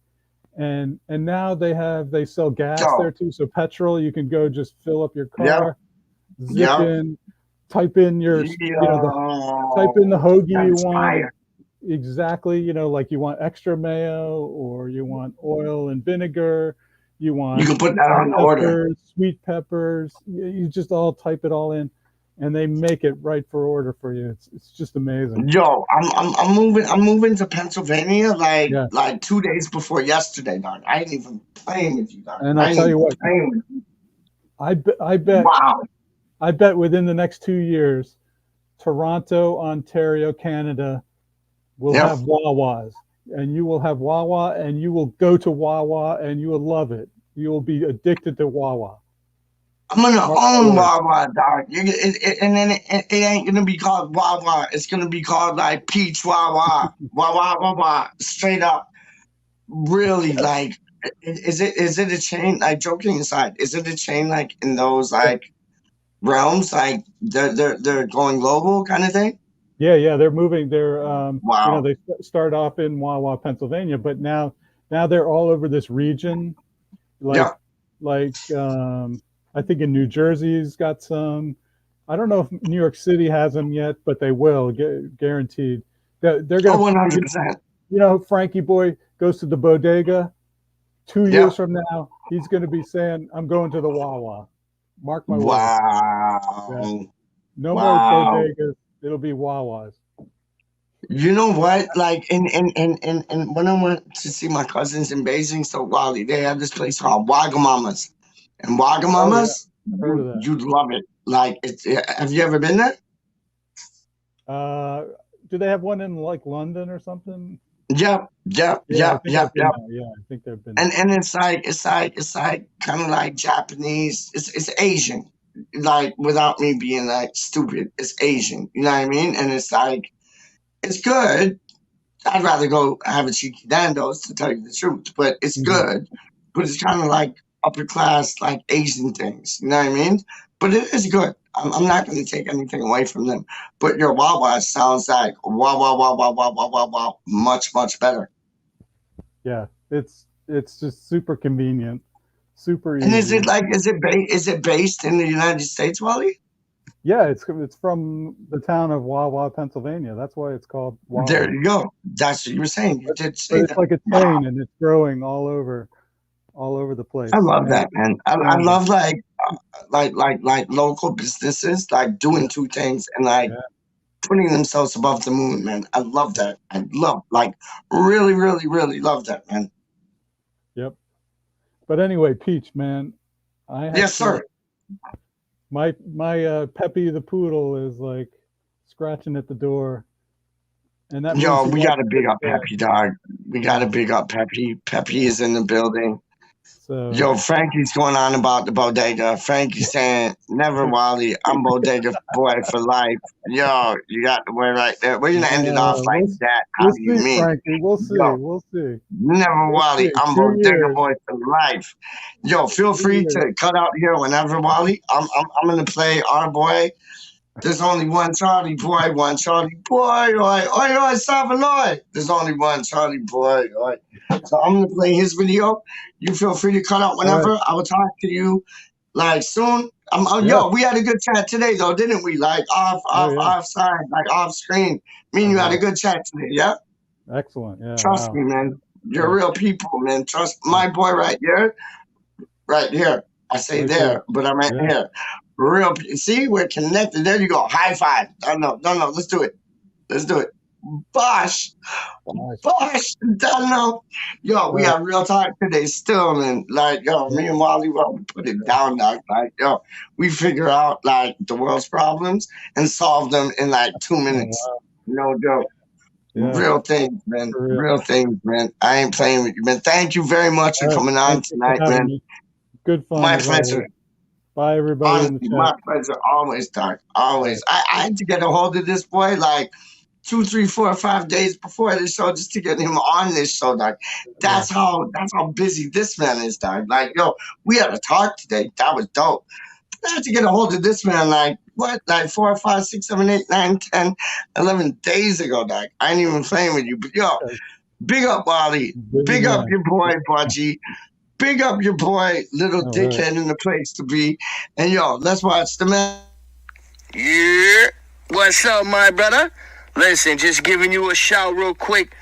And now they sell gas Yo. there too. So petrol, you can go just fill up your Yeah. car, zip Yeah. in, type in Yo. type in the hoagie you That's want. fire. Exactly, like you want extra mayo, or you want oil and vinegar, you You want can put that on the order. peppers, sweet peppers. You just all type it all in, and they make it right for order for you. It's just amazing. Yo, I'm moving to Pennsylvania Yeah, like 2 days before yesterday, dog. I ain't even playing with you, dog. and I I'll ain't tell you even what, playing with you. I Wow. bet within the next 2 years, Toronto, Ontario, Canada will Yeah. have Wawas, and you will have Wawa, and you will go to Wawa, and you will love it. You will be addicted to Wawa. I'm gonna Mark my own words. Wawa, dog. And then it ain't gonna be called Wawa. It's gonna be called like Peach Wawa, Wawa, Wawa. Straight up, really. Like, is it a chain? Like, joking aside, is it a chain? Like in those like realms, like they're going global kind of thing. Yeah, they're moving. Wow. They start off in Wawa, Pennsylvania, but now they're all over this region. Like, Yeah. I think in New Jersey's got some. I don't know if New York City has them yet, but they will, guaranteed. They're Oh, going to 100%. Frankie Boy goes to the bodega. 2 Yeah. years from now, he's going to be saying, "I'm going to the Wawa." Mark my words. Wow. Yeah. No more Wow. bodegas. It'll be Wawas. You know what? Like, and when I went to see my cousins in Beijing, so Wally, they have this place called Wagamama's. And Oh yeah, Wagamama's, I've heard of that. you'd love it. Like, have you ever been there? Do they have one in like London or something? Yep, yep, Yeah, I yep, think yep, I've been yep. there. Yeah, I think they've been And there. and it's like kind of like Japanese. It's Asian, like without me being like stupid. It's Asian. You know what I mean? And it's like it's good. I'd rather go have a cheeky Nando's to tell you the truth, but it's Mhm. good. But it's kind of like upper class, like Asian things. You know what I mean? But it is good. I'm not going to take anything away from them. But your Wawa sounds like wow, wow, wow, wow, wow, wow, wow, wow, much better. Yeah, it's just super convenient, super And is easy. it like is it based in the United States, Wally? Yeah, it's from the town of Wawa, Pennsylvania. That's why it's called There Wawa. you go. That's what you were saying. You did But say it's that. like a Wow. chain, and it's growing all over the I place, love and that, man. I expanding. love like local businesses like doing two things and like Yeah, putting themselves above the moon, man. I love that. I love like really, really, really love that, man. yep. But anyway, Peach, man, I have Yes, to. sir. My Peppy the poodle is like scratching at the door, and that means Yo, he we wants gotta to go big up to bed. Peppy, dog. We gotta Yeah. big up Peppy. Peppy Yeah. is in the building. So Yo, Frankie's going on about the bodega. Frankie's saying, never Wally, I'm bodega boy for life. Yo, you got the boy right there. We're gonna end it off like we'll that. How we'll do you see, mean? Frankie. We'll see. Yo, We'll see. never We'll Wally, see. I'm 2 bodega years. boy for life. Yo, feel 2 free years. to cut out here whenever, Wally. I'm gonna play our boy. There's only one Charlie boy, one Charlie boy. Oi, Savaloy. There's only one Charlie boy. Oi. So I'm gonna play his video. You feel free to cut out All right. whenever. I will talk to you like soon. Yeah. Yo, we had a good chat today though, didn't we? Like Oh yeah. offside, like off screen. Me and Oh you had a yeah. good chat today, yeah? Excellent. Yeah. Trust Wow. me, man. You're Yeah. real people, man. Trust Yeah. my boy right here. Right here. I say Right there, there. but I meant Yeah. here. See, we're connected. There you go. High five. No. Let's do it. Let's do it. Bosh. Nice. Bosh. Dunno. Yo, we Yeah. have real talk today still, man. Like, yo, me and Wally, well, we put it down, dog. Like, yo, we figure out, like, the world's problems and solve them in, like, 2 Oh minutes. wow. No joke. Yeah. Real things, man. For real. Real things, man. I ain't playing with you, man. Thank you very much for All right. coming on Thank you for tonight, having man. me. Good fun My as always. pleasure. Bye, everybody in the Honestly, chat. my pleasure. Always, Doc. Always. I had to get a hold of this boy like 2, 3, 4, or 5 days before the show just to get him on this show, Doc. That's how busy this man is, Doc. Like, yo, we had a talk today. That was dope. I had to get a hold of this man like what, like 4, 5, 6, 7, 8, 9, 10, 11 days ago, Doc. I ain't even playing with you, but yo, big up Wally. Busy Big up man. your boy, Budgie. Big up your boy, little All right. dickhead in the place to be. And yo, let's watch the man. Yeah. What's up, my brother? Listen, just giving you a shout real quick.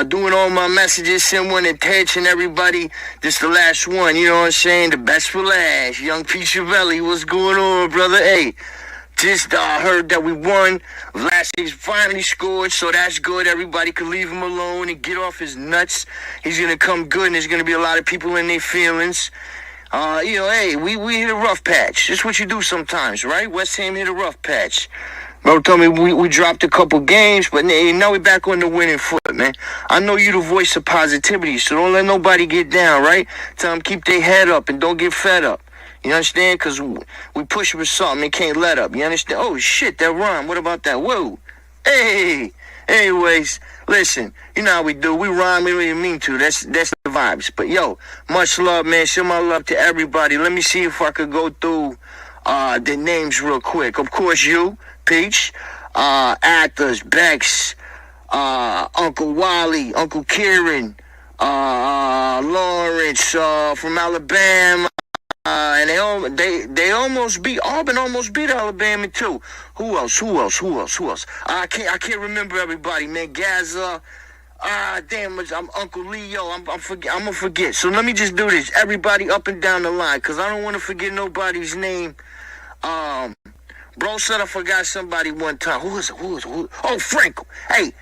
Doing all my messages, send one attention, everybody. This the last one, you know what I'm saying? The best for last. Young P. Chiavelli, what's going on, brother? Hey, just heard that we won. Vlasic finally scored, so that's good. Everybody could leave him alone and get off his nuts. He's going to come good, and there's going to be a lot of people in their feelings. Hey, we hit a rough patch. That's what you do sometimes, right? West Ham hit a rough patch. Bro told me we dropped a couple games, but now we're back on the winning foot, man. I know you the voice of positivity, so don't let nobody get down, right? Tell them keep their head up and don't get fed up. You understand? Because we push for something and can't let up. You understand? Oh, shit, that rhyme. What about that? Whoa. Hey. Anyways, listen, you know how we do. We rhyme, we don't even mean to. That's the vibes. But, yo, much love, man. Show my love to everybody. Let me see if I could go through the names real quick. Of course, you, Peach, Athos, Bex, Uncle Wally, Uncle Kieran, Lawrence from Alabama. And they almost beat Auburn. Almost beat Alabama too. Who else? I can't remember everybody, man. Gaza, Damn, I'm Uncle Leo. I'm gonna forget. So let me just do this. Everybody up and down the line, cause I don't want to forget nobody's name. Bro said I forgot somebody one time. Who was it? Oh, Franco. Hey,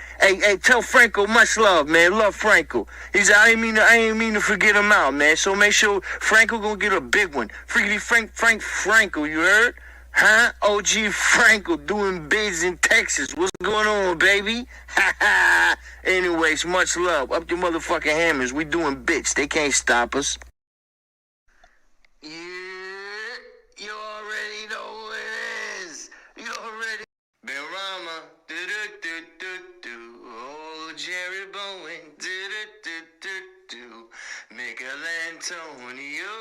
tell Franco much love, man. Love Franco. I ain't mean to forget him out, man. So make sure Franco gonna get a big one. Freaky Franco, you heard? Huh? OG Franco doing bids in Texas. What's going on, baby? Anyways, much love. Up your motherfucking hammers. We doing bits. They can't stop us. Yeah, you already know who it is. You already. Ben Rama. Do-do-do-do-do. Oh, Jerry Bowen. Do-do-do-do-do. Miguel Antonio.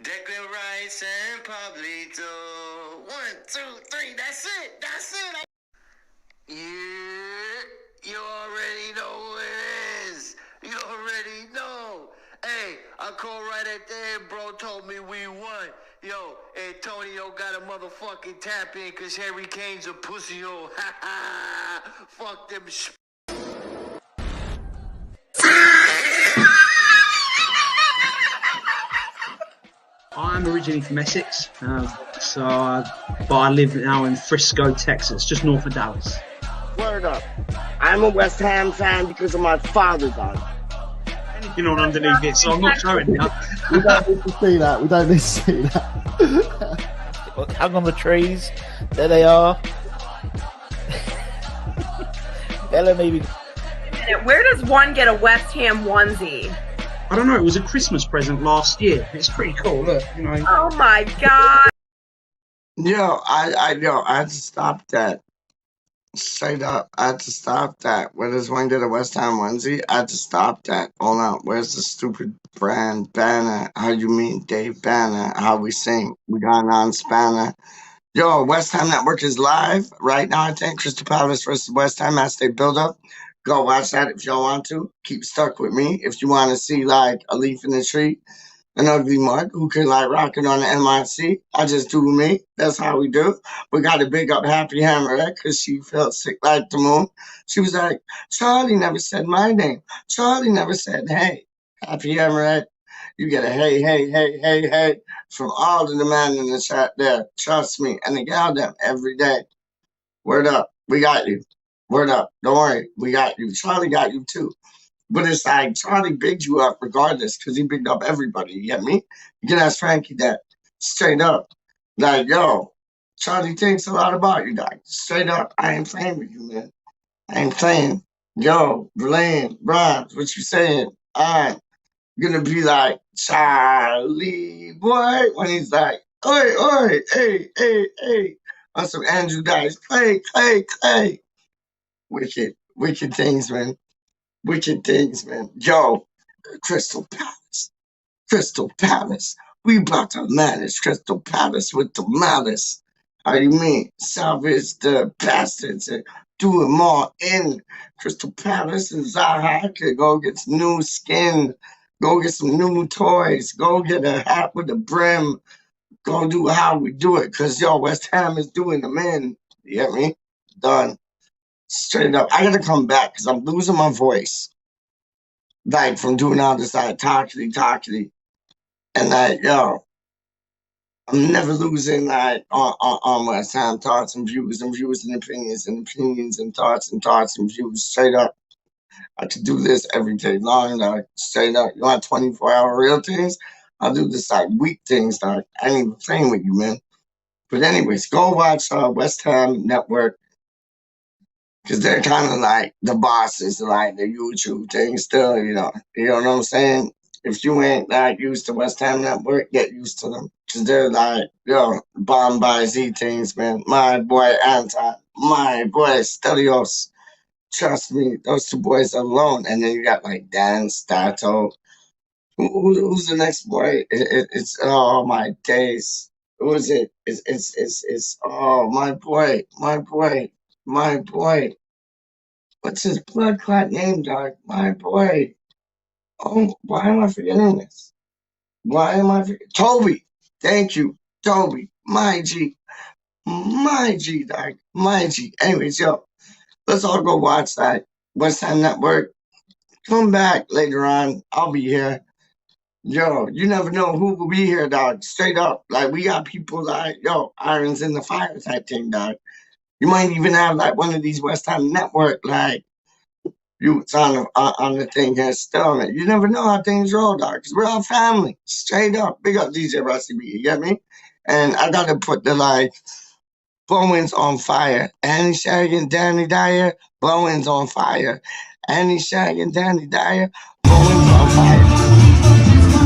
Declan Rice and Pablito. 1, 2, 3. That's it. Yeah, you already know who it is. You already know. Hey, I called right at the end, bro. Told me we won. Yo, Antonio got a motherfucking tap in because Harry Kane's a pussy hole. Ha ha. Fuck them. I'm originally from Essex, but I live now in Frisco, Texas, just north of Dallas. Word up. I'm a West Ham fan because of my father, dog. Anything on underneath it, so I'm not showing you. We don't need to see that. Hung on the trees. There they are. Bellamy. Where does one get a West Ham onesie? I don't know. It was a Christmas present last year. It's pretty cool. Look, you know. Oh my god. Yo, I had to stop that. Straight up, I had to stop that. Where does one get a West Ham onesie? I had to stop that. Hold on, where's the stupid brand banner? How you mean Dave Banner? How we sing? We got an on-spanner. Yo, West Ham Network is live right now. I think Crystal Palace versus West Ham as they build up. Go watch that if y'all want to. Keep stuck with me if you want to see like a leaf in the tree. An ugly mug who can like rock it on the MIC. I just do me. That's how we do. We got to big up Happy Hammerhead because she felt sick like the moon. She was like, Charlie never said my name. Charlie never said, hey, Happy Hammerhead. You get a hey from all of the men in the chat there. Trust me. And the gal them every day. Word up. We got you. Word up. Don't worry. We got you. Charlie got you too. But it's like Charlie bigged you up regardless because he bigged up everybody. You get me? You can ask Frankie that straight up. Like, yo, Charlie thinks a lot about you, guys. Straight up. I ain't playing with you, man. I ain't playing. Yo, Blaine, Rhymes, what you saying? I'm gonna be like, Charlie boy, when he's like, oi, hey. On some Andrew Dice. Clay. Wicked things, man. Wicked things, man. Yo, Crystal Palace. We about to manage Crystal Palace with the malice. How you mean? Salvage the bastards and do it more in Crystal Palace and Zaha could go get some new skin. Go get some new toys. Go get a hat with a brim. Go do how we do it. Because, yo, West Ham is doing them in. You get me? Done. Straight up. I got to come back because I'm losing my voice. Like, from doing all this, like, talkity. And, like, yo, I'm never losing, like, on West Ham thoughts and views and opinions and thoughts and views. Straight up. I could do this every day long, like, straight up. You want 24-hour real things? I'll do this, like, week things, like, I ain't even playing with you, man. But anyways, go watch West Ham Network. Because they're kind of like the bosses, like the YouTube thing still, you know what I'm saying? If you ain't like used to West Ham Network, get used to them. Because they're like, yo, bomb by Z things, man. My boy Anton, my boy Stelios. Trust me, those two boys alone. And then you got like Dan Stato. Who's the next boy? It's oh my days. Who is it? It's oh my boy. What's his blood clot name, dog? My boy. Oh, why am I forgetting this? Toby. Thank you, Toby. My G, dog. My G. Anyways, yo, let's all go watch that. West Ham Network. Come back later on. I'll be here. Yo, you never know who will be here, dog. Straight up. Like, we got people like, yo, irons in the fire type thing, dog. You might even have, like, one of these West Ham Network, like, youths on the thing here still, man. You never know how things roll, dog. Because we're all family. Straight up. Big up DJ Rusty B. You get me? And I got to put the, like, Bowens on fire. Annie Shaggy, Danny Dyer, Bowens on fire. Annie Shaggy, Danny Dyer, Bowens on fire.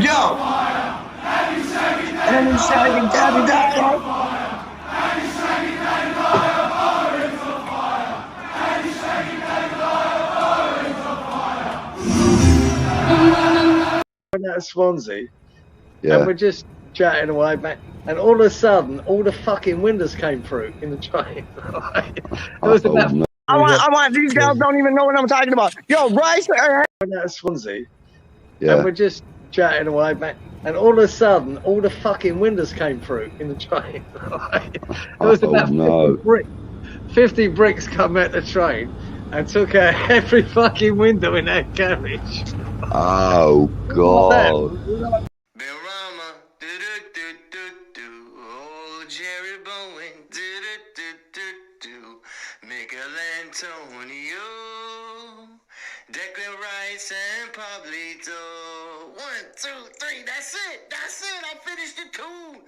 Yo! Annie Shaggy, Danny Dyer. Out of Swansea, Yeah. and we're just chatting away, man. And all of a sudden, all the fucking windows came through in the train. It was about. no. I want these girls don't even know what I'm talking about. Yo, Rice. Out of Swansea, Yeah. and we're just chatting away, man. And all of a sudden, all the fucking windows came through in the train. It was about 50 bricks come out the train and took out every fucking window in that carriage. Oh God. Belrama, oh Jerry Bowen, Michelangelo, Declan Rice and Pablito. 1, 2, 3, that's it. I finished the tune.